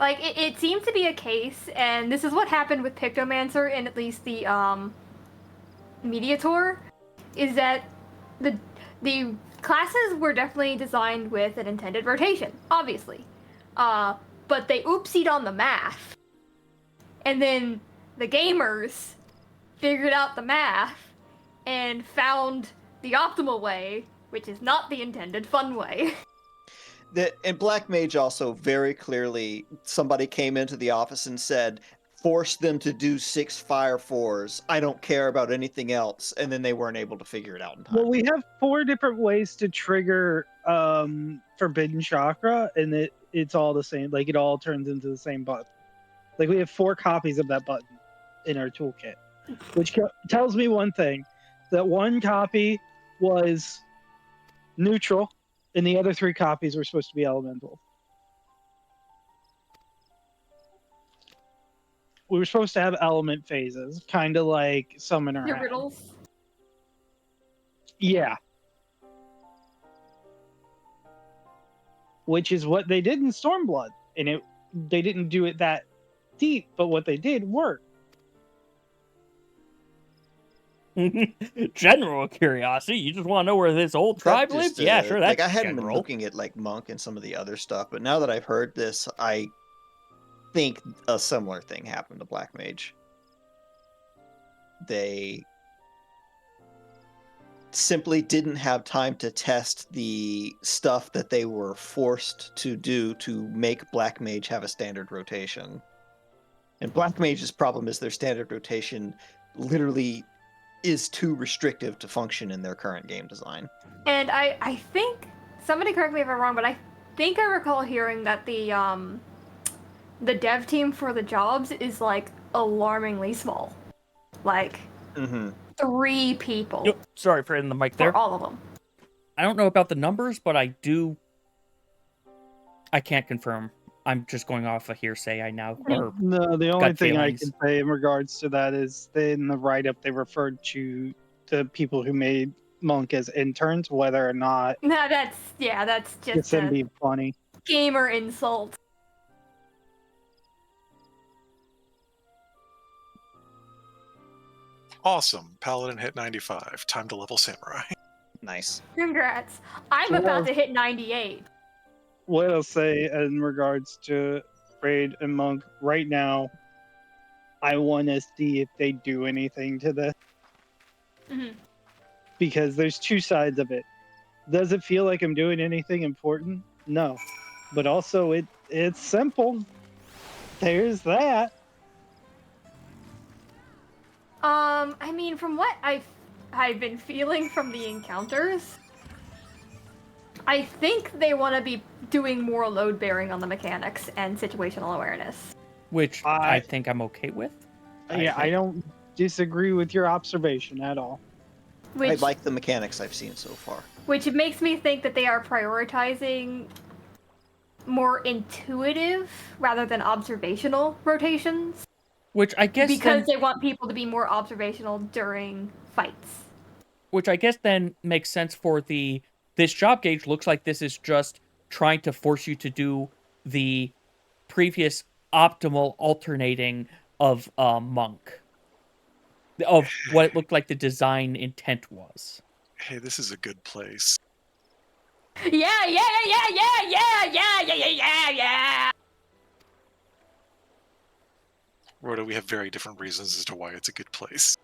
It seemed to be a case, and this is what happened with Pictomancer in at least the media tour, is that the classes were definitely designed with an intended rotation, obviously. But they oopsied on the math. And then the gamers figured out the math and found the optimal way, which is not the intended fun way. And Black Mage also very clearly, somebody came into the office and said, force them to do 6 Fire 4s. I don't care about anything else. And then they weren't able to figure it out in time. Well, we have 4 different ways to trigger Forbidden Chakra, and it's all the same. Like, it all turns into the same button. Like, we have 4 copies of that button in our toolkit, which tells me one thing, that one copy was neutral, and the other 3 copies were supposed to be elemental. We were supposed to have element phases, kind of like Summoner. Your riddles? Yeah. Which is what they did in Stormblood. And they didn't do it that deep, but what they did worked. General curiosity, you just want to know where this old tribe lives? Yeah, sure, that's I hadn't general. been looking at like Monk and some of the other stuff, but now that I've heard this, I think a similar thing happened to Black Mage. They simply didn't have time to test the stuff that they were forced to do to make Black Mage have a standard rotation. And Black Mage's problem is their standard rotation literally is too restrictive to function in their current game design. And I think, somebody correct me if I'm wrong, but I think I recall hearing that the dev team for the jobs is like alarmingly small. Like 3 people. Yep. Sorry for hitting the mic there. For all of them. I don't know about the numbers, but I can't confirm. I'm just going off a hearsay. I now. No, the only thing I can say in regards to that is in the write-up they referred to the people who made Monk as interns, whether or not. No, that's just gonna be funny. Gamer insult. Awesome. Paladin hit 95. Time to level Samurai. Nice. Congrats. I'm about to hit 98. What I'll say in regards to Raid and Monk, right now, I want to see if they do anything to this. Because there's 2 sides of it. Does it feel like I'm doing anything important? No. But also, it's simple. There's that. I mean, from what I've been feeling from the encounters, I think they want to be doing more load bearing on the mechanics and situational awareness. Which I think I'm okay with. I don't disagree with your observation at all. I like the mechanics I've seen so far. Which makes me think that they are prioritizing more intuitive rather than observational rotations. Which I guess because they want people to be more observational during fights. Which I guess then makes sense for this job gauge. Looks like this is just trying to force you to do the previous optimal alternating of Monk. Of what it looked like the design intent was. Hey, this is a good place. Yeah. Rhoda, we have very different reasons as to why it's a good place.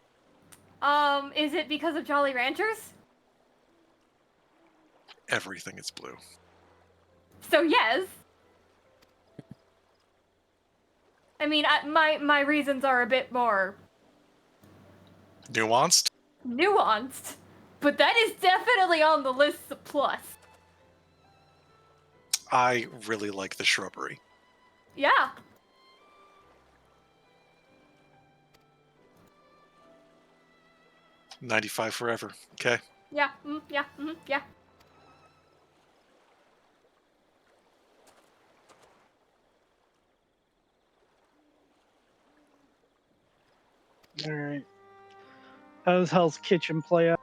Is it because of Jolly Ranchers? Everything is blue. So yes. I mean, my reasons are a bit more nuanced, but that is definitely on the list of plus. I really like the shrubbery. Yeah. $95 forever. Okay. Yeah. Yeah. All right. How does Hell's Kitchen play out?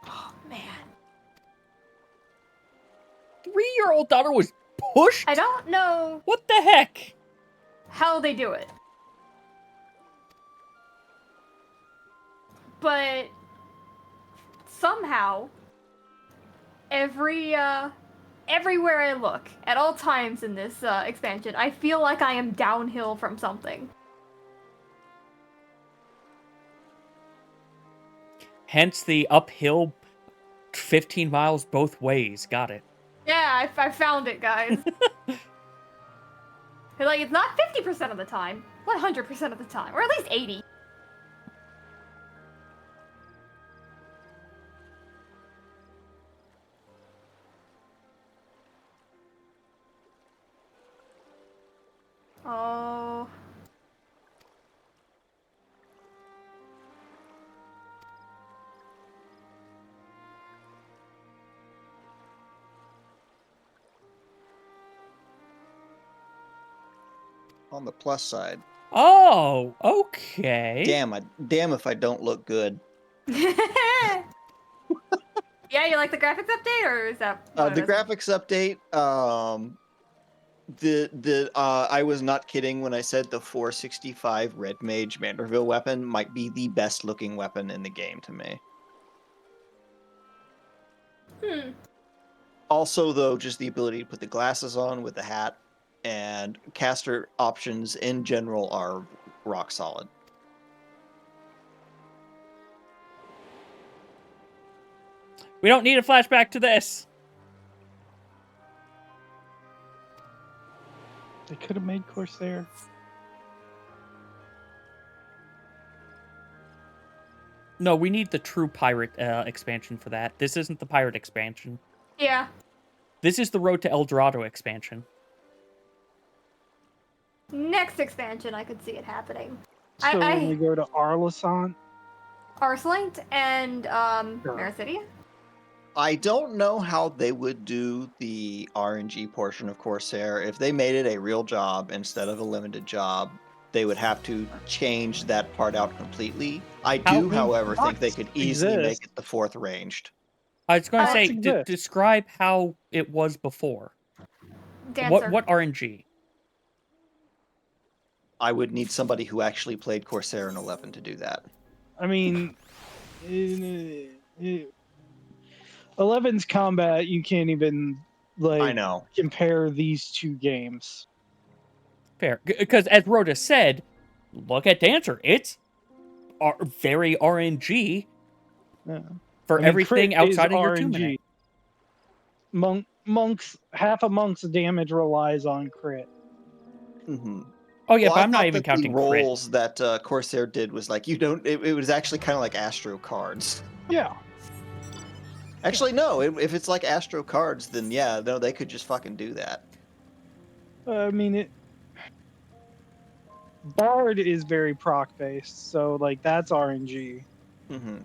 Oh man. 3-year-old daughter was pushed? I don't know. What the heck? How they do it. But somehow everywhere I look, at all times in this expansion, I feel like I am downhill from something. Hence the uphill 15 miles both ways. Got it. Yeah, I found it, guys. Like, it's not 50% of the time, 100% of the time, or at least 80. Oh. On the plus side. Oh, okay. Damn if I don't look good. Yeah, you like the graphics update, or is that the graphics update? I was not kidding when I said the 465 Red Mage Manderville weapon might be the best looking weapon in the game to me. Also, though, just the ability to put the glasses on with the hat and caster options in general are rock solid. We don't need a flashback to this. They could have made Corsair. No, we need the true pirate expansion for that. This isn't the pirate expansion. Yeah. This is the Road to El Dorado expansion. Next expansion, I could see it happening. So when we go to Arlasant? Arslant and Mericidia? I don't know how they would do the RNG portion of Corsair. If they made it a real job instead of a limited job, they would have to change that part out completely. I do, however, think they could easily make it the 4th ranged. I was going to say, describe how it was before. Dancer. What RNG? I would need somebody who actually played Corsair in 11 to do that. I mean, 11's combat, you can't even compare these two games. Fair, because as Rhoda said, look at Dancer. It's very RNG for everything outside of your 2-minute. half a monk's damage relies on crit. Mm-hmm. Oh yeah, Well, but I I'm not thought even that counting the crit. rolls that Corsair did was like you don't. It was actually kind of like Astro cards. Yeah. Actually, no. If it's like Astro cards, then yeah, no, they could just fucking do that. I mean, Bard is very proc based, so like that's RNG. Mm-hmm.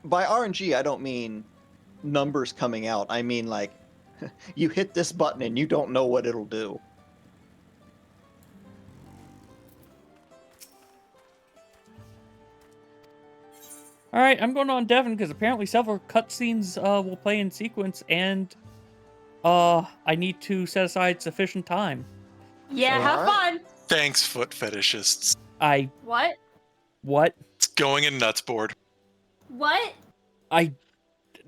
By RNG, I don't mean numbers coming out. I mean like you hit this button and you don't know what it'll do. All right, I'm going on Devon because apparently several cutscenes will play in sequence, and I need to set aside sufficient time. Yeah, have fun. Thanks, foot fetishists. What? What? It's going in nuts board. What?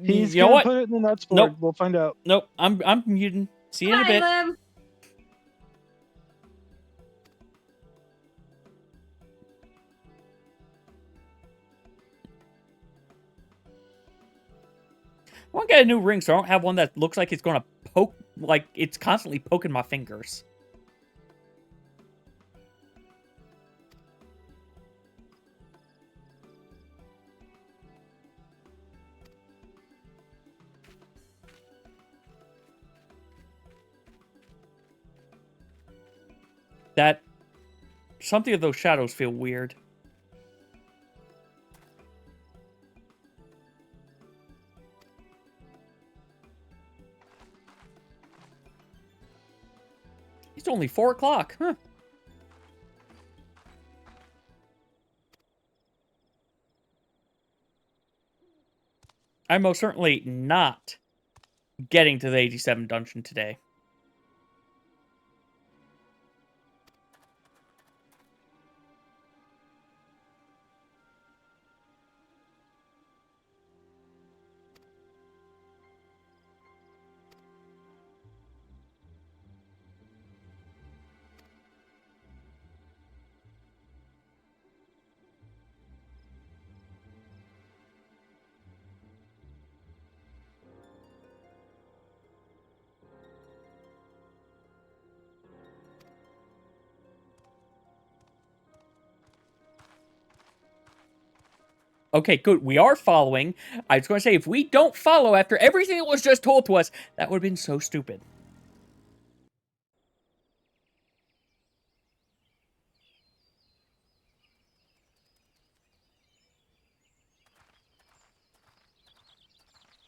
He's you know gonna what? put it in the nuts board. Nope. We'll find out. Nope. I'm muting. See you in a bit. Lim. I want to get a new ring so I don't have one that looks like it's going to poke, like it's constantly poking my fingers. Something of those shadows feel weird. It's only 4 o'clock, huh? I'm most certainly not getting to the 87 dungeon today. Okay, good. We are following. I was going to say, if we don't follow after everything that was just told to us, that would have been so stupid.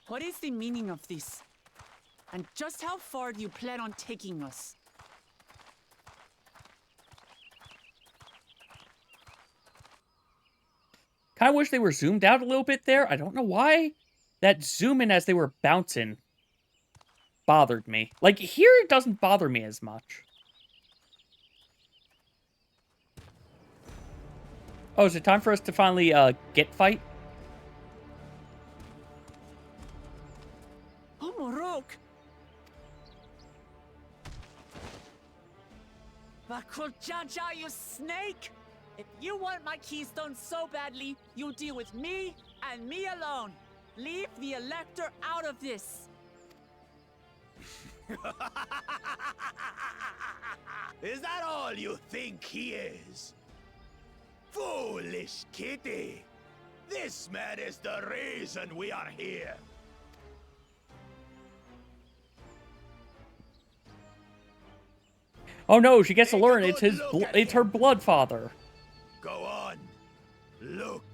What is the meaning of this? And just how far do you plan on taking us? Kind of wish they were zoomed out a little bit there. I don't know why. That zoom in as they were bouncing bothered me. Like, here it doesn't bother me as much. Oh, is it time for us to finally get fight? Oh, Morok! Bakul Jaja, you snake! If you want my keystone so badly, you deal with me and me alone. Leave the Elector out of this. Is that all you think he is? Foolish kitty! This man is the reason we are here. Oh no, she gets to learn it's it's her blood father. Go on. Look.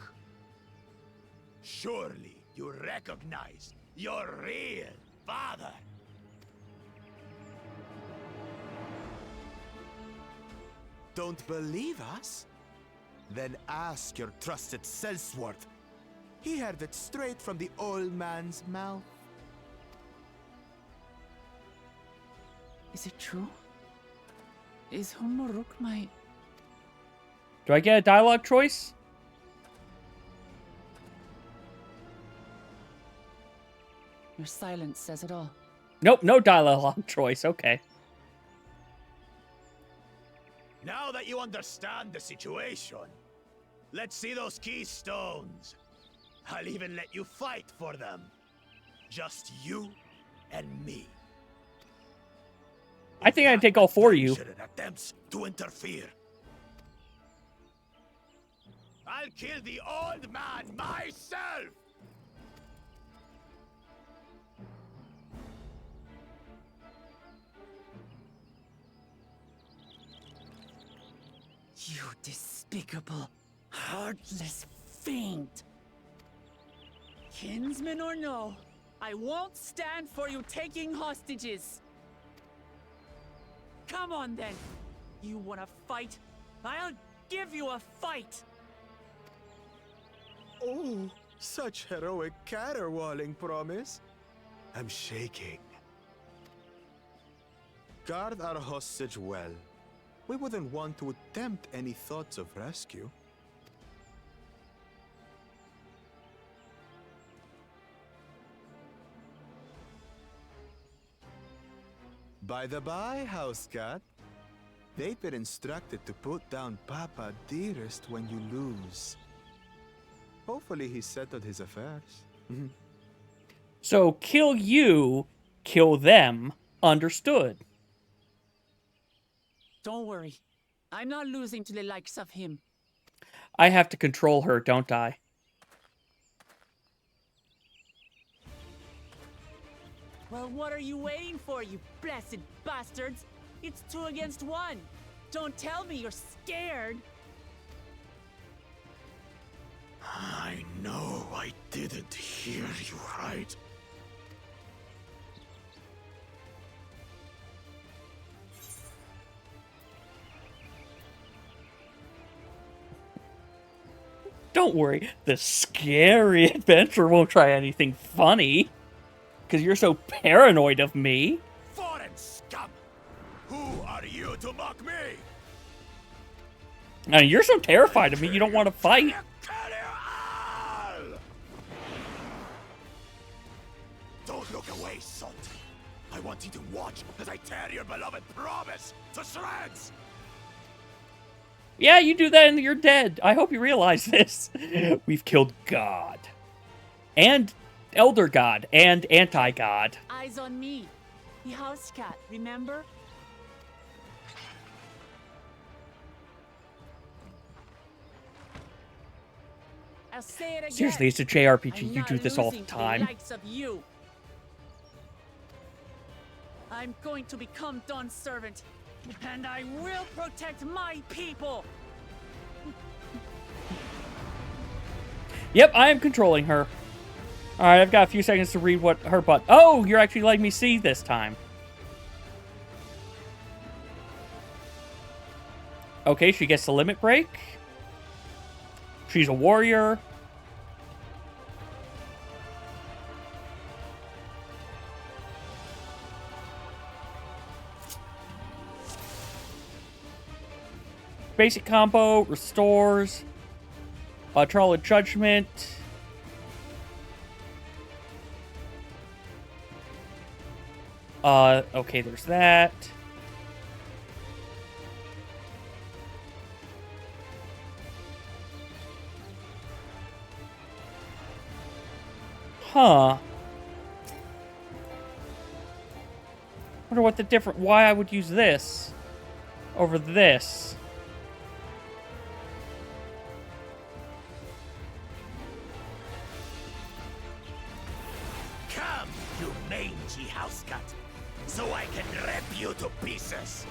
Surely you recognize your real father. Don't believe us? Then ask your trusted Sellsworth. He heard it straight from the old man's mouth. Is it true? Is Homoruk my... Do I get a dialogue choice? Your silence says it all. Nope, no dialogue choice. Okay. Now that you understand the situation, let's see those keystones. I'll even let you fight for them. Just you and me. I think I'd take all 4 of you. Attempts to interfere. I'll kill the old man myself! You despicable, heartless fiend! Kinsman or no, I won't stand for you taking hostages! Come on then! You wanna fight? I'll give you a fight! Oh, such heroic caterwauling promise. I'm shaking. Guard our hostage well. We wouldn't want to attempt any thoughts of rescue. By the by, house cat, they've been instructed to put down Papa Dearest when you lose. Hopefully he settled his affairs. So kill you, kill them. Understood. Don't worry. I'm not losing to the likes of him. I have to control her, don't I? Well, what are you waiting for, you blessed bastards? It's 2 against 1. Don't tell me you're scared. I know I didn't hear you right. Don't worry, the scary adventurer won't try anything funny. Because you're so paranoid of me. Foreign scum! Who are you to mock me? Now, you're so terrified of me, you don't want to fight. Don't look away, Salt. I want you to watch as I tear your beloved promise to shreds. Yeah, you do that and you're dead. I hope you realize this. We've killed God. And Elder God. And Anti-God. Eyes on me. The house cat, remember? I'll say it again. Seriously, it's a JRPG. You do this all the time. Likes of you. I'm going to become Dawn's servant, and I will protect my people. Yep, I am controlling her. Alright, I've got a few seconds to read what her butt... Oh, you're actually letting me see this time. Okay, she gets the limit break. She's a warrior. Basic combo, restores. Trial of Judgment. Okay, there's that. Huh. Wonder what the different... Why I would use this over this. Come, you mangy house cat, so I can rip you to pieces.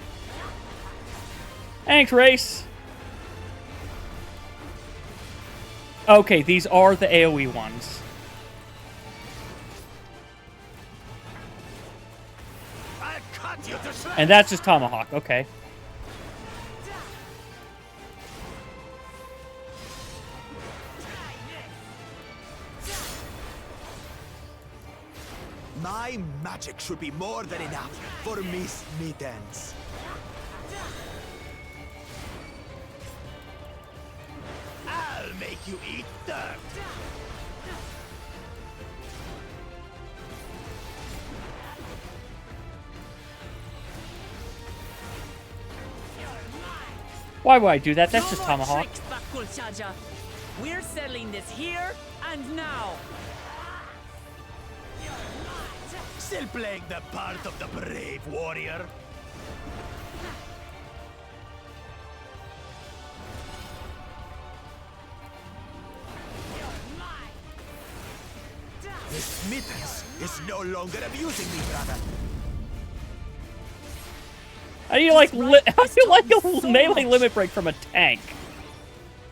Thanks, Race. Okay, these are the AoE ones. I'll cut you to shreds. And that's just Tomahawk, okay. My magic should be more than enough for Miss Mittens. I'll make you eat dirt. Why would I do that? That's No just more Tomahawk. tricks, Bakulchaja. We're settling this here and now. Still playing the part of the brave warrior? This mittens is no longer amusing me, brother. How do you like a melee limit break from a tank?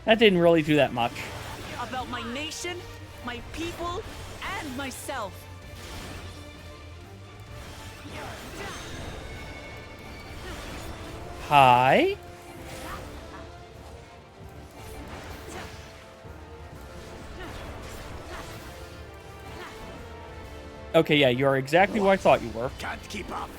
That didn't really do that much. About my nation, my people, and myself. Hi. Okay, yeah, you are exactly who I thought you were. Can't keep up.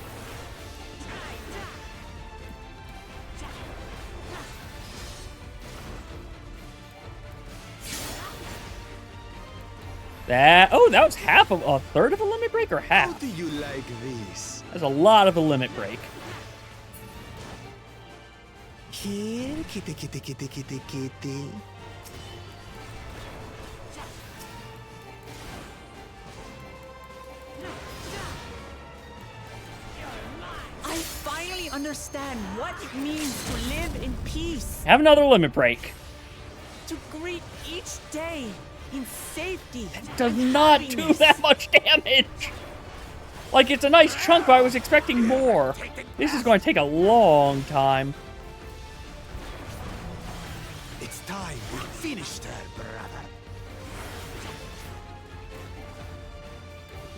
That was half of a third of a limit break, or half? How do you like this? That's a lot of a limit break. Here, kitty, kitty, kitty, kitty, kitty. I finally understand what it means to live in peace. Have another limit break. To greet each day in safety. Does not do that much damage. Like, it's a nice chunk, but I was expecting more. This is going to take a long time. It's time we finished her, brother.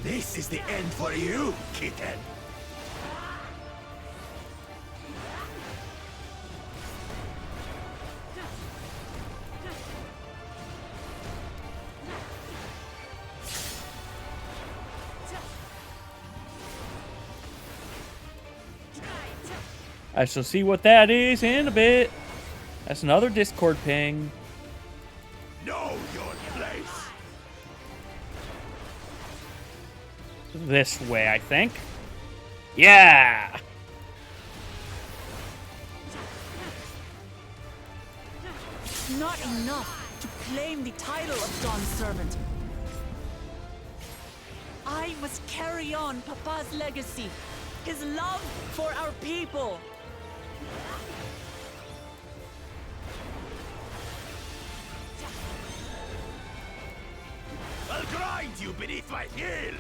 This is the end for you, kitten. I shall see what that is in a bit. That's another Discord ping. Know your place. This way, I think. Yeah! Not enough to claim the title of Dawn Servant. I must carry on Papa's legacy, his love for our people. I'll grind you beneath my heel.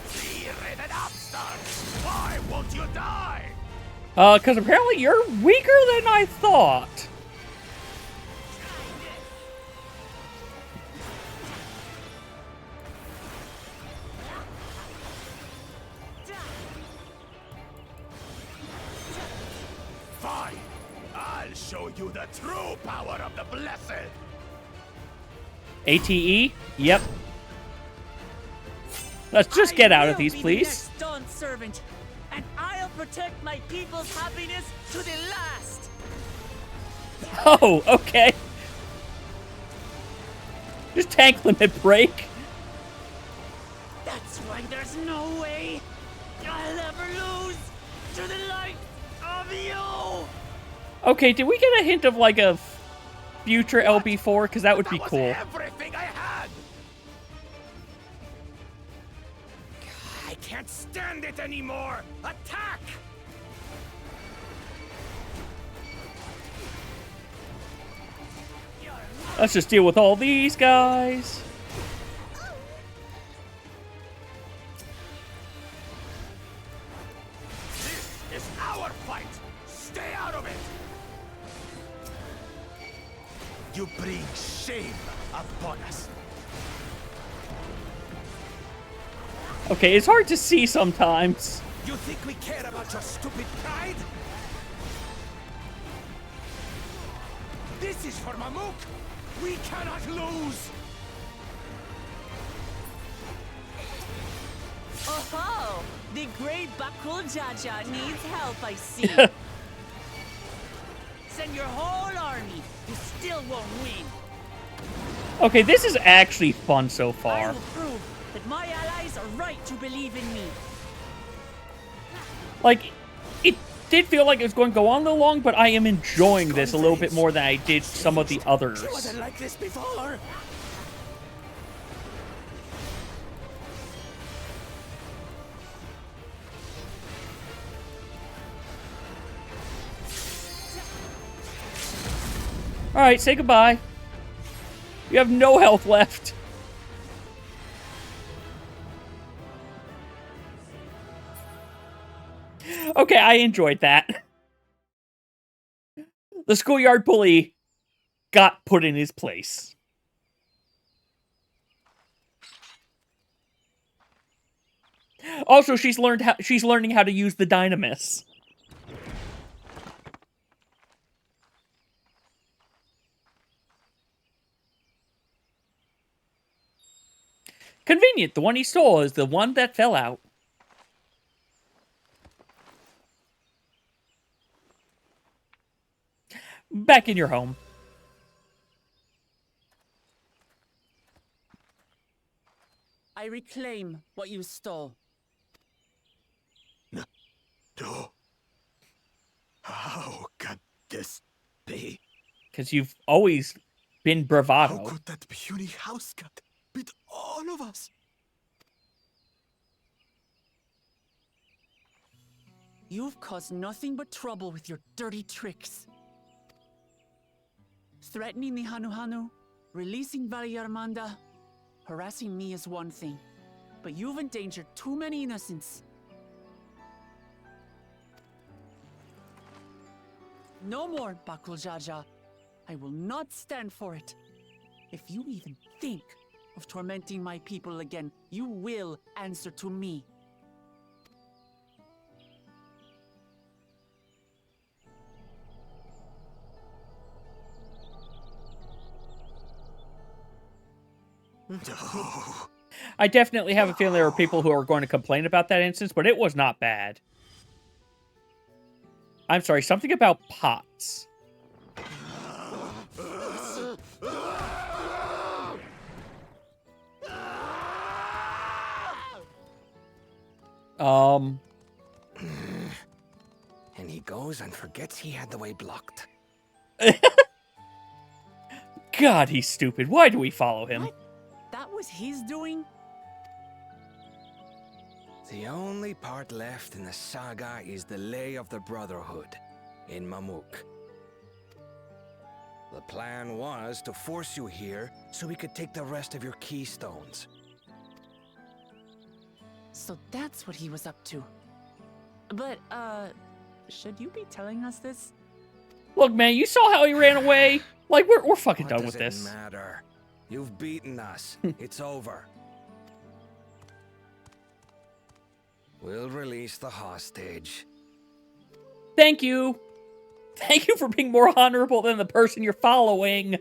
Three-headed upstart! Why won't you die? Because apparently you're weaker than I thought. Fine. I'll show you the true power of the blessed. ATE? Yep. Let's just get out of these, please. Dawn Servant, and I'll protect my people's happiness to the last. Oh, okay. Just tank limit break. That's why there's no way I'll ever lose to the light of you. Okay, did we get a hint of like a future LB4? Because that would be cool. Everything I had. I can't stand it anymore. Attack! Let's just deal with all these guys. This is our fight. Stay out of it. You bring shame upon us. Okay, it's hard to see sometimes. You think we care about your stupid pride? This is for Mamuk. We cannot lose. Oh, the great Bakul Jaja needs help, I see. Send your whole army. You still won't win. Okay, this is actually fun so I far. will prove that my allies are right to believe in me. Like, did feel like it was going to go on a little long, but I am enjoying this a little bit more than I did some of the others. It wasn't like this before. Alright, say goodbye. You have no health left. Okay, I enjoyed that. The schoolyard bully got put in his place. Also, she's learning how to use the dynamis. Convenient. The one he stole is the one that fell out. Back in your home. I reclaim what you stole. No. How can this be? Because you've always been bravado. How could that puny house cat beat all of us? You've caused nothing but trouble with your dirty tricks. Threatening the Hanu, releasing Valyarmanda, harassing me is one thing, but you've endangered too many innocents. No more, Bakul Jaja. I will not stand for it. If you even think of tormenting my people again, you will answer to me. I definitely have a feeling there are people who are going to complain about that instance, but it was not bad. I'm sorry, something about pots. And he goes and forgets he had the way blocked. God, he's stupid. Why do we follow him? What? That was his doing? The only part left in the saga is the Lay of the Brotherhood in Mamuk. The plan was to force you here so we could take the rest of your keystones. So that's what he was up to. But, should you be telling us this? Look, man, you saw how he ran away. Like, we're fucking What done with does it this. matter? You've beaten us. It's over. We'll release the hostage. Thank you. Thank you for being more honorable than the person you're following.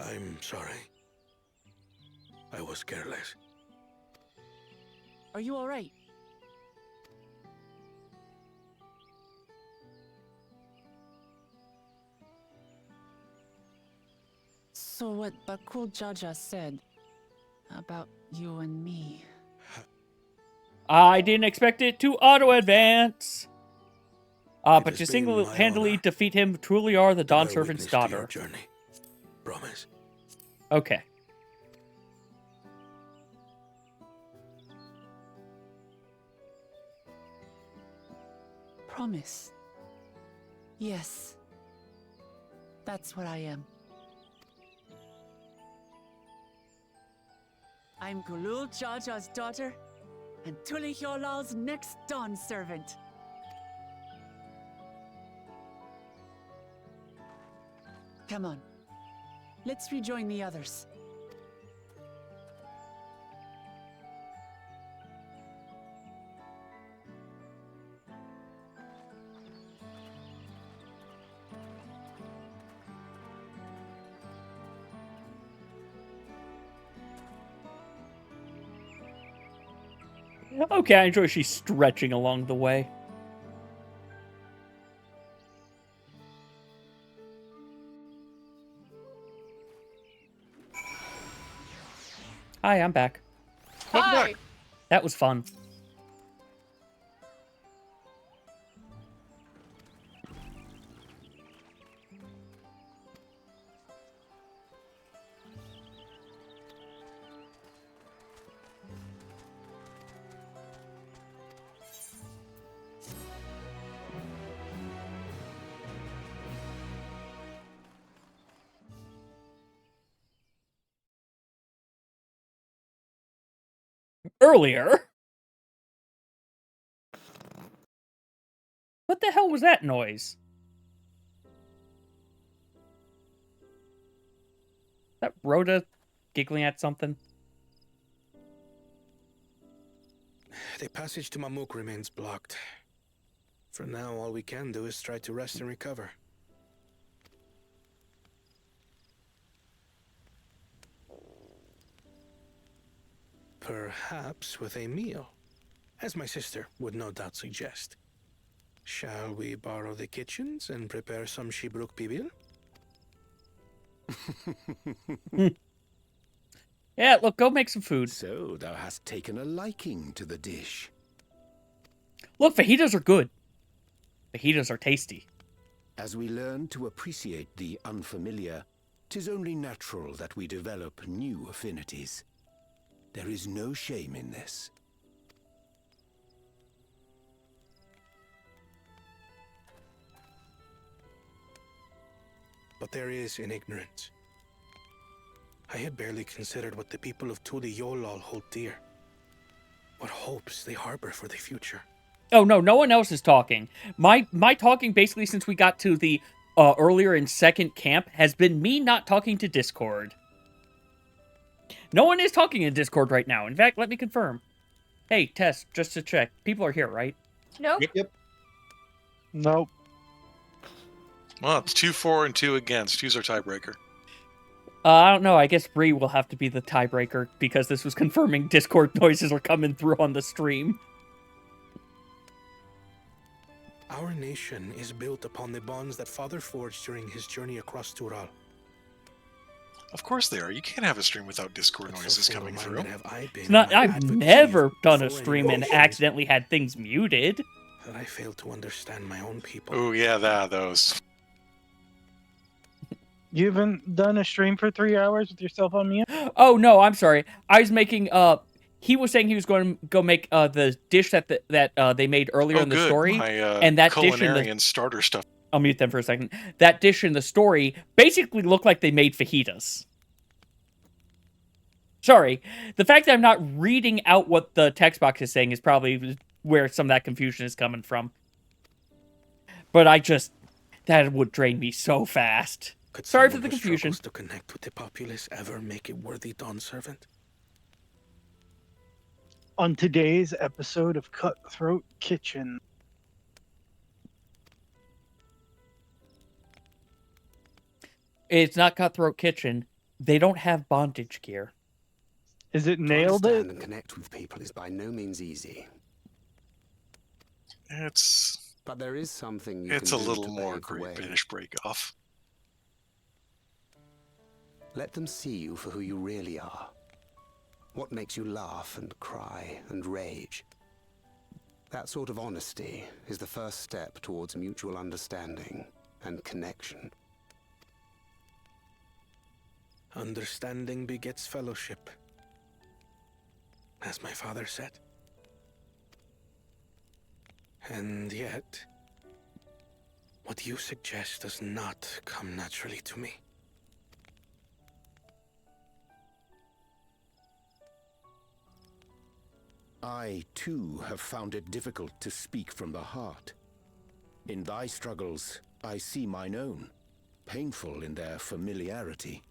I'm sorry. I was careless. Are you alright? So what Bakul Jaja said about you and me... I didn't expect it to auto-advance. But has to been single-handedly my honor defeat him truly are the to bear Dawn Servant's witness to your daughter. journey. Promise. Okay. Promise. Yes. That's what I am. I'm Gulul Jaja's daughter, and Tulihyolal's next Dawn servant. Come on. Let's rejoin the others. Okay, I enjoy she's stretching along the way. Hi, I'm back. Hi. That was fun. Earlier? What the hell was that noise? Is that Rhoda giggling at something? The passage to Mamuk remains blocked. For now, all we can do is try to rest and recover. Perhaps with a meal, as my sister would no doubt suggest. Shall we borrow the kitchens and prepare some Shibruk Bibil? Yeah, look, go make some food. So thou hast taken a liking to the dish. Look, fajitas are good. Fajitas are tasty. As we learn to appreciate the unfamiliar, 'tis only natural that we develop new affinities. There is no shame in this. But there is in ignorance. I had barely considered what the people of Tuli Yolal hold dear. What hopes they harbor for the future. Oh no, no one else is talking. My talking basically since we got to the earlier in second camp has been me not talking to Discord. No one is talking in Discord right now. In fact, let me confirm. Hey, Tess, just to check. People are here, right? Nope. Yep. Nope. Well, it's 2 for and 2 against. Who's our tiebreaker? I don't know. I guess Bree will have to be the tiebreaker because this was confirming Discord noises are coming through on the stream. Our nation is built upon the bonds that Father forged during his journey across Tural. Of course they are. You can't have a stream without Discord noises coming through. It's not. I've never done a stream and accidentally had things muted. That I failed to understand my own people. Oh yeah, those. You haven't done a stream for 3 hours with yourself on mute? Oh no, I'm sorry. I was making. He was saying he was going to go make the dish that they made earlier in the story, My, and that dish in culinary and starter stuff. I'll mute them for a second. That dish in the story basically looked like they made fajitas. Sorry, the fact that I'm not reading out what the text box is saying is probably where some of that confusion is coming from. But that would drain me so fast. Sorry for the confusion. To connect with the populace ever make a worthy Dawn servant? On today's episode of Cutthroat Kitchen. It's not Cutthroat Kitchen. They don't have bondage gear. Is it nailed it? And connect with people is by no means easy. But there is something you it's can a do little to more pave the way. British break off. Let them see you for who you really are. What makes you laugh and cry and rage. That sort of honesty is the first step towards mutual understanding and connection. Understanding begets fellowship, as my father said. And yet, what you suggest does not come naturally to me. I, too, have found it difficult to speak from the heart. In thy struggles, I see mine own, painful in their familiarity.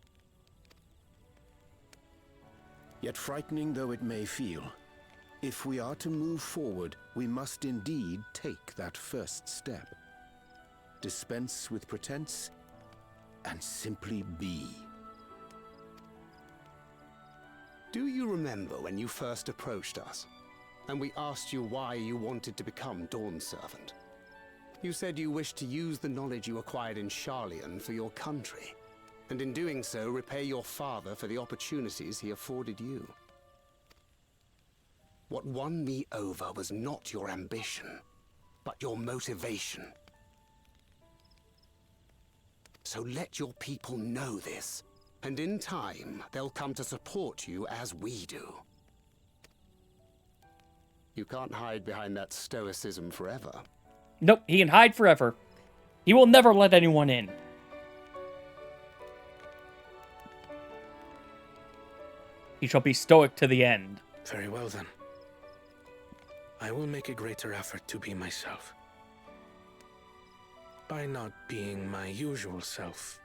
Yet frightening though it may feel, if we are to move forward, we must indeed take that first step. Dispense with pretense, and simply be. Do you remember when you first approached us? and we asked you why you wanted to become Dawn Servant. You said you wished to use the knowledge you acquired in Sharlayan for your country, and in doing so repay your father for the opportunities he afforded you. What won me over was not your ambition, but your motivation. So let your people know this, and in time, they'll come to support you as we do. You can't hide behind that stoicism forever. Nope, he can hide forever. He will never let anyone in. He shall be stoic to the end. Very well then. I will make a greater effort to be myself. By not being my usual self.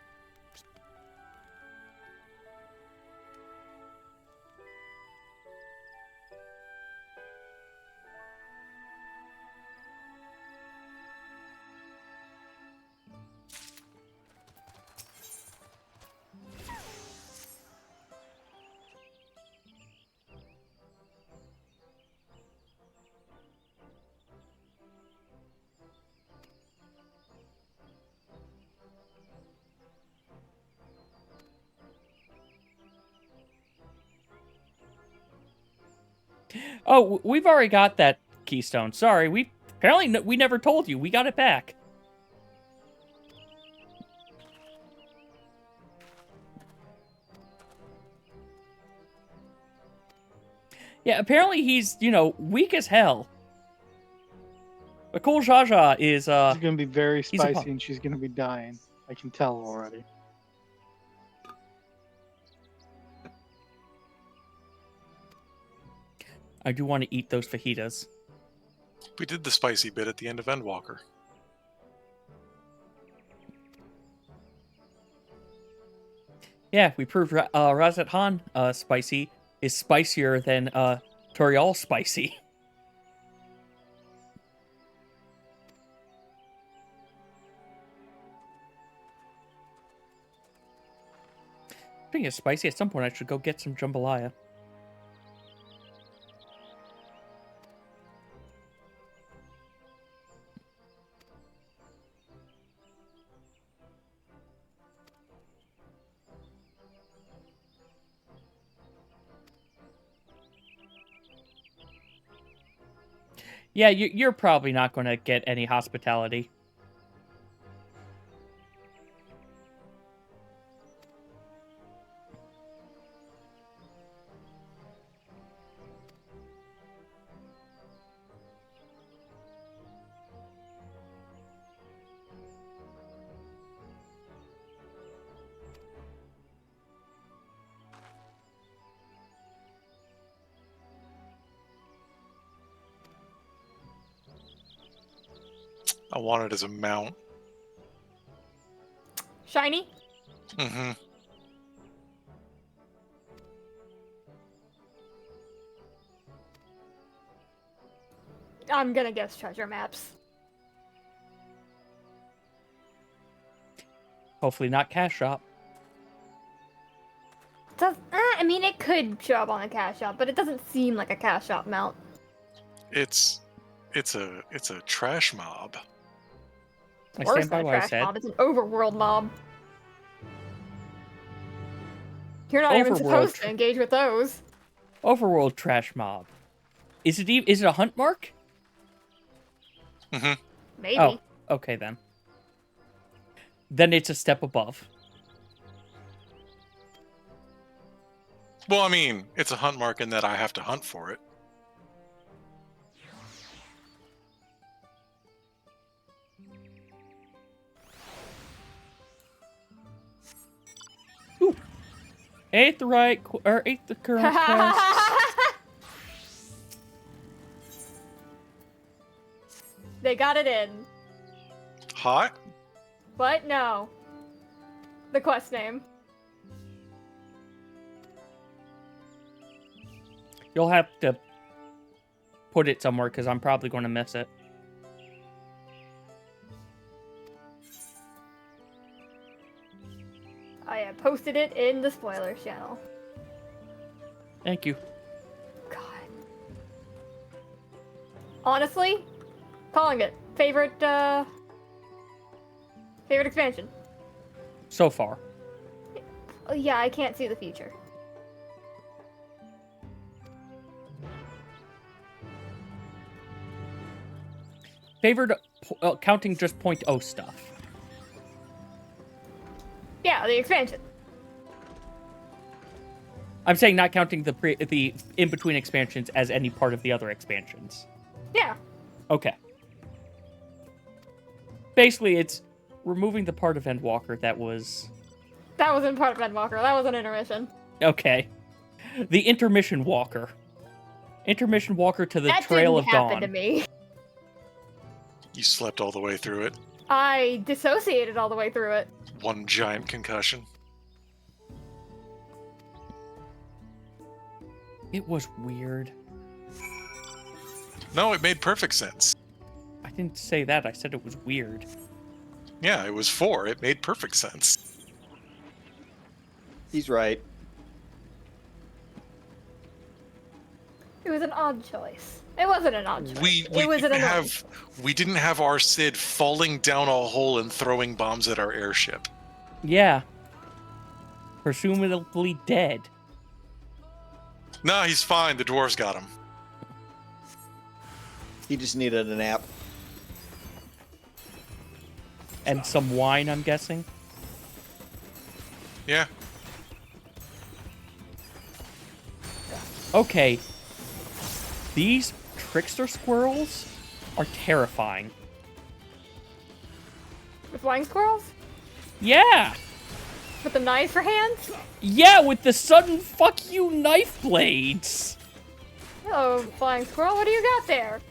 Oh, we've already got that keystone. Sorry, we never told you. We got it back. Yeah, apparently he's, weak as hell. But Cool Jaja is, She's gonna be very spicy and she's gonna be dying. I can tell already. I do want to eat those fajitas. We did the spicy bit at the end of Endwalker. Yeah, we proved Razat Han spicy is spicier than Toriel spicy. Speaking of spicy, at some point I should go get some jambalaya. Yeah, you're probably not going to get any hospitality. I want it as a mount. Shiny? Mm-hmm. I'm gonna guess treasure maps. Hopefully not cash shop. I mean, it could show up on a cash shop, but it doesn't seem like a cash shop mount. It's a trash mob. I Worse stand by than a what I trash said. mob. It's an overworld mob. You're not even Overworld supposed to engage with those. Overworld trash mob. Is it a hunt mark? Mm-hmm. Maybe. Oh, okay then. Then it's a step above. Well, I mean, it's a hunt mark in that I have to hunt for it. Ooh. Ate the current quest. They got it in. Hot? What? No. The quest name. You'll have to put it somewhere because I'm probably going to miss it. I have posted it in the spoilers channel. Thank you. God. Honestly, calling it. Favorite expansion. So far. Oh, yeah, I can't see the future. Favorite, counting just 0.0 stuff. Yeah, the expansion. I'm saying not counting the in-between expansions as any part of the other expansions. Yeah. Okay. Basically, it's removing the part of Endwalker that was... That wasn't part of Endwalker. That was an intermission. Okay. The Intermission Walker. Intermission Walker to the That Trail of didn't happen Dawn. to me. You slept all the way through it. I dissociated all the way through it. One giant concussion. It was weird. No, it made perfect sense. I didn't say that. I said it was weird. Yeah, it was 4. It made perfect sense. He's right. It was an odd choice. It wasn't an odd choice. It was We didn't have our Cid falling down a hole and throwing bombs at our airship. Yeah. Presumably dead. Nah, he's fine. The dwarves got him. He just needed a nap. And some wine, I'm guessing. Yeah. Okay. These trickster squirrels are terrifying. The flying squirrels? Yeah! With the knives for hands? Yeah, with the sudden fuck you knife blades! Hello, flying squirrel. What do you got there?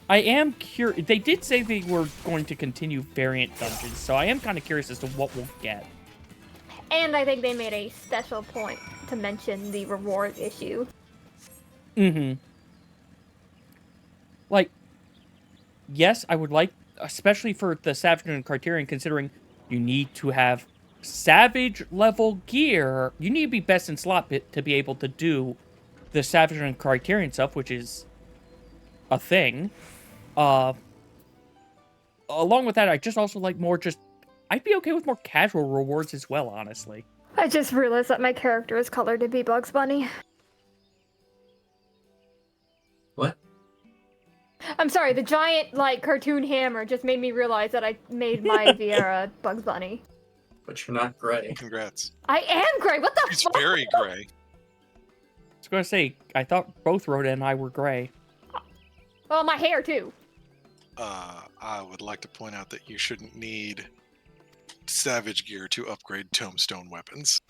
I am curious. They did say they were going to continue variant dungeons, so I am kind of curious as to what we'll get. And I think they made a special point to mention the reward issue. Mm-hmm. Like, yes, I would like, especially for the Savage and Criterion, considering you need to have Savage level gear. You need to be best in slot to be able to do the Savage and Criterion stuff, which is a thing. Along with that, I just also like more I'd be okay with more casual rewards as well, honestly. I just realized that my character is colored to be Bugs Bunny. What? I'm sorry, the giant, cartoon hammer just made me realize that I made my Viera Bugs Bunny. But you're not gray. Congrats. I am gray. What the He's fuck? very gray. I was gonna say, I thought both Rhoda and I were gray. Well, my hair too. I would like to point out that you shouldn't need Savage gear to upgrade tombstone weapons.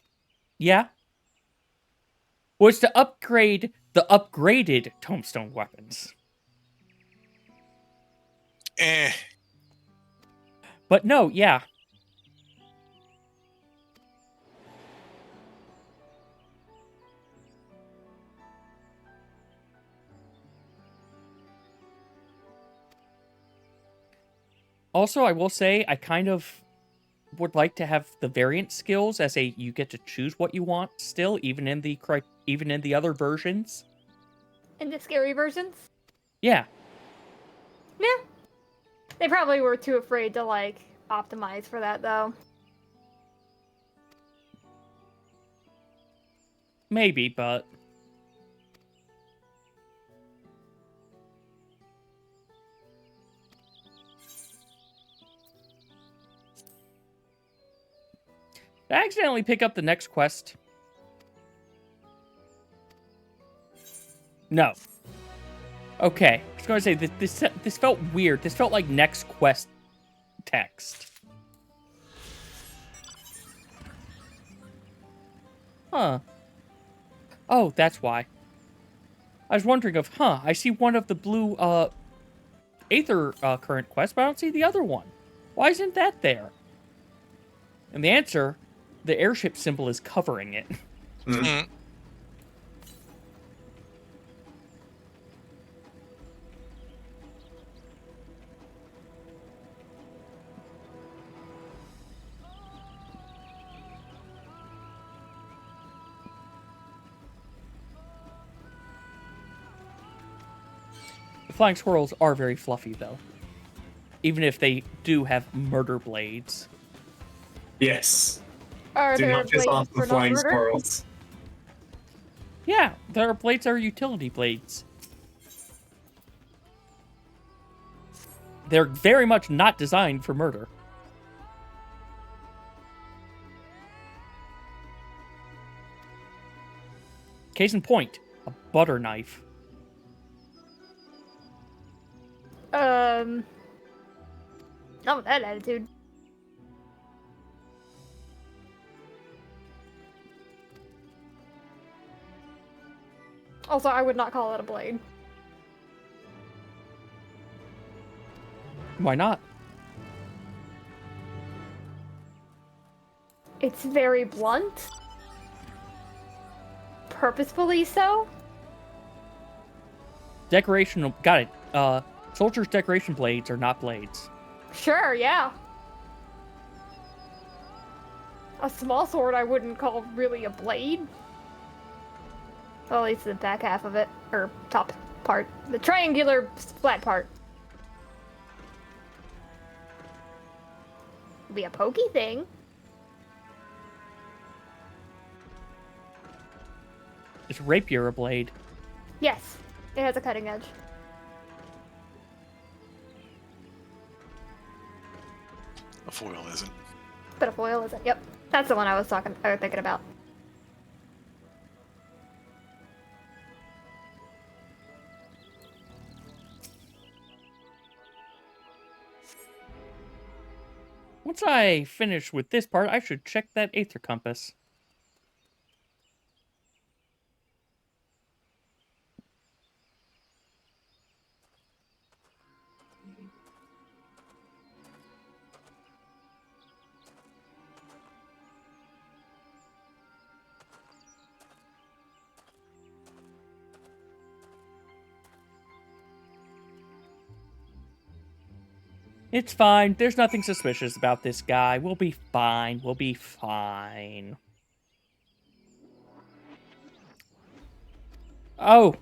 Yeah. Well, it's to upgrade the upgraded tombstone weapons. But no, yeah. Also, I will say, I kind of would like to have the variant skills as you get to choose what you want still, even in the other versions. In the scary versions? Yeah. Yeah. They probably were too afraid to, optimize for that, though. Maybe, but... Did I accidentally pick up the next quest? No. Okay. I was going to say, this felt weird. This felt like next quest text. Huh. Oh, that's why. I was wondering I see one of the blue, Aether, current quests, but I don't see the other one. Why isn't that there? And the answer, the airship symbol is covering it. Mm-hmm. flying squirrels are very fluffy, though. Even if they do have murder blades. Yes. Are Do there not piss blades off for the flying non-murder? squirrels. Yeah, their blades are utility blades. They're very much not designed for murder. Case in point, a butter knife. Not with that attitude. Also, I would not call it a blade. Why not? It's very blunt. Purposefully so. Decorational, got it. Soldiers' decoration blades are not blades. Sure, yeah. A small sword I wouldn't call really a blade. Well, at least the back half of it, or top part. The triangular flat part. Be a pokey thing. Is rapier a blade? Yes, it has a cutting edge. A foil isn't. But a foil isn't. Yep, that's the one I was thinking about. Once I finish with this part, I should check that Aether Compass. It's fine. There's nothing suspicious about this guy. We'll be fine. We'll be fine. Oh.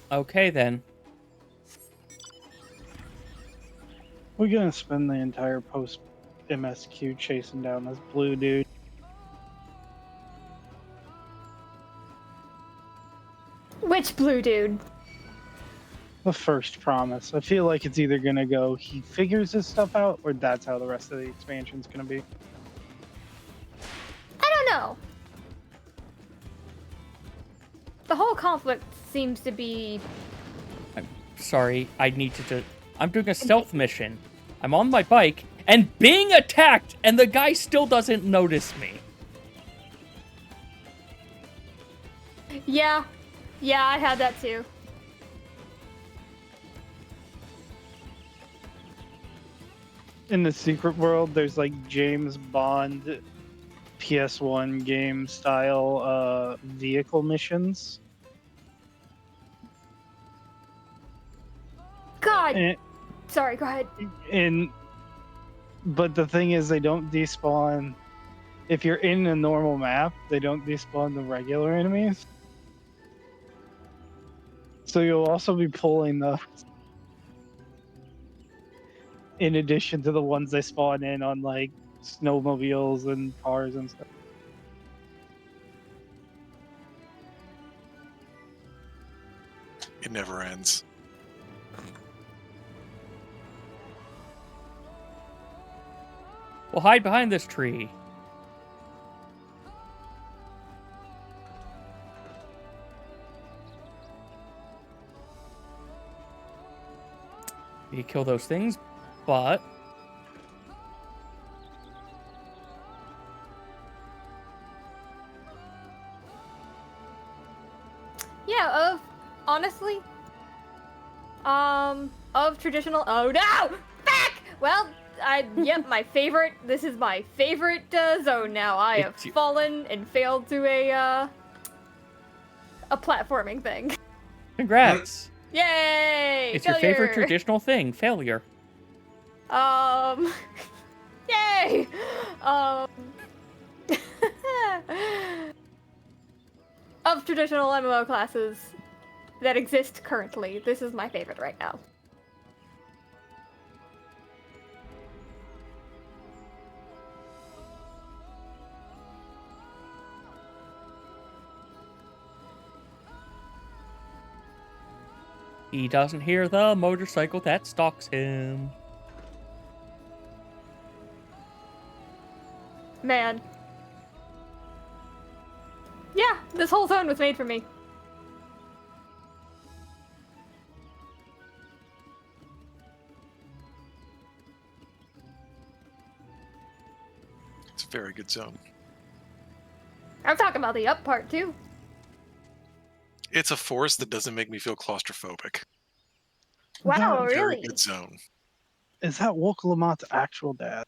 Okay, then. We're gonna spend the entire post MSQ chasing down this blue dude. Which blue dude? The first promise. I feel like it's either gonna go he figures his stuff out, or that's how the rest of the expansion's gonna be. I don't know. The whole conflict seems to be... I'm sorry. I need to... I'm doing a stealth mission. I'm on my bike and being attacked, and the guy still doesn't notice me. Yeah. Yeah, I had that too. In the secret world, there's like James Bond PS1 game style vehicle missions. God! Sorry, go ahead. But the thing is, they don't despawn. If you're in a normal map, they don't despawn the regular enemies. So you'll also be pulling the... in addition to the ones they spawn in on, like, snowmobiles and cars and stuff. It never ends. We'll hide behind this tree. You kill those things, but... Yeah, honestly, of traditional... Oh, no! Back! Well, yep, my favorite... This is my favorite, zone now. I have fallen and failed to a platforming thing. Congrats! Yay! It's failure. your favorite traditional thing, failure. Yay! Of traditional MMO classes, that exist currently, this is my favorite right now. He doesn't hear the motorcycle that stalks him. Man. Yeah, this whole zone was made for me. It's a very good zone. I'm talking about the up part too. It's a forest that doesn't make me feel claustrophobic. Wow, Very really? good zone. Is that Wolkelamat's actual dad?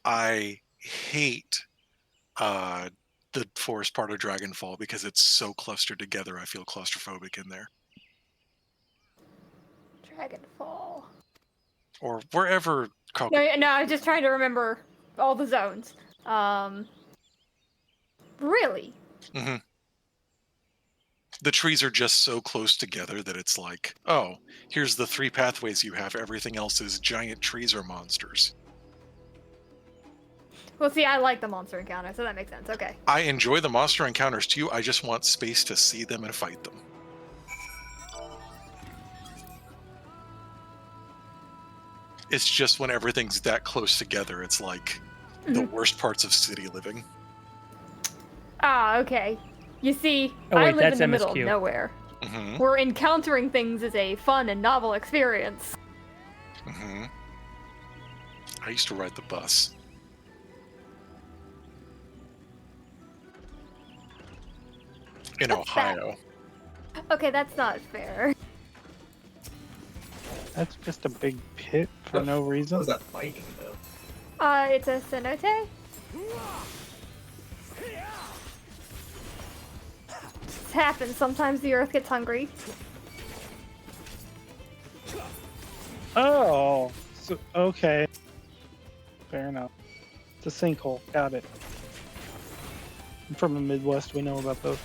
I hate the forest part of Dragonfall because it's so clustered together. I feel claustrophobic in there. Dragonfall. Or wherever. No, I was just trying to remember all the zones. Really? Mm-hmm. The trees are just so close together that it's like, oh, here's the 3 pathways you have. Everything else is giant trees or monsters. Well, see, I like the monster encounter, so that makes sense. Okay. I enjoy the monster encounters too. I just want space to see them and fight them. It's just when everything's that close together, it's like the worst parts of city living. Ah, okay. You see, Oh, wait, I live in that's the middle of MSQ. nowhere. Mm-hmm. Where encountering things is a fun and novel experience. Mm-hmm. I used to ride the bus. In Ohio. Okay, that's not fair. That's just a big pit for no reason. What was that fighting, though? It's a cenote? This happens. Sometimes the earth gets hungry. Oh, so, okay. Fair enough. It's a sinkhole. Got it. I'm from the Midwest. We know about those.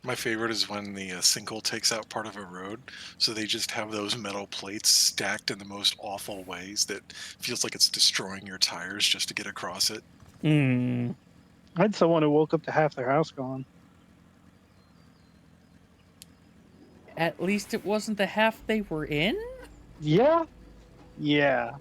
My favorite is when the sinkhole takes out part of a road, so they just have those metal plates stacked in the most awful ways that feels like it's destroying your tires just to get across it. Hmm. I had someone who woke up to half their house gone. At least it wasn't the half they were in? Yeah? Yeah.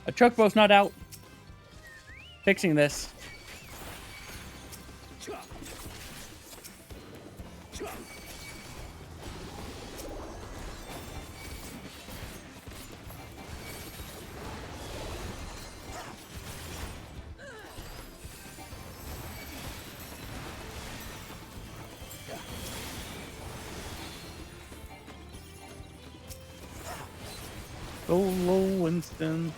A chokerbow's not out. Fixing this. Go low, Winston.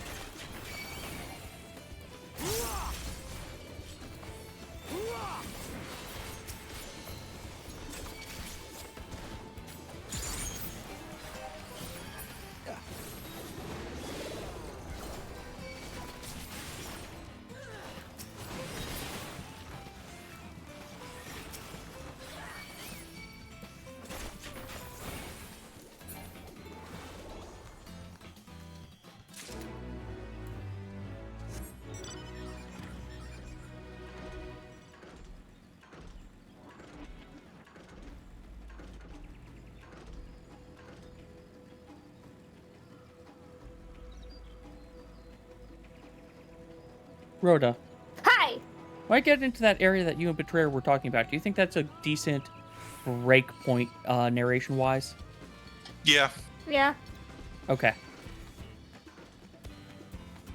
Rhoda. Hi! When I get into that area that you and Betrayer were talking about, do you think that's a decent break point narration wise? Yeah. Yeah. Okay.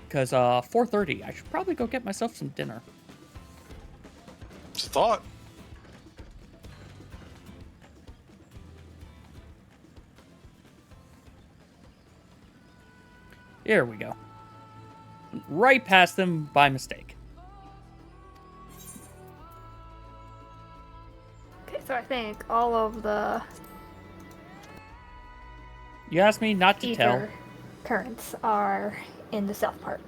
Because 4:30, I should probably go get myself some dinner. It's a thought. Here we go. Right past them by mistake. Okay, so I think all of the You asked me not to tell. ether currents are in the south part.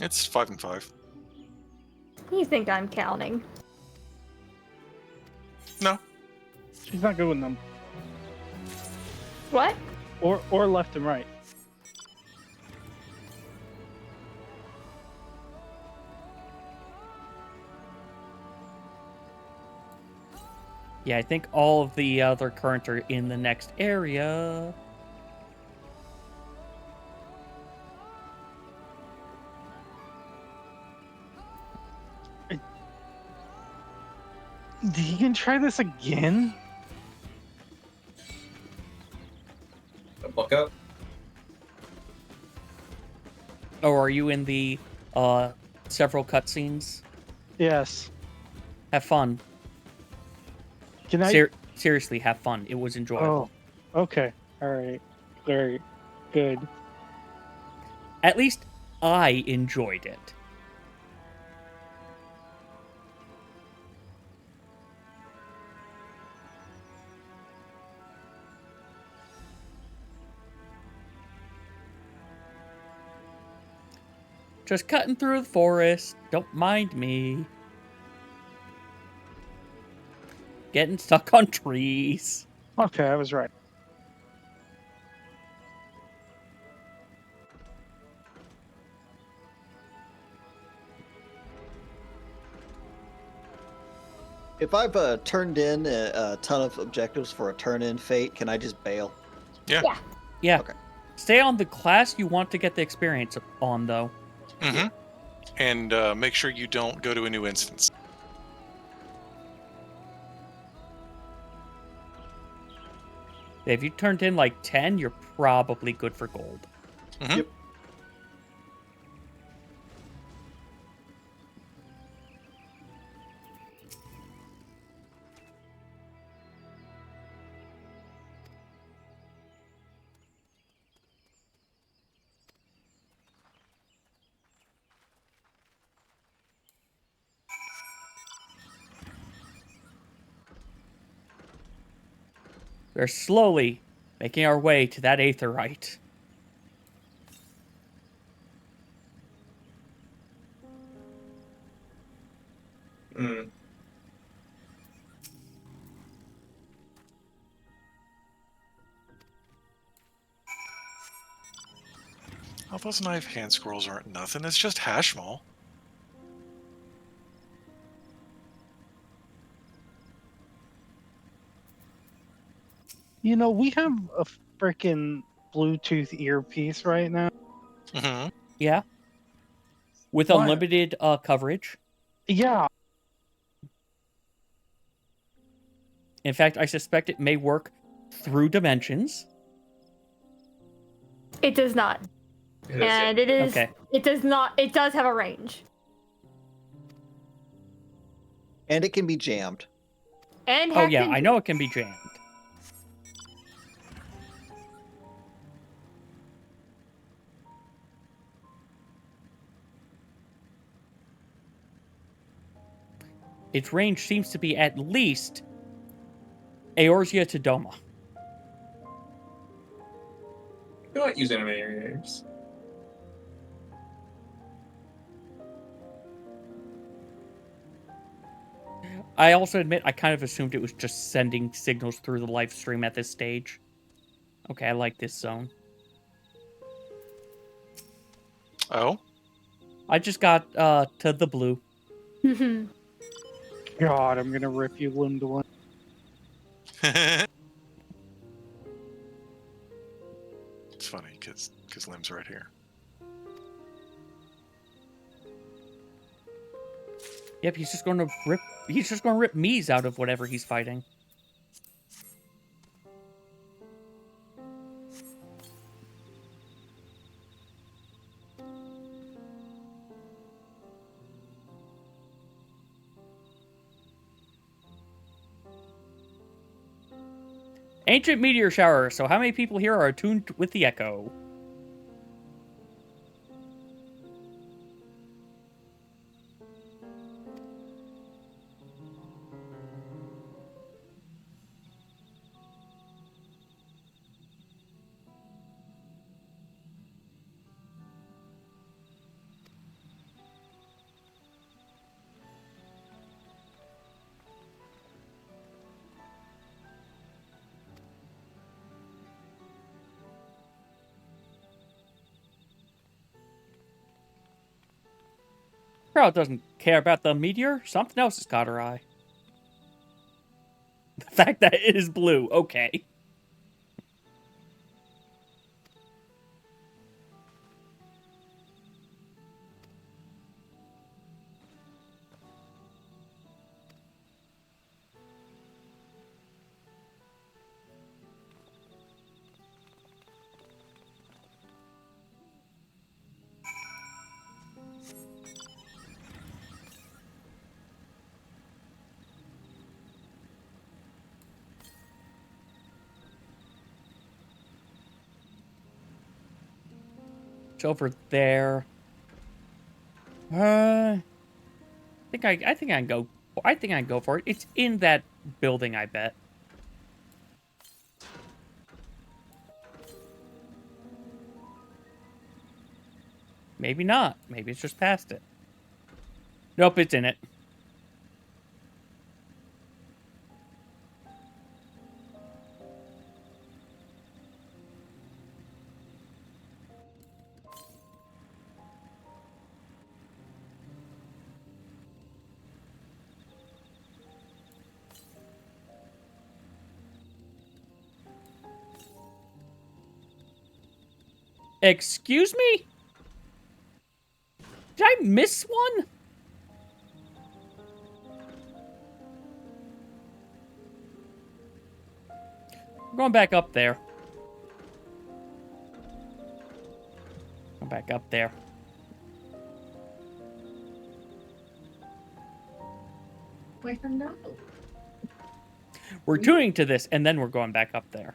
It's 5 and 5. You think I'm counting? No. She's not good with them. What? Or left and right. Yeah, I think all of the other currents are in the next area. You can try this again? Look up. Oh, are you in the several cutscenes? Yes. Have fun. Can I? Seriously, have fun. It was enjoyable. Oh, okay. All right. Very good. At least I enjoyed it. Just cutting through the forest. Don't mind me. Getting stuck on trees. Okay, I was right. If I've turned in a ton of objectives for a turn-in fate, can I just bail? Yeah. Yeah. Okay. Stay on the class you want to get the experience on, though. Mm-hmm. And make sure you don't go to a new instance. If you turned in like 10, you're probably good for gold. Mm-hmm. Yep. We're slowly making our way to that aetherite. Mm. Oh, those knife hand scrolls aren't nothing. It's just hashmal. You know, we have a freaking Bluetooth earpiece right now. Mm-hmm. Yeah. With What? unlimited coverage. Yeah. In fact, I suspect it may work through dimensions. It does not. And it is. Okay. It does not. It does have a range. And it can be jammed. And Oh hacked yeah, into. I know it can be jammed. Its range seems to be at least Eorzea to Doma. You don't use animators. I also admit I kind of assumed it was just sending signals through the live stream at this stage. Okay, I like this zone. Oh? I just got to the blue. God, I'm gonna rip you limb to limb. It's funny because Lim's right here. Yep, he's just gonna rip Mies out of whatever he's fighting. Ancient meteor shower. So how many people here are attuned with the echo? Crowd doesn't care about the meteor. Something else has caught her eye. The fact that it is blue. Okay. It's over there. I think I can go. I think I can go for it. It's in that building, I bet. Maybe not. Maybe it's just past it. Nope, it's in it. Excuse me? Did I miss one? I'm going back up there. Go back up there. Wait for no. We're tuning to this, and then we're going back up there.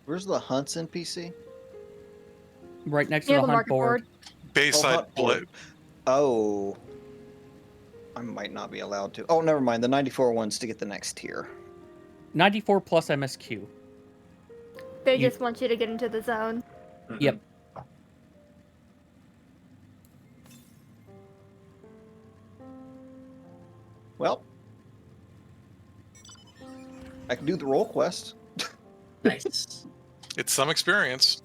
Where's the Hunts NPC? Right next to the hunt board. Bayside Hunt board. Oh. I might not be allowed to. Oh, never mind. The 94 one's to get the next tier. 94 plus MSQ. They just want you to get into the zone. Yep. Well, I can do the role quest. Nice. It's some experience.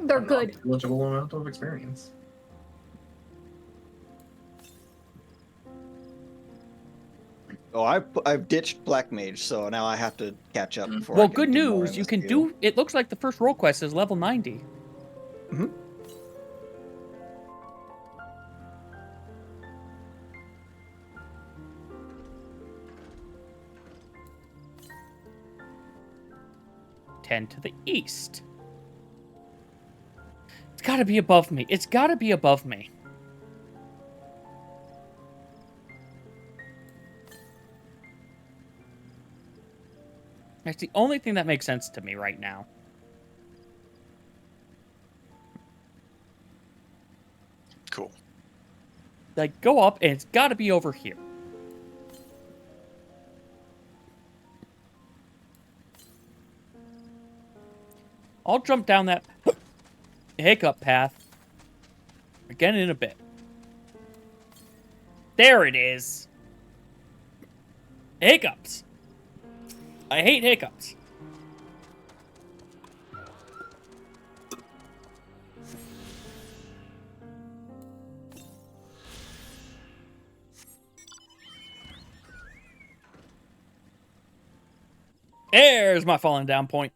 They're good. Legible amount of experience. Oh, I've ditched Black Mage, so now I have to catch up. Before Well, good news. You can do. It looks like the first role quest is level 90. Mm-hmm. To the east. It's got to be above me. It's got to be above me. That's the only thing that makes sense to me right now. Cool. Like, go up, and it's got to be over here. I'll jump down that hiccup path again in a bit. There it is. Hiccups. I hate hiccups. There's my falling down point.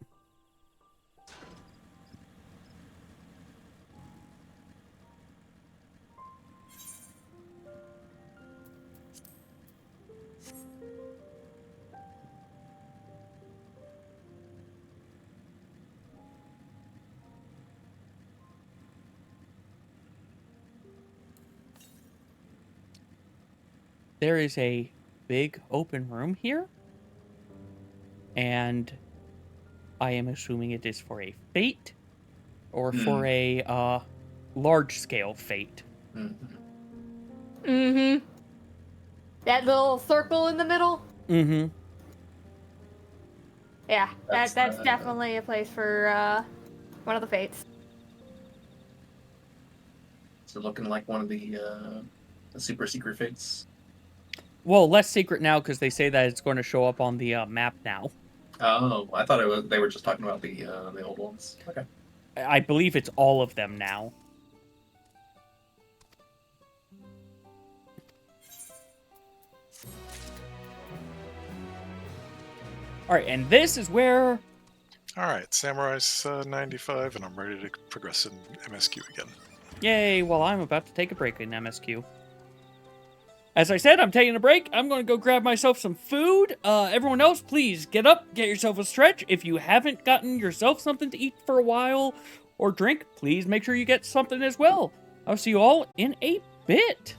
There is a big open room here. And I am assuming it is for a fate or for a large-scale fate. Mm-hmm. That little circle in the middle? Mm-hmm. Yeah, that's definitely a place for one of the fates. So looking like one of the super secret fates. Well, less secret now because they say that it's going to show up on the map now. Oh, I thought they were just talking about the old ones. Okay. I believe it's all of them now. All right, and this is where... All right, Samurai's 95, and I'm ready to progress in MSQ again. Yay, well, I'm about to take a break in MSQ. As I said, I'm taking a break. I'm going to go grab myself some food. Everyone else, please get up, get yourself a stretch. If you haven't gotten yourself something to eat for a while or drink, please make sure you get something as well. I'll see you all in a bit.